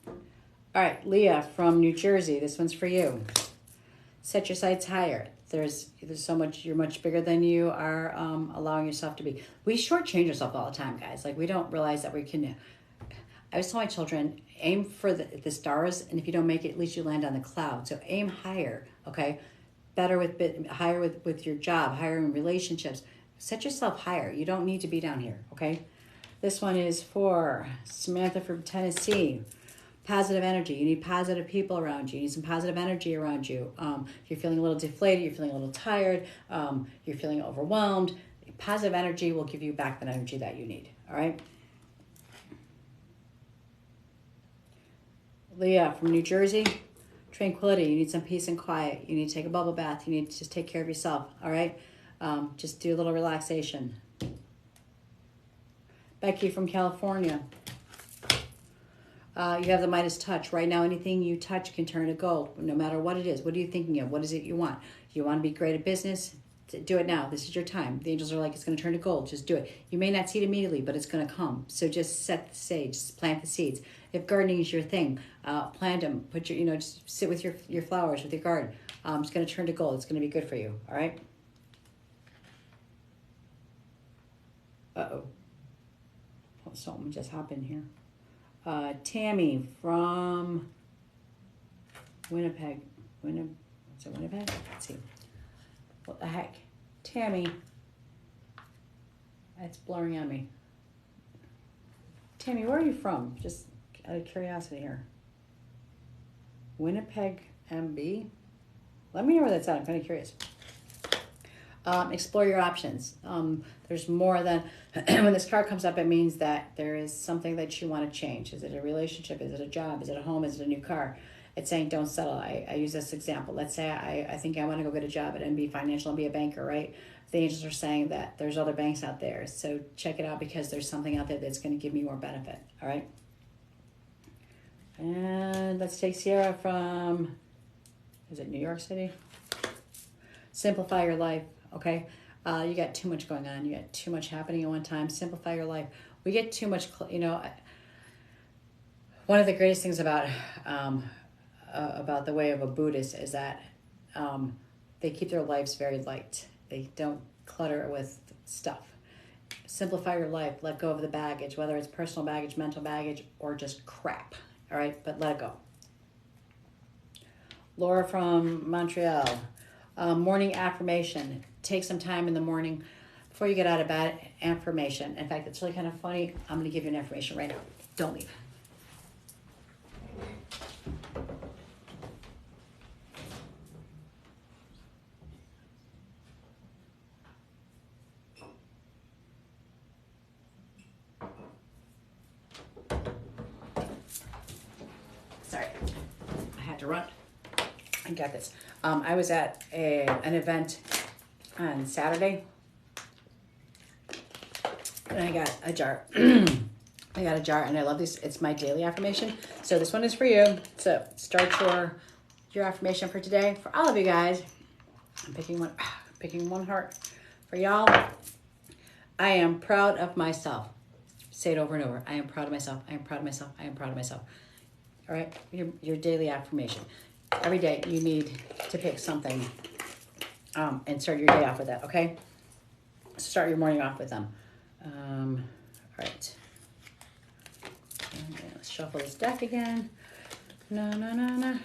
All right, Leah from New Jersey. This one's for you. Set your sights higher. There's so much, you're much bigger than you are allowing yourself to be. We shortchange ourselves all the time, guys. Like we don't realize that we can. I always tell my children, aim for the stars, and if you don't make it, at least you land on the cloud. So aim higher, okay? Higher with your job, higher in relationships. Set yourself higher. You don't need to be down here, okay? This one is for Samantha from Tennessee. Positive energy. You need positive people around you. You need some positive energy around you. You're feeling a little deflated. You're feeling a little tired. You're feeling overwhelmed. Positive energy will give you back that energy that you need. All right? Leah from New Jersey. Tranquility. You need some peace and quiet. You need to take a bubble bath. You need to just take care of yourself. All right? Just do a little relaxation. Becky from California. You have the Midas touch. Right now, anything you touch can turn to gold, no matter what it is. What are you thinking of? What is it you want? You want to be great at business? Do it now. This is your time. The angels are like, it's going to turn to gold. Just do it. You may not see it immediately, but it's going to come. So just set the stage. Just plant the seeds. If gardening is your thing, plant them. Put your, just sit with your flowers, with your garden. It's going to turn to gold. It's going to be good for you. All right? Uh-oh. Something just happened here. Tammy from Winnipeg. Is it Winnipeg? Let's see. What the heck? Tammy. It's blurring on me. Tammy, where are you from? Just out of curiosity here. Winnipeg, MB? Let me know where that's at. I'm kind of curious. Explore your options. There's more than when this card comes up, it means that there is something that you want to change. Is it a relationship? Is it a job? Is it a home? Is it a new car? It's saying don't settle. I use this example. Let's say I think I want to go get a job at NB Financial and be a banker, right? The angels are saying that there's other banks out there. So check it out because there's something out there that's going to give me more benefit. All right. And let's take Sierra from, is it New York City? Simplify your life. Okay, you got too much going on. You got too much happening at one time. Simplify your life. We get too much, one of the greatest things about the way of a Buddhist is that they keep their lives very light. They don't clutter with stuff. Simplify your life. Let go of the baggage, whether it's personal baggage, mental baggage, or just crap. All right, but let it go. Laura from Montreal. Morning affirmation. Take some time in the morning before you get out of bed. Affirmation. In fact, it's really kind of funny. I'm going to give you an affirmation right now. Don't leave. Sorry, I had to run. I got this. I was at an event on Saturday, and I got a jar. I I got a jar, and I love these. It's my daily affirmation. So this one is for you. So start your affirmation for today. For all of you guys, I'm picking one heart for y'all. I am proud of myself. Say it over and over. I am proud of myself. I am proud of myself. I am proud of myself. All right, your daily affirmation. Every day you need to pick something and start your day off with that, okay? Start your morning off with them. All right. Okay, let's shuffle this deck again. No.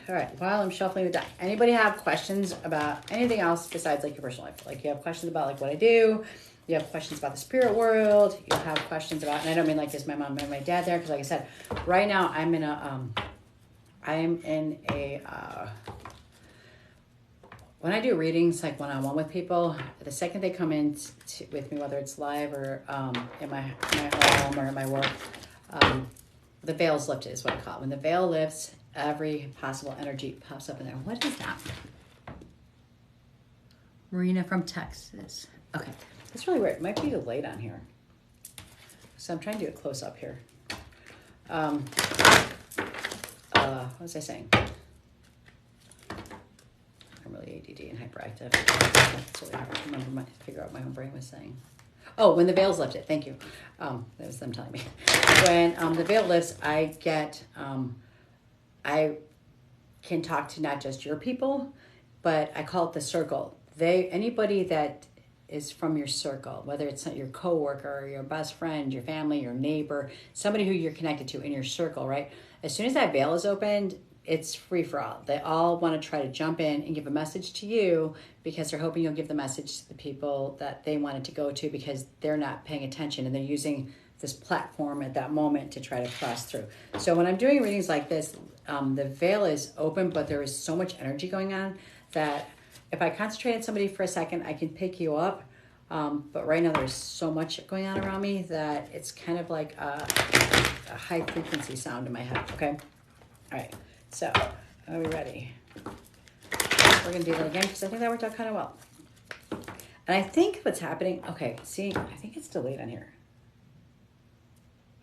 All right, while I'm shuffling the deck, anybody have questions about anything else besides like your personal life? Like you have questions about like what I do, you have questions about the spirit world, you have questions about, and I don't mean like is my mom and my dad there, because like I said, right now I am in a when I do readings, like one-on-one with people, the second they come in with me, whether it's live or in my home or in my work, the veil's lifted is what I call it. When the veil lifts, every possible energy pops up in there. What is that? Marina from Texas. Okay, that's really weird. It might be the light on here. So I'm trying to do it close up here. What was I saying? I'm really ADD and hyperactive. It's really hard to figure out what my own brain was saying. Oh, when the veil's lifted. Thank you. That was them telling me. When the veil lifts, I can talk to not just your people, but I call it the circle. Anybody that is from your circle, whether it's your coworker, your best friend, your family, your neighbor, somebody who you're connected to in your circle, right? As soon as that veil is opened, it's free for all. They all want to try to jump in and give a message to you because they're hoping you'll give the message to the people that they wanted to go to because they're not paying attention and they're using this platform at that moment to try to cross through. So when I'm doing readings like this, the veil is open, but there is so much energy going on that if I concentrate on somebody for a second, I can pick you up. But right now there's so much going on around me that it's kind of like a high frequency sound in my head, okay? All right. So, are we ready? We're going to do that again because I think that worked out kind of well. And I think what's happening, okay, see, I think it's delayed on here.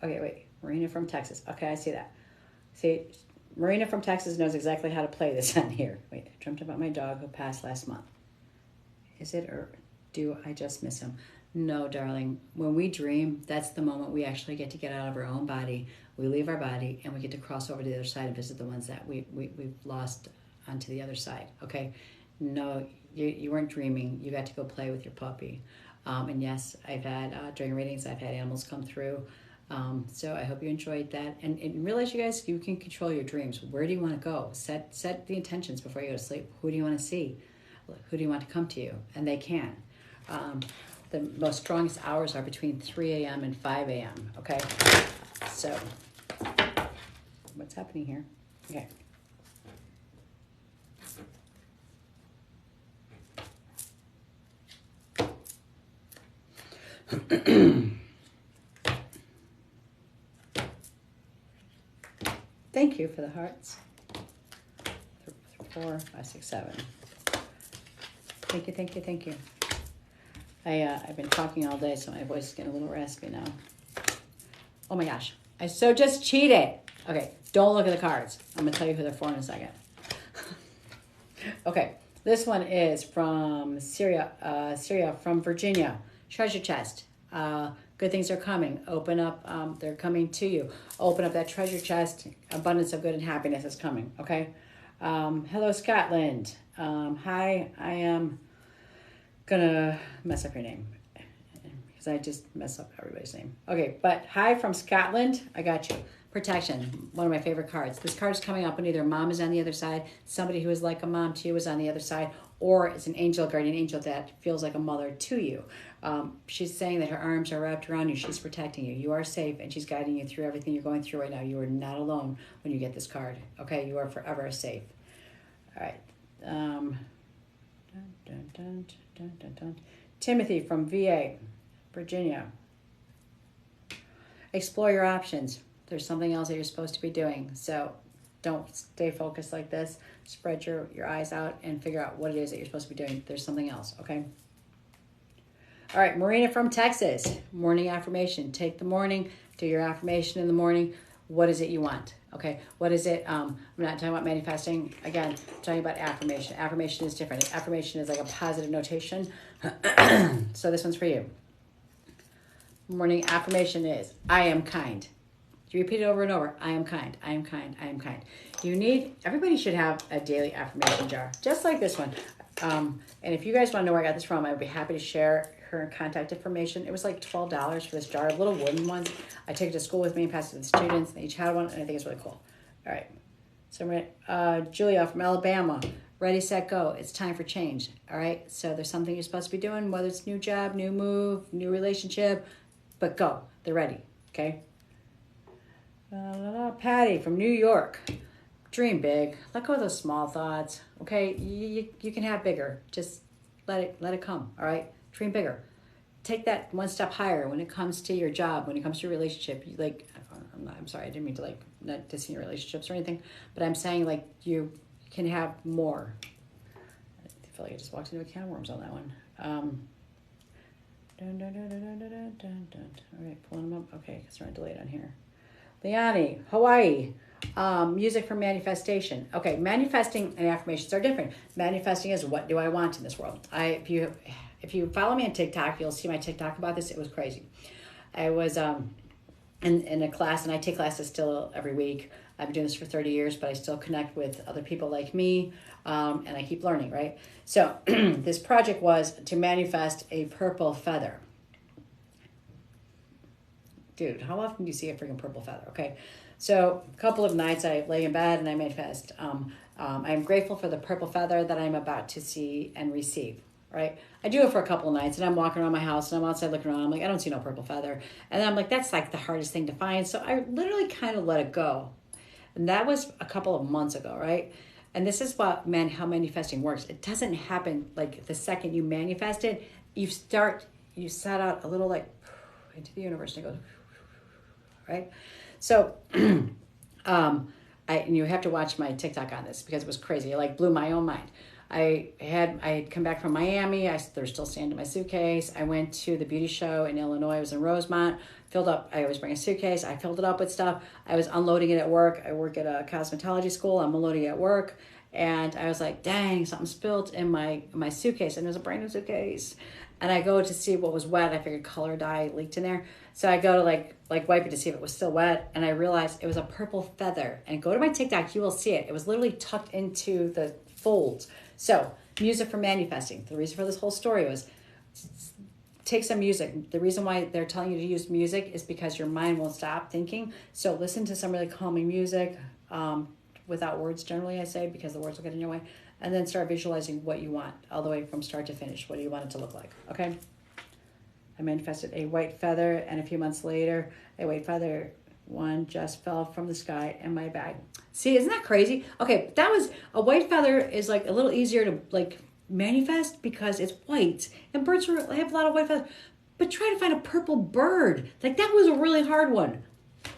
Okay, wait, Marina from Texas. Okay, I see that. See, Marina from Texas knows exactly how to play this on here. Wait, I dreamt about my dog who passed last month. Is it or do I just miss him? No, darling. When we dream, that's the moment we actually get to get out of our own body. We leave our body and we get to cross over to the other side and visit the ones that we've lost onto the other side, okay? No, you weren't dreaming. You got to go play with your puppy. And yes, I've had, during readings, I've had animals come through. So I hope you enjoyed that. And realize, you guys, you can control your dreams. Where do you want to go? Set the intentions before you go to sleep. Who do you want to see? Who do you want to come to you? And they can. The most strongest hours are between 3 a.m. and 5 a.m., okay? So, what's happening here? Okay. Thank you for the hearts. 4, 5, 6, 7. Thank you. I've been talking all day, so my voice is getting a little raspy now. Oh my gosh. I so just cheated. Okay, don't look at the cards. I'm going to tell you who they're for in a second. Okay, this one is from Syria, from Virginia. Treasure chest. Good things are coming. Open up. They're coming to you. Open up that treasure chest. Abundance of good and happiness is coming, okay? Hello, Scotland. Hi, I am gonna mess up your name because I just mess up everybody's name. Okay, but hi from Scotland. I got you. Protection, one of my favorite cards. This card is coming up when either mom is on the other side, somebody who is like a mom to you is on the other side, or it's an angel, guardian angel that feels like a mother to you. She's saying that her arms are wrapped around you. She's protecting you. You are safe, and she's guiding you through everything you're going through right now. You are not alone when you get this card. Okay, you are forever safe. All right. Timothy from VA, Virginia. Explore your options. There's something else that you're supposed to be doing. So don't stay focused like this. Spread your eyes out and figure out what it is that you're supposed to be doing. There's something else, okay? All right, Marina from Texas. Morning affirmation. Take the morning, do your affirmation in the morning. What is it you want? Okay, what is it? I'm not talking about manifesting. Again, I'm talking about affirmation. Affirmation is different. Affirmation is like a positive notation. So this one's for you. Morning affirmation is, I am kind. You repeat it over and over. I am kind. I am kind. I am kind. Everybody should have a daily affirmation jar, just like this one. And if you guys want to know where I got this from, I'd be happy to share her contact information. It was like $12 for this jar, little wooden ones. I take it to school with me and pass it to the students. They each had one, and I think it's really cool. All right. So I'm going Julia from Alabama. Ready, set, go. It's time for change. All right. So there's something you're supposed to be doing, whether it's new job, new move, new relationship, but go. They're ready. Okay. Patty from New York. Dream big. Let go of those small thoughts. Okay, you can have bigger. Just let it come. All right, dream bigger. Take that one step higher when it comes to your job. When it comes to your relationship, I'm sorry, I didn't mean to not dissing your relationships or anything, but I'm saying like you can have more. I feel like I just walked into a can of worms on that one. All right, pulling them up. Okay, because we're delayed on here. Leonie, Hawaii. Music for manifestation. Okay, manifesting and affirmations are different. Manifesting is, what do I want in this world? If you follow me on TikTok, you'll see my TikTok about this. It was crazy. I was in a class, and I take classes still every week. I've been doing this for 30 years, but I still connect with other people like me, and I keep learning, right? So this project was to manifest a purple feather. Dude, how often do you see a freaking purple feather? Okay, so a couple of nights I lay in bed and I manifest. I'm grateful for the purple feather that I'm about to see and receive, right? I do it for a couple of nights, and I'm walking around my house and I'm outside looking around. I'm like, I don't see no purple feather. And then I'm like, that's like the hardest thing to find. So I literally kind of let it go. And that was a couple of months ago, right? And this is how manifesting works. It doesn't happen like the second you manifest it. You set out a little like into the universe, and it goes, right? So, and you have to watch my TikTok on this because it was crazy. It like blew my own mind. I had come back from Miami. There's still sand in my suitcase. I went to the beauty show in Illinois. I was in Rosemont. Filled up. I always bring a suitcase. I filled it up with stuff. I was unloading it at work. I work at a cosmetology school. I'm unloading it at work. And I was like, dang, something spilled in my suitcase. And it was a brand new suitcase. And I go to see what was wet. I figured color dye leaked in there. So I go to like wipe it to see if it was still wet. And I realized it was a purple feather. And go to my TikTok, you will see it. It was literally tucked into the folds. So music for manifesting. The reason for this whole story was take some music. The reason why they're telling you to use music is because your mind won't stop thinking. So listen to some really calming music without words, generally, I say, because the words will get in your way. And then start visualizing what you want all the way from start to finish. What do you want it to look like? Okay? I manifested a white feather, and a few months later, a white feather one just fell from the sky in my bag. See, isn't that crazy? Okay, that was a white feather is like a little easier to like manifest because it's white, and birds have a lot of white feathers. But try to find a purple bird. Like that was a really hard one.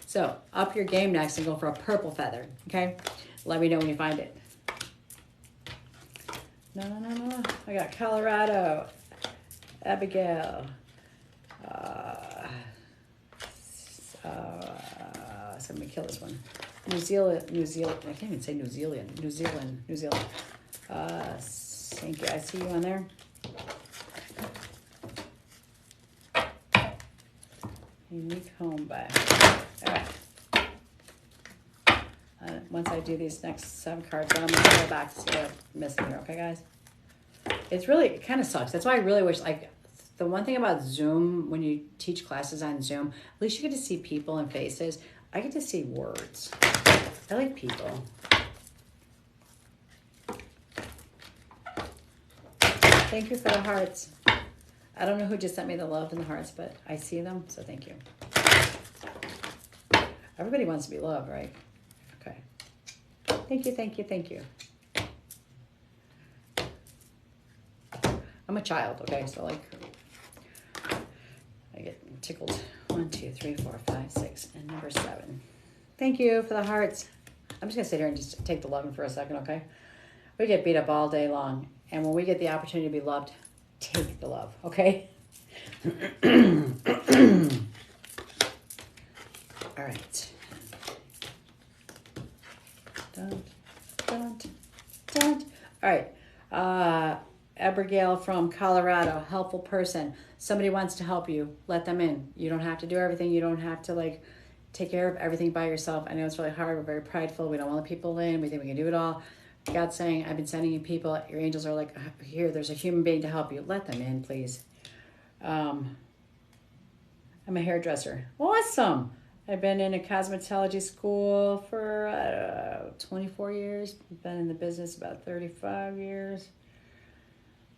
So up your game next and go for a purple feather. Okay, let me know when you find it. No. I got Colorado, Abigail. So I'm gonna kill this one. New Zealand. I can't even say New Zealand. New Zealand. Thank you. I see you on there. Unique home buy. All right. Once I do these next 7 cards, then I'm gonna go back to see what I'm missing here. Okay, guys. It kind of sucks. That's why I really wish the one thing about Zoom, when you teach classes on Zoom, at least you get to see people and faces. I get to see words. I like people. Thank you for the hearts. I don't know who just sent me the love and the hearts, but I see them, so thank you. Everybody wants to be loved, right? Okay. Thank you. I'm a child, okay? So I get tickled. 1, 2, 3, 4, 5, 6, and number 7. Thank you for the hearts. I'm just gonna sit here and just take the loving for a second, okay? We get beat up all day long, and when we get the opportunity to be loved, take the love, okay? All right. Dun, dun, dun. All right. Abigail from Colorado, helpful person. Somebody wants to help you, let them in. You don't have to do everything. You don't have to like take care of everything by yourself. I know it's really hard. We're very prideful. We don't want the people in. We think we can do it all. God's saying, I've been sending you people. Your angels are like, here, there's a human being to help you. Let them in, please. I'm a hairdresser. Awesome. I've been in a cosmetology school for 24 years. Been in the business about 35 years.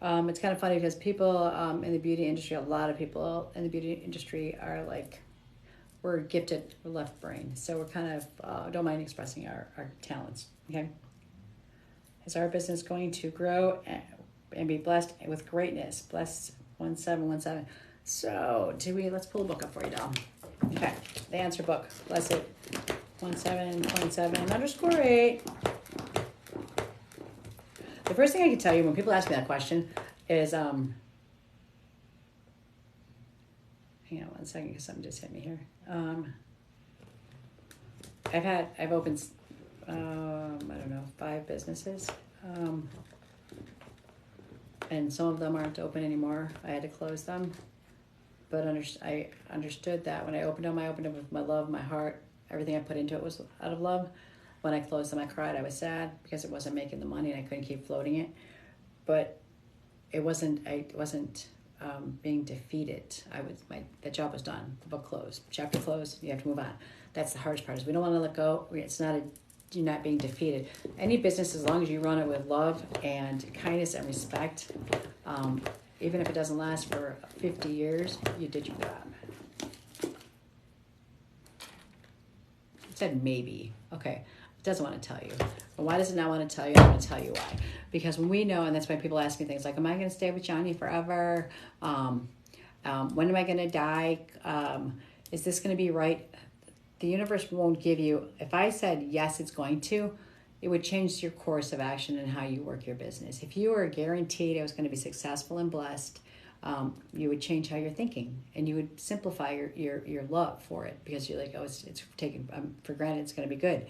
It's kind of funny because people in the beauty industry, a lot of people in the beauty industry are like, we're gifted, we're left brain. So we're kind of, don't mind expressing our talents, okay? Is our business going to grow and be blessed with greatness? Blessed 1717. So, let's pull a book up for you, doll. Okay, the answer book. Blessed 17.7_8. The first thing I can tell you when people ask me that question is, hang on one second because something just hit me here. I've opened, I don't know, 5 businesses. And some of them aren't open anymore. I had to close them. But I understood that when I opened them with my love, my heart. Everything I put into it was out of love. When I closed them, I cried. I was sad because it wasn't making the money and I couldn't keep floating it. But I wasn't being defeated. The job was done. The book closed. Chapter closed. You have to move on. That's the hardest part. Is we don't want to let go. You're not being defeated. Any business, as long as you run it with love and kindness and respect, even if it doesn't last for 50 years, you did your job. It said maybe. Okay. It doesn't want to tell you. But why does it not want to tell you? I'm going to tell you why. Because when we know, and that's why people ask me things like, am I going to stay with Johnny forever? When am I going to die? Is this going to be right? The universe won't give you, if I said yes, it's going to, it would change your course of action and how you work your business. If you were guaranteed it was going to be successful and blessed, you would change how you're thinking and you would simplify your love for it because you're like, oh, it's taken for granted, it's going to be good.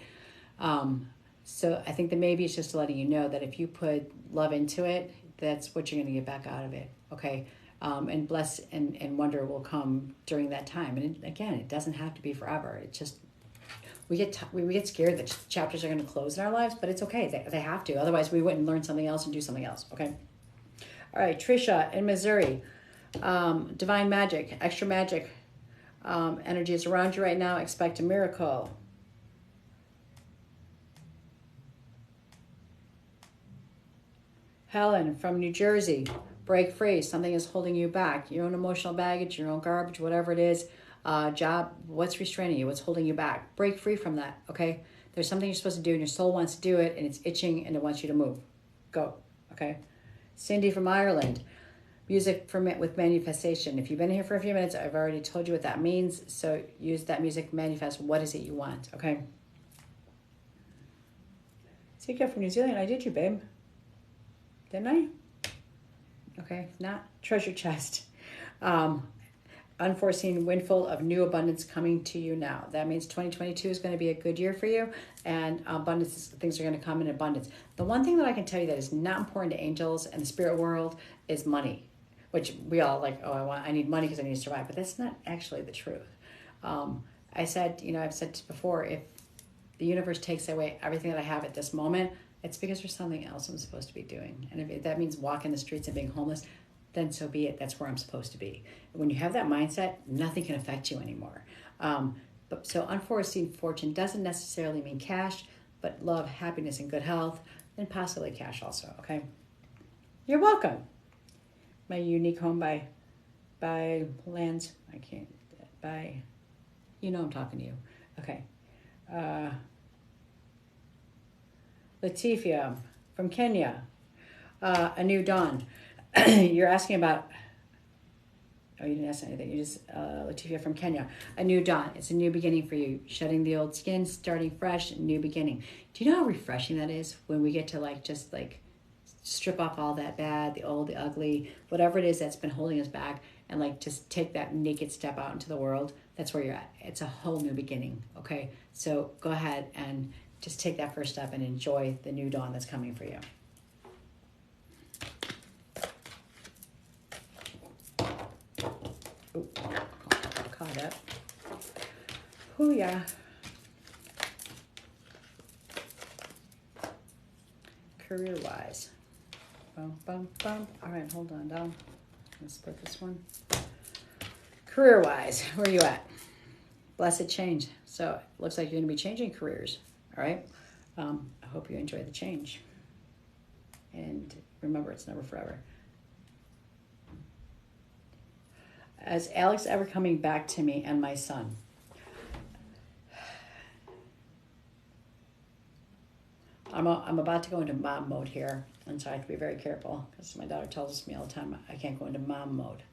So I think that maybe it's just letting you know that if you put love into it, that's what you're going to get back out of it. Okay. And bless and wonder will come during that time. And again, it doesn't have to be forever. It just, we get scared that chapters are going to close in our lives, but it's okay. They have to. Otherwise, we wouldn't learn something else and do something else. Okay. All right. Trisha in Missouri, divine magic, extra magic, energy is around you right now. Expect a miracle. Helen from New Jersey, break free. Something is holding you back. Your own emotional baggage, your own garbage, whatever it is. Job, what's restraining you? What's holding you back? Break free from that, okay? There's something you're supposed to do and your soul wants to do it and it's itching and it wants you to move. Go, okay? Cindy from Ireland, music with manifestation. If you've been here for a few minutes, I've already told you what that means. So use that music, manifest. What is it you want, okay? Take care from New Zealand. I did you, babe. Didn't I? Okay, if not, treasure chest. Unforeseen windfall of new abundance coming to you now. That means 2022 is going to be a good year for you, and abundance, things are going to come in abundance. The one thing that I can tell you that is not important to angels and the spirit world is money, which we all like, oh, I need money because I need to survive, but that's not actually the truth. I've said before, if the universe takes away everything that I have at this moment, it's because there's something else I'm supposed to be doing. And if that means walking the streets and being homeless, then so be it. That's where I'm supposed to be. When you have that mindset, nothing can affect you anymore. So unforeseen fortune doesn't necessarily mean cash, but love, happiness, and good health, and possibly cash also, okay? You're welcome. My unique home by lands, you know I'm talking to you. Okay. Latifia from Kenya, a new dawn. You're asking about, oh, you didn't ask anything. You just, Latifia from Kenya, a new dawn. It's a new beginning for you. Shedding the old skin, starting fresh, new beginning. Do you know how refreshing that is when we get to just strip off all that bad, the old, the ugly, whatever it is that's been holding us back and like just take that naked step out into the world, that's where you're at. It's a whole new beginning, okay? So go ahead and just take that first step and enjoy the new dawn that's coming for you. Ooh, caught up. Ooh, yeah. Career-wise. Bum, bum, bum. All right, hold on, down. Let's split this one. Career-wise, where are you at? Blessed change. So it looks like you're going to be changing careers. All right. I hope you enjoy the change. And remember, it's never forever. Is Alex ever coming back to me and my son? I'm about to go into mom mode here, and so I have to be very careful because my daughter tells me all the time I can't go into mom mode.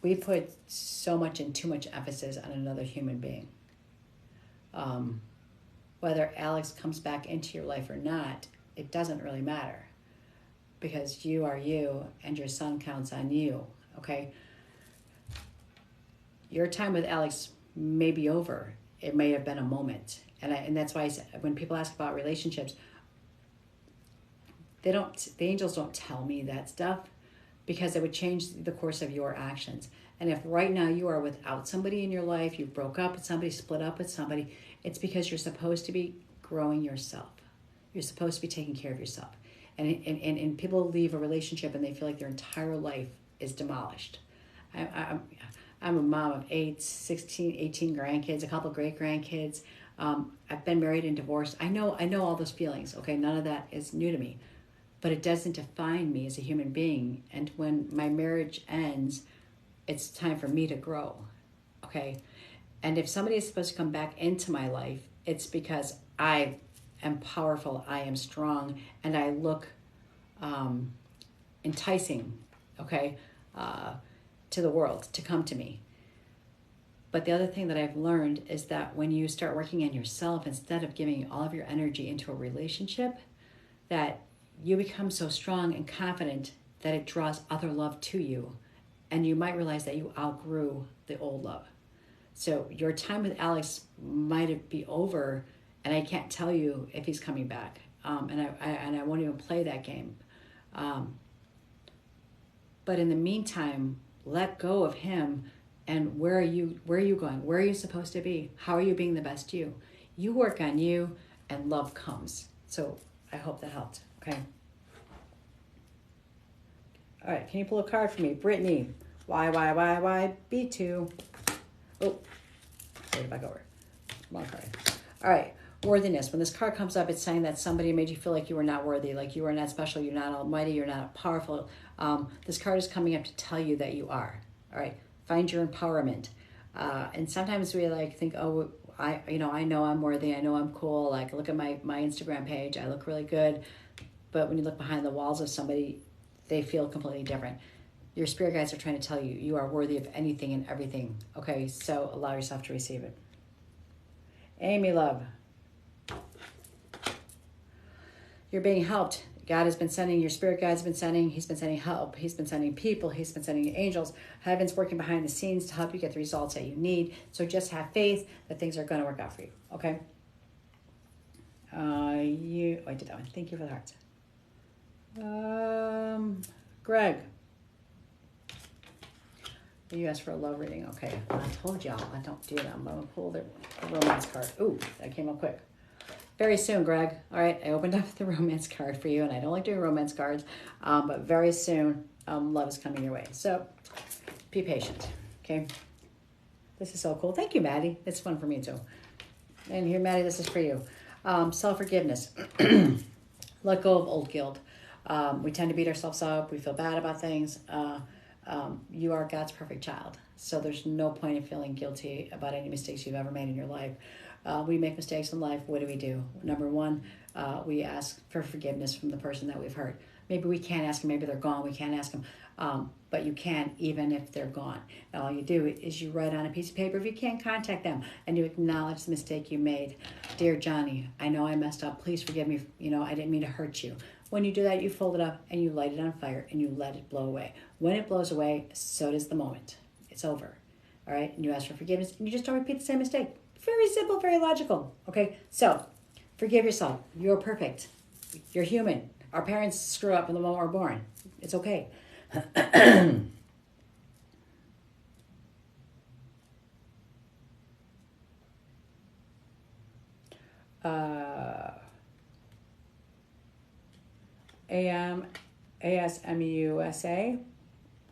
We put so much and too much emphasis on another human being. Whether Alex comes back into your life or not, it doesn't really matter because you are you and your son counts on you, okay? Your time with Alex may be over. It may have been a moment. And that's why I said, when people ask about relationships, the angels don't tell me that stuff because it would change the course of your actions. And if right now you are without somebody in your life, you broke up with somebody, split up with somebody, it's because you're supposed to be growing yourself. You're supposed to be taking care of yourself. And people leave a relationship and they feel like their entire life is demolished. I'm a mom of 16, 18 grandkids, a couple great grandkids. I've been married and divorced. I know all those feelings. Okay, none of that is new to me, but it doesn't define me as a human being. And when my marriage ends, it's time for me to grow. Okay, and if somebody is supposed to come back into my life, it's because I am powerful, I am strong, and I look enticing. Okay, to the world to come to me. But the other thing that I've learned is that when you start working on yourself, instead of giving all of your energy into a relationship, that you become so strong and confident that it draws other love to you. And you might realize that you outgrew the old love. So your time with Alex might be over, and I can't tell you if he's coming back. And I won't even play that game. But in the meantime, let go of him. And where are you going? Where are you supposed to be? How are you being the best you? You work on you and love comes. So I hope that helped. Okay. All right. Can you pull a card for me? Brittany. Why, B2. Oh, take it back over. Wrong card. All right. Worthiness. When this card comes up, it's saying that somebody made you feel like you were not worthy, like you were not special, you're not almighty, you're not powerful. This card is coming up to tell you that you are. All right. Find your empowerment. And sometimes we think, oh, I know I'm worthy. I know I'm cool. Like, look at my Instagram page. I look really good. But when you look behind the walls of somebody, they feel completely different. Your spirit guides are trying to tell you, you are worthy of anything and everything. Okay, so allow yourself to receive it. Amy, love. You're being helped. God has been sending, your spirit guides have been sending, he's been sending help, he's been sending people, he's been sending angels. Heaven's working behind the scenes to help you get the results that you need. So just have faith that things are going to work out for you, okay? I did that one. Thank you for the hearts. Greg. You asked for a love reading. Okay, I told y'all I don't do that. I'm going to pull the romance card. Ooh, that came up quick. Very soon, Greg. All right, I opened up the romance card for you, and I don't like doing romance cards, but very soon, love is coming your way. So be patient, okay? This is so cool. Thank you, Maddie. It's fun for me, too. And here, Maddie, this is for you. Self-forgiveness. Let go of old guilt. We tend to beat ourselves up. We feel bad about things. You are God's perfect child, so there's no point in feeling guilty about any mistakes you've ever made in your life. We make mistakes in life. What do? Number one, we ask for forgiveness from the person that we've hurt. Maybe we can't ask them. Maybe they're gone. We can't ask them. But you can, even if they're gone. And all you do is you write on a piece of paper if you can't contact them, and you acknowledge the mistake you made. Dear Johnny, I know I messed up. Please forgive me. I didn't mean to hurt you. When you do that, you fold it up and you light it on fire and you let it blow away. When it blows away, so does the moment. It's over. All right? And you ask for forgiveness and you just don't repeat the same mistake. Very simple, very logical. Okay? So, forgive yourself. You're perfect. You're human. Our parents screw up in the moment we're born. It's okay. ASMUSA.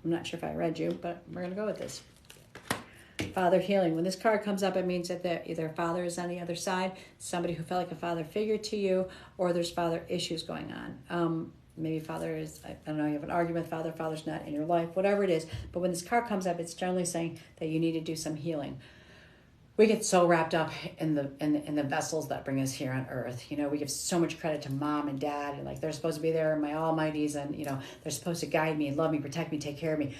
I'm not sure if I read you, but we're going to go with this. Father healing. When this card comes up, it means that either father is on the other side, somebody who felt like a father figure to you, or there's father issues going on. Maybe father is, I don't know, you have an argument with father, father's not in your life, whatever it is. But when this card comes up, it's generally saying that you need to do some healing. We get so wrapped up in the vessels that bring us here on earth. You know, we give so much credit to mom and dad, and like they're supposed to be there, my almighties, and you know, they're supposed to guide me, love me, protect me, take care of me.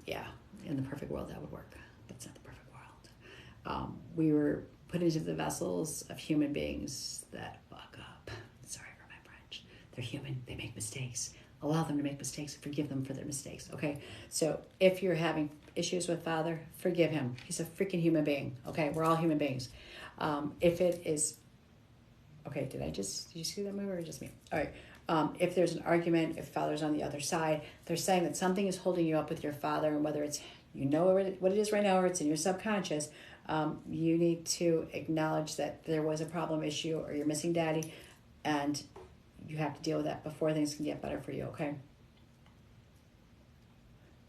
Yeah, in the perfect world that would work. That's not the perfect world. We were put into the vessels of human beings that fuck up. Sorry for my French. They're human. They make mistakes. Allow them to make mistakes and forgive them for their mistakes. Okay, so if you're having issues with father, forgive him. He's a freaking human being. Okay, we're all human beings. If it is, okay, did you see that movie or just me? All right. If there's an argument, if father's on the other side, they're saying that something is holding you up with your father, and whether it's, you know what it is right now or it's in your subconscious, you need to acknowledge that there was a problem issue or you're missing daddy, and you have to deal with that before things can get better for you, okay?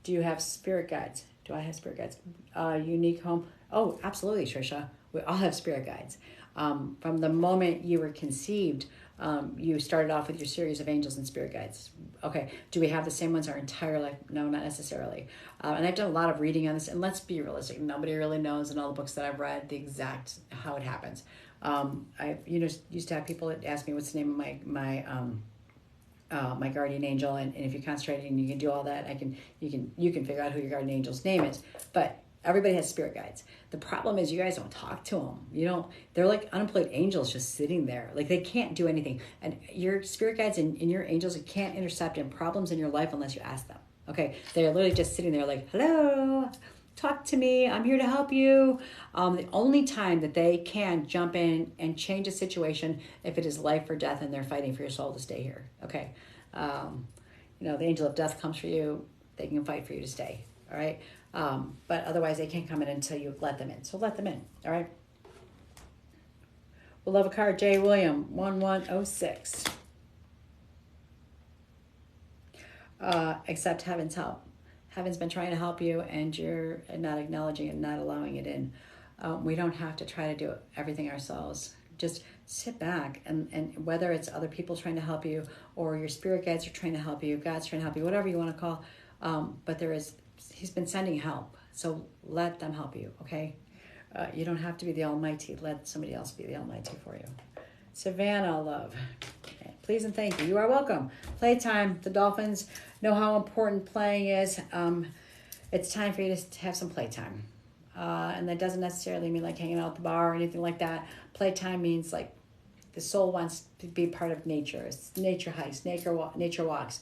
Do you have spirit guides? Do I have spirit guides? Unique home? Oh, absolutely, Trisha. We all have spirit guides. From the moment you were conceived, you started off with your series of angels and spirit guides. Okay, do we have the same ones our entire life? No, not necessarily. And I've done a lot of reading on this, and let's be realistic. Nobody really knows in all the books that I've read the exact how it happens. I used to have people that ask me what's the name of my guardian angel, and if you concentrate and you can do all that, you can figure out who your guardian angel's name is. But everybody has spirit guides. The problem is you guys don't talk to them. They're like unemployed angels just sitting there. Like they can't do anything. And your spirit guides and your angels can't intercept in problems in your life unless you ask them. Okay, they're literally just sitting there like, hello, talk to me, I'm here to help you. The only time that they can jump in and change a situation if it is life or death and they're fighting for your soul to stay here. Okay. The angel of death comes for you, they can fight for you to stay. All right. But otherwise they can't come in until you let them in. So let them in. All right. We'll love a card. J. William 1106. Accept heaven's help. Heaven's been trying to help you and you're not acknowledging it, not allowing it in. We don't have to try to do everything ourselves. Just sit back and whether it's other people trying to help you or your spirit guides are trying to help you, God's trying to help you, whatever you want to call. But he's been sending help. So let them help you, okay? You don't have to be the Almighty. Let somebody else be the Almighty for you. Savannah, love. Please and thank you. You are welcome. Playtime. The dolphins know how important playing is. It's time for you to have some playtime. And that doesn't necessarily mean like hanging out at the bar or anything like that. Playtime means like the soul wants to be part of nature. It's nature hikes, nature walks.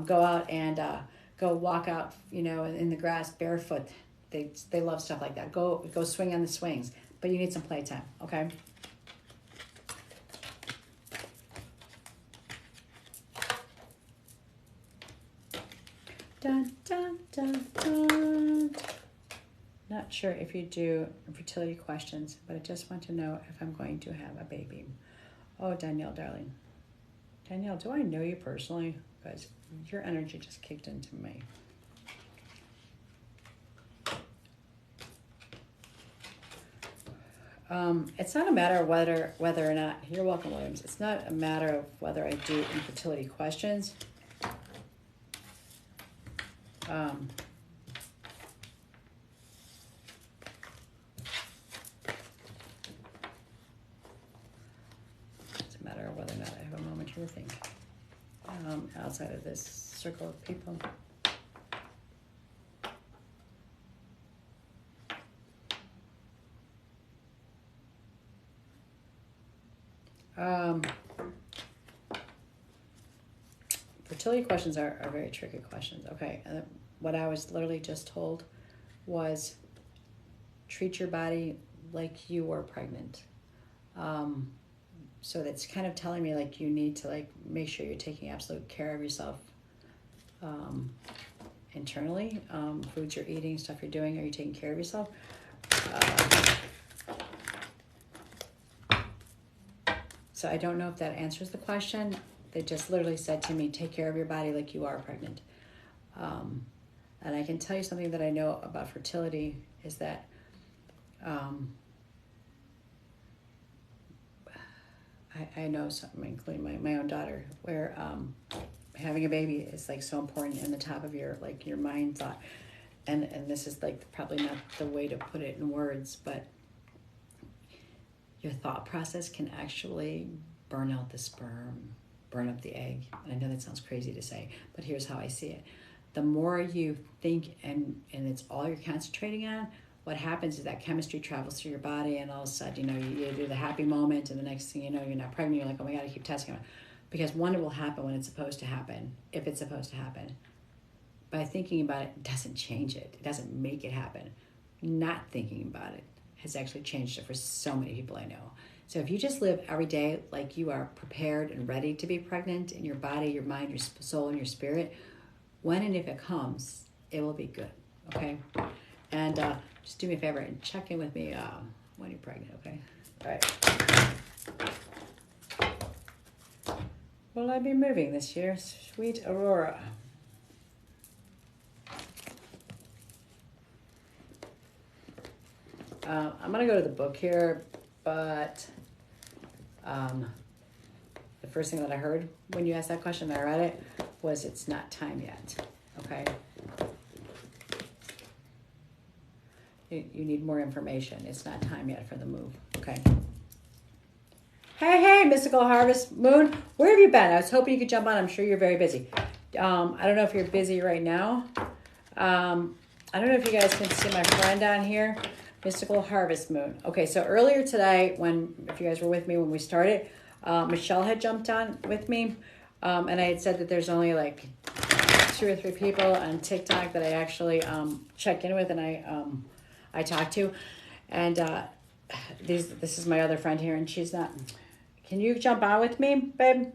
Go out and go walk out, in the grass barefoot. They love stuff like that. Go swing on the swings. But you need some playtime, okay? Dun, dun, dun, dun. Not sure if you do fertility questions, but I just want to know if I'm going to have a baby. Oh, Danielle, darling. Danielle, do I know you personally? Because your energy just kicked into me. It's not a matter of whether or not, you're welcome, Williams. It's not a matter of whether I do infertility questions. It's a matter of whether or not I have a moment to think outside of this circle of people. fertility questions are very tricky questions. Okay, what I was literally just told was treat your body like you were pregnant. So that's kind of telling me like you need to like make sure you're taking absolute care of yourself internally. Foods you're eating, stuff you're doing, are you taking care of yourself? So I don't know if that answers the question. They just literally said to me, take care of your body like you are pregnant. And I can tell you something that I know about fertility is that I know something, including my own daughter, where having a baby is like so important in the top of your like your mind thought. And this is like probably not the way to put it in words, but your thought process can actually burn out the sperm, burn up the egg. And I know that sounds crazy to say, but here's how I see it. The more you think and it's all you're concentrating on, what happens is that chemistry travels through your body, and all of a sudden, you do the happy moment, and the next thing you know, you're not pregnant. You're like, oh my God, I keep testing it. Because one, it will happen when it's supposed to happen, if it's supposed to happen. By thinking about it doesn't change it. It doesn't make it happen. Not thinking about it has actually changed it for so many people I know. So if you just live every day like you are prepared and ready to be pregnant in your body, your mind, your soul, and your spirit, when and if it comes, it will be good, okay? And just do me a favor and check in with me when you're pregnant, okay? All right. Will I be moving this year? Sweet Aurora. I'm going to go to the book here, but the first thing that I heard when you asked that question, I read it, was it's not time yet, okay? You need more information. It's not time yet for the move, okay? Hey, Mystical Harvest Moon, where have you been? I was hoping you could jump on. I'm sure you're very busy. I don't know if you're busy right now. I don't know if you guys can see my friend on here, Mystical Harvest Moon. Okay, so earlier today, if you guys were with me when we started, Michelle had jumped on with me, and I had said that there's only like 2 or 3 people on TikTok that I actually check in with and I talk to, and this is my other friend here, and she's not. Can you jump on with me, babe?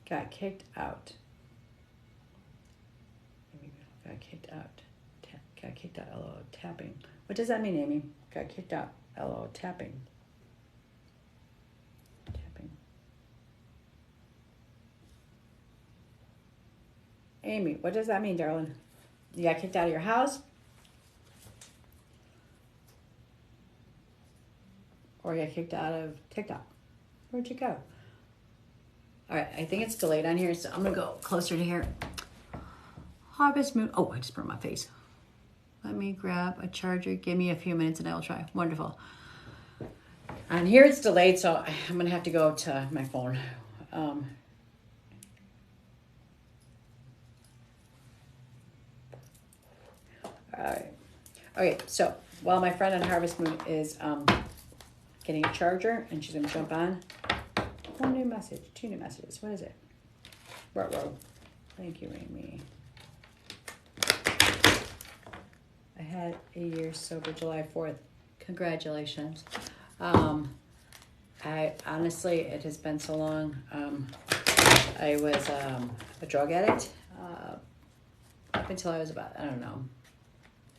Got kicked out. Got kicked out. Got kicked out. LO tapping. What does that mean, Amy? Got kicked out. LO tapping. Tapping. Amy, what does that mean, darling? You got kicked out of your house? Or you got kicked out of TikTok? Where'd you go? All right, I think it's delayed on here, so I'm gonna go closer to here. Harvest Moon. Oh, I just burned my face. Let me grab a charger. Give me a few minutes and I will try. Wonderful. And here it's delayed, so I'm gonna have to go to my phone. All right. Okay, so while my friend on Harvest Moon is getting a charger and she's gonna jump on. 1 new message, 2 new messages. What is it? Ruh-roh. Thank you, Amy. I had a year sober July 4th. Congratulations. I honestly, it has been so long. I was a drug addict up until I was about, I don't know,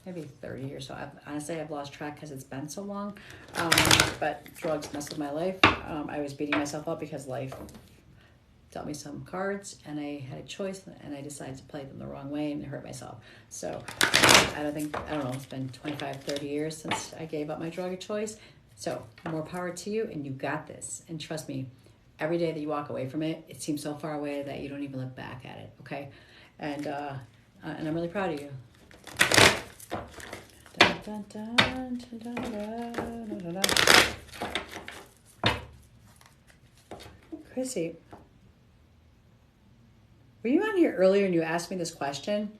maybe 30 or so. I've lost track because it's been so long. But drugs messed with my life. I was beating myself up because life dealt me some cards and I had a choice and I decided to play them the wrong way and hurt myself. So I don't know, it's been 25, 30 years since I gave up my drug of choice. So more power to you, and you got this. And trust me, every day that you walk away from it, it seems so far away that you don't even look back at it, okay? And I'm really proud of you. Dun, dun, dun, dun, dun, dun, dun, dun. Chrissy, were you on here earlier and you asked me this question?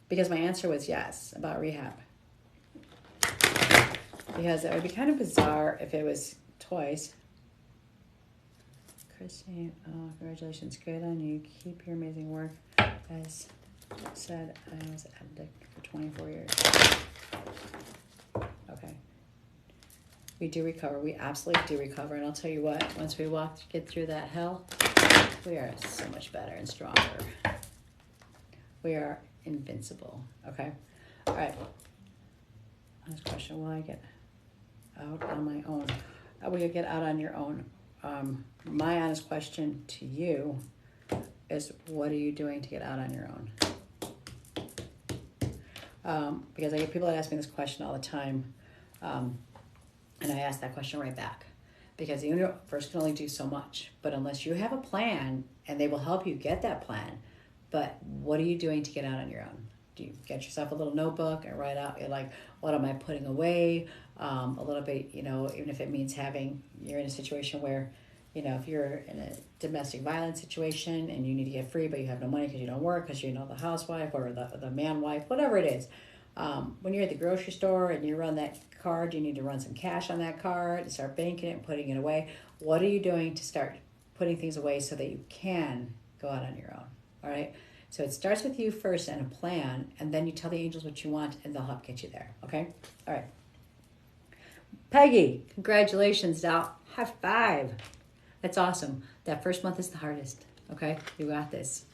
Because my answer was yes, about rehab. Because it would be kind of bizarre if it was twice. Christine, congratulations. Good on you. Keep your amazing work. As said, I was addict for 24 years. Okay. We do recover. We absolutely do recover. And I'll tell you what, once we get through that hell, we are so much better and stronger. We are invincible. Okay? All right. Last question. Will I get out on my own? Will you get out on your own? My honest question to you is, what are you doing to get out on your own? Because I get people that ask me this question all the time. And I ask that question right back. Because the universe can only do so much. But unless you have a plan, and they will help you get that plan, but what are you doing to get out on your own? Do you get yourself a little notebook and write out, you're like, what am I putting away? A little bit, even if it means you're in a situation where, if you're in a domestic violence situation and you need to get free, but you have no money because you don't work, because the housewife or the man wife, whatever it is. When you're at the grocery store and you run that card, you need to run some cash on that card and start banking it and putting it away. What are you doing to start putting things away so that you can go out on your own? All right. So it starts with you first and a plan, and then you tell the angels what you want, and they'll help get you there. Okay? All right. Peggy, congratulations, doll. High five. That's awesome. That first month is the hardest. Okay? You got this.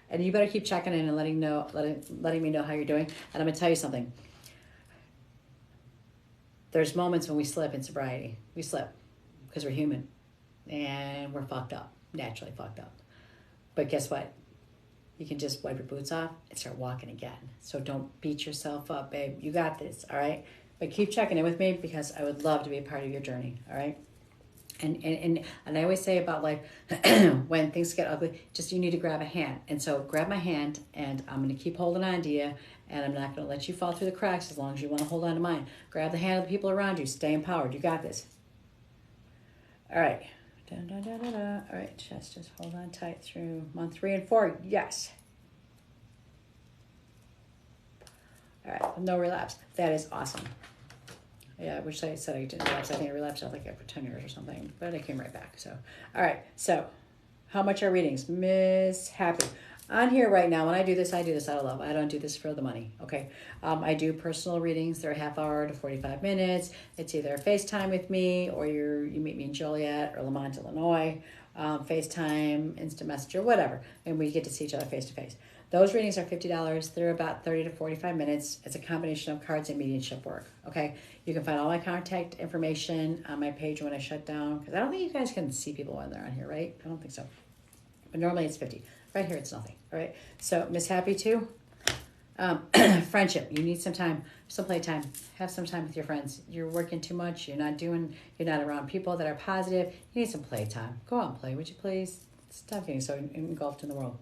And you better keep checking in and letting me know how you're doing. And I'm going to tell you something. There's moments when we slip in sobriety. We slip because we're human. And we're fucked up. Naturally fucked up. But guess what? You can just wipe your boots off and start walking again. So don't beat yourself up, babe. You got this, all right? But keep checking in with me, because I would love to be a part of your journey, all right? And I always say about life, when things get ugly, just you need to grab a hand. And so grab my hand, and I'm going to keep holding on to you, and I'm not going to let you fall through the cracks as long as you want to hold on to mine. Grab the hand of the people around you. Stay empowered. You got this. All right. All right, just hold on tight through month 3 and 4. Yes. All right, no relapse. That is awesome. Yeah, I wish I said I didn't relapse. I think I relapsed out after 10 years or something, but I came right back. So, all right. So, how much are readings? Miss Happy. On here right now, when I do this out of love. I don't do this for the money, okay? I do personal readings. They're a half hour to 45 minutes. It's either a FaceTime with me, or you meet me in Joliet or Lamont, Illinois. FaceTime, Instant Messenger, whatever. And we get to see each other face to face. Those readings are $50. They're about 30 to 45 minutes. It's a combination of cards and mediumship work, okay? You can find all my contact information on my page when I shut down, because I don't think you guys can see people when they're on here, right? I don't think so. But normally it's 50. Right here, it's nothing, all right? So, Miss Happy too. Friendship. You need some time, some playtime. Have some time with your friends. You're working too much. You're not around people that are positive. You need some playtime. Go out and play, would you please? Stop getting so engulfed in the world.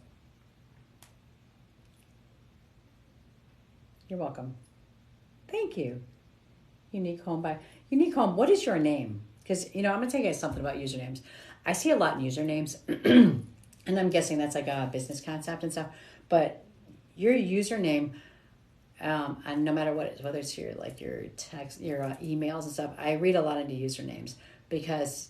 You're welcome. Thank you. Unique home. What is your name? Because, I'm going to tell you guys something about usernames. I see a lot in usernames, and I'm guessing that's like a business concept and stuff. But your username, and no matter what it is, whether it's your text, your emails and stuff, I read a lot into usernames, because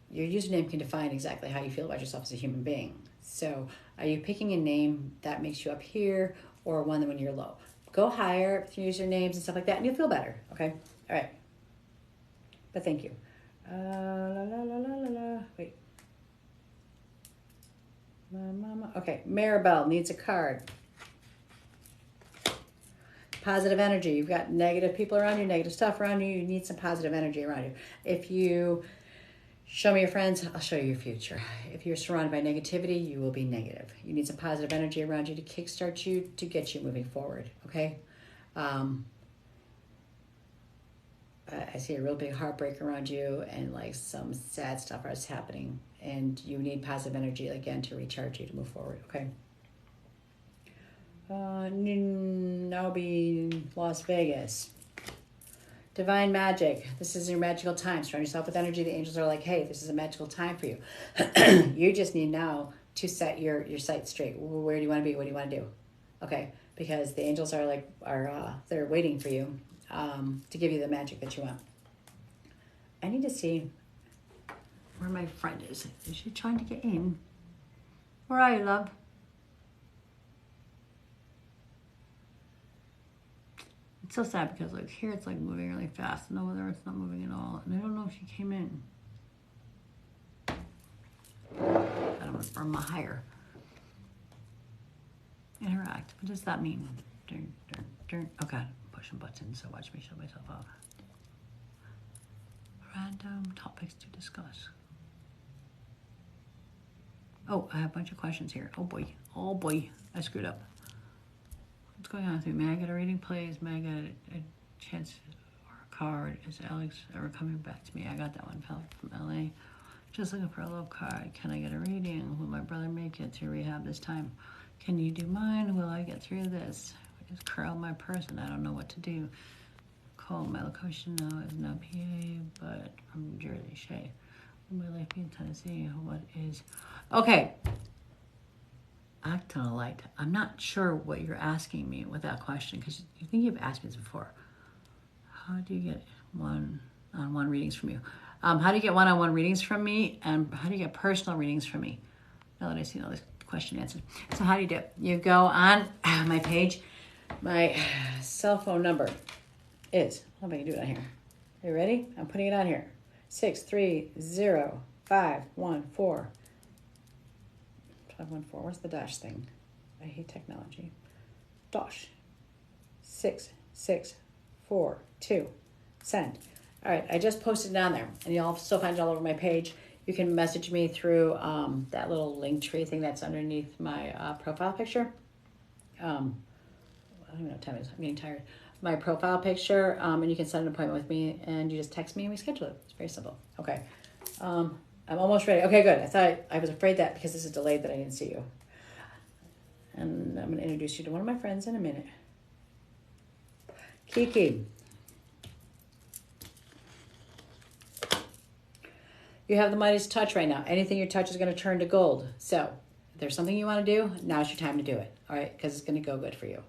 your username can define exactly how you feel about yourself as a human being. So are you picking a name that makes you up here, or one that when you're low? Go higher with your usernames and stuff like that, and you'll feel better, okay? All right. But thank you. Wait. Okay, Maribel needs a card. Positive energy. You've got negative people around you, negative stuff around you. You need some positive energy around you. If you show me your friends, I'll show you your future. If you're surrounded by negativity, you will be negative. You need some positive energy around you to kickstart you, to get you moving forward, okay? I see a real big heartbreak around you, and like some sad stuff is happening, and you need positive energy again to recharge you to move forward, okay? Now be Las Vegas. Divine magic. This is your magical time. Surround yourself with energy. The angels are like, hey, this is a magical time for you. You just need now to set your sights straight. Where do you want to be? What do you want to do? Okay, because the angels are they're waiting for you to give you the magic that you want. I need to see where my friend is. Is she trying to get in? Where are you, love? It's so sad because like here it's like moving really fast, and over there it's not moving at all. And I don't know if she came in. I don't want to burn my hair. Interact. What does that mean? Dun, dun, dun. Oh God, I'm pushing buttons, so watch me show myself off. Random topics to discuss. Oh, I have a bunch of questions here. Oh boy. Oh boy. I screwed up. What's going on with me? May I get a reading, please? May I get a chance or a card? Is Alex ever coming back to me? I got that one from LA. Just looking for a love card. Can I get a reading? Will my brother make it to rehab this time? Can you do mine? Will I get through this? Is Carl my person? I don't know what to do. Call my location now is not PA, but from Jersey. Shay. Will my life be in Tennessee? What is... Okay. Act on a light. I'm not sure what you're asking me with that question because you think you've asked me this before. How do you get one-on-one readings from you? How do you get one-on-one readings from me? And how do you get personal readings from me? Now that I've seen all this question answered. So how do you do it? You go on my page. My cell phone number is, how am I going to do it on here? Are you ready? I'm putting it on here. 630-514. 514. Where's the dash thing? I hate technology. Dash. 6642. Send. All right, I just posted it down there, and you'll still find it all over my page. You can message me through that little link tree thing that's underneath my profile picture. I don't even know what time it is. I'm getting tired. My profile picture, and you can set an appointment with me, and you just text me and we schedule it. It's very simple. Okay. I'm almost ready. Okay, good. I was afraid that because this is delayed that I didn't see you. And I'm going to introduce you to one of my friends in a minute. Kiki. You have the Midas touch right now. Anything you touch is going to turn to gold. So if there's something you want to do, now's your time to do it. All right? Because it's going to go good for you. You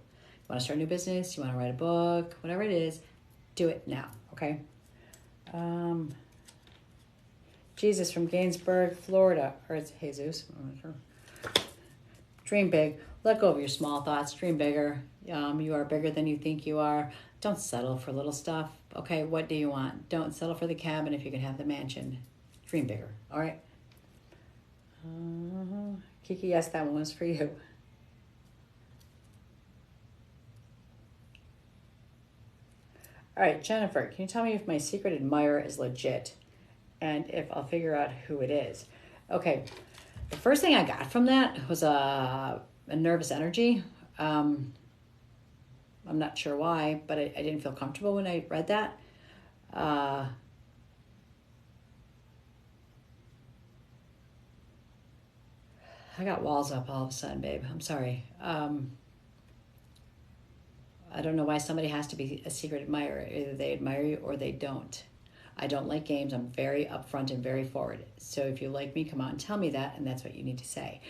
want to start a new business, you want to write a book, whatever it is, do it now. Okay? Jesus from Gainesburg, Florida. Or it's Jesus. I'm not sure. Dream big. Let go of your small thoughts. Dream bigger. You are bigger than you think you are. Don't settle for little stuff. Okay, what do you want? Don't settle for the cabin if you can have the mansion. Dream bigger. All right? Kiki, yes, that one was for you. All right, Jennifer, can you tell me if my secret admirer is legit? And if I'll figure out who it is. Okay, the first thing I got from that was a nervous energy. I'm not sure why, but I didn't feel comfortable when I read that. I got walls up all of a sudden, babe. I'm sorry. I don't know why somebody has to be a secret admirer. Either they admire you or they don't. I don't like games. I'm very upfront and very forward. So if you like me, come out and tell me that, and that's what you need to say.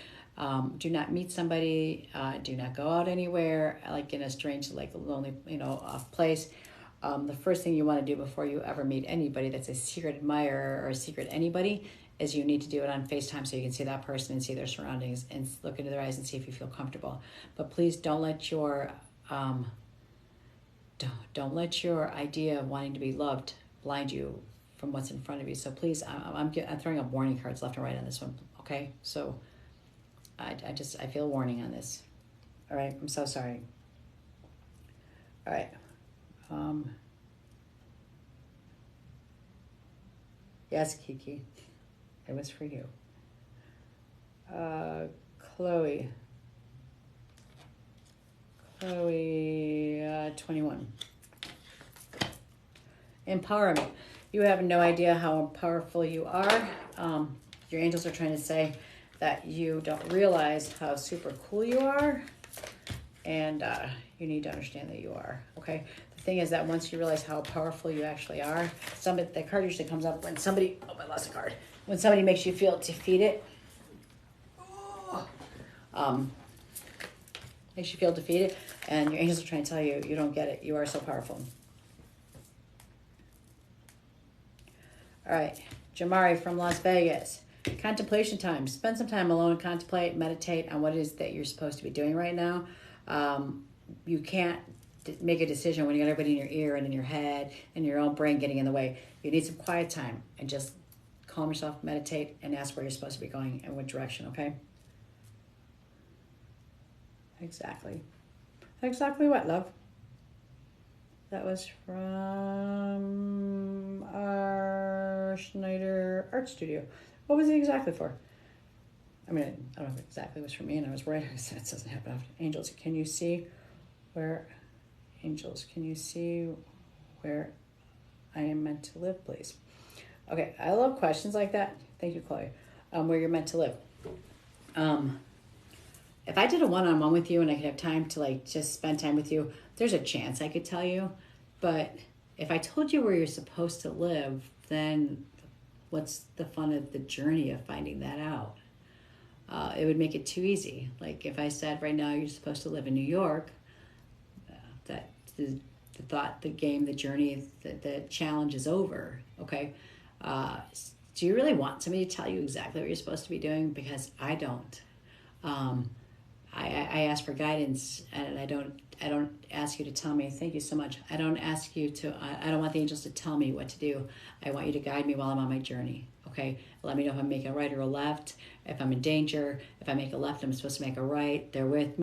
Do not meet somebody. Do not go out anywhere, like in a strange, like lonely, off place. The first thing you want to do before you ever meet anybody that's a secret admirer or a secret anybody is you need to do it on FaceTime so you can see that person and see their surroundings and look into their eyes and see if you feel comfortable. But please don't let your don't let your idea of wanting to be loved blind you from what's in front of you. So please, I'm throwing up warning cards left and right on this one. Okay, so I feel warning on this. All right, I'm so sorry. All right. Yes, Kiki, it was for you. Chloe, 21. Empowerment. You have no idea how powerful you are. Your angels are trying to say that you don't realize how super cool you are, and you need to understand that you are. Okay. The thing is that once you realize how powerful you actually are, that card usually comes up when somebody. Oh, I lost a card. When somebody makes you feel defeated. Makes you feel defeated, and your angels are trying to tell you you don't get it. You are so powerful. All right, Jamari from Las Vegas. Contemplation time. Spend some time alone, contemplate, meditate on what it is that you're supposed to be doing right now. You can't make a decision when you got everybody in your ear and in your head and your own brain getting in the way. You need some quiet time and just calm yourself, meditate, and ask where you're supposed to be going and what direction, okay? Exactly. Exactly what, love? That was from our Schneider Art Studio. What was it exactly for? I mean, I don't know if it exactly was for me, and I was right. It doesn't happen often. Angels, can you see where I am meant to live, please? Okay, I love questions like that. Thank you, Chloe. Where you're meant to live. If I did a one-on-one with you and I could have time to like just spend time with you, there's a chance I could tell you. But if I told you where you're supposed to live, then what's the fun of the journey of finding that out? It would make it too easy. Like if I said right now you're supposed to live in New York, that the thought, the game, the journey, the challenge is over. Okay. Do you really want somebody to tell you exactly what you're supposed to be doing? Because I don't. I ask for guidance, and I don't ask you to tell me. Thank you so much. I don't ask you to. I don't want the angels to tell me what to do. I want you to guide me while I'm on my journey. Okay. Let me know if I'm making a right or a left. If I'm in danger. If I make a left, I'm supposed to make a right. They're with me.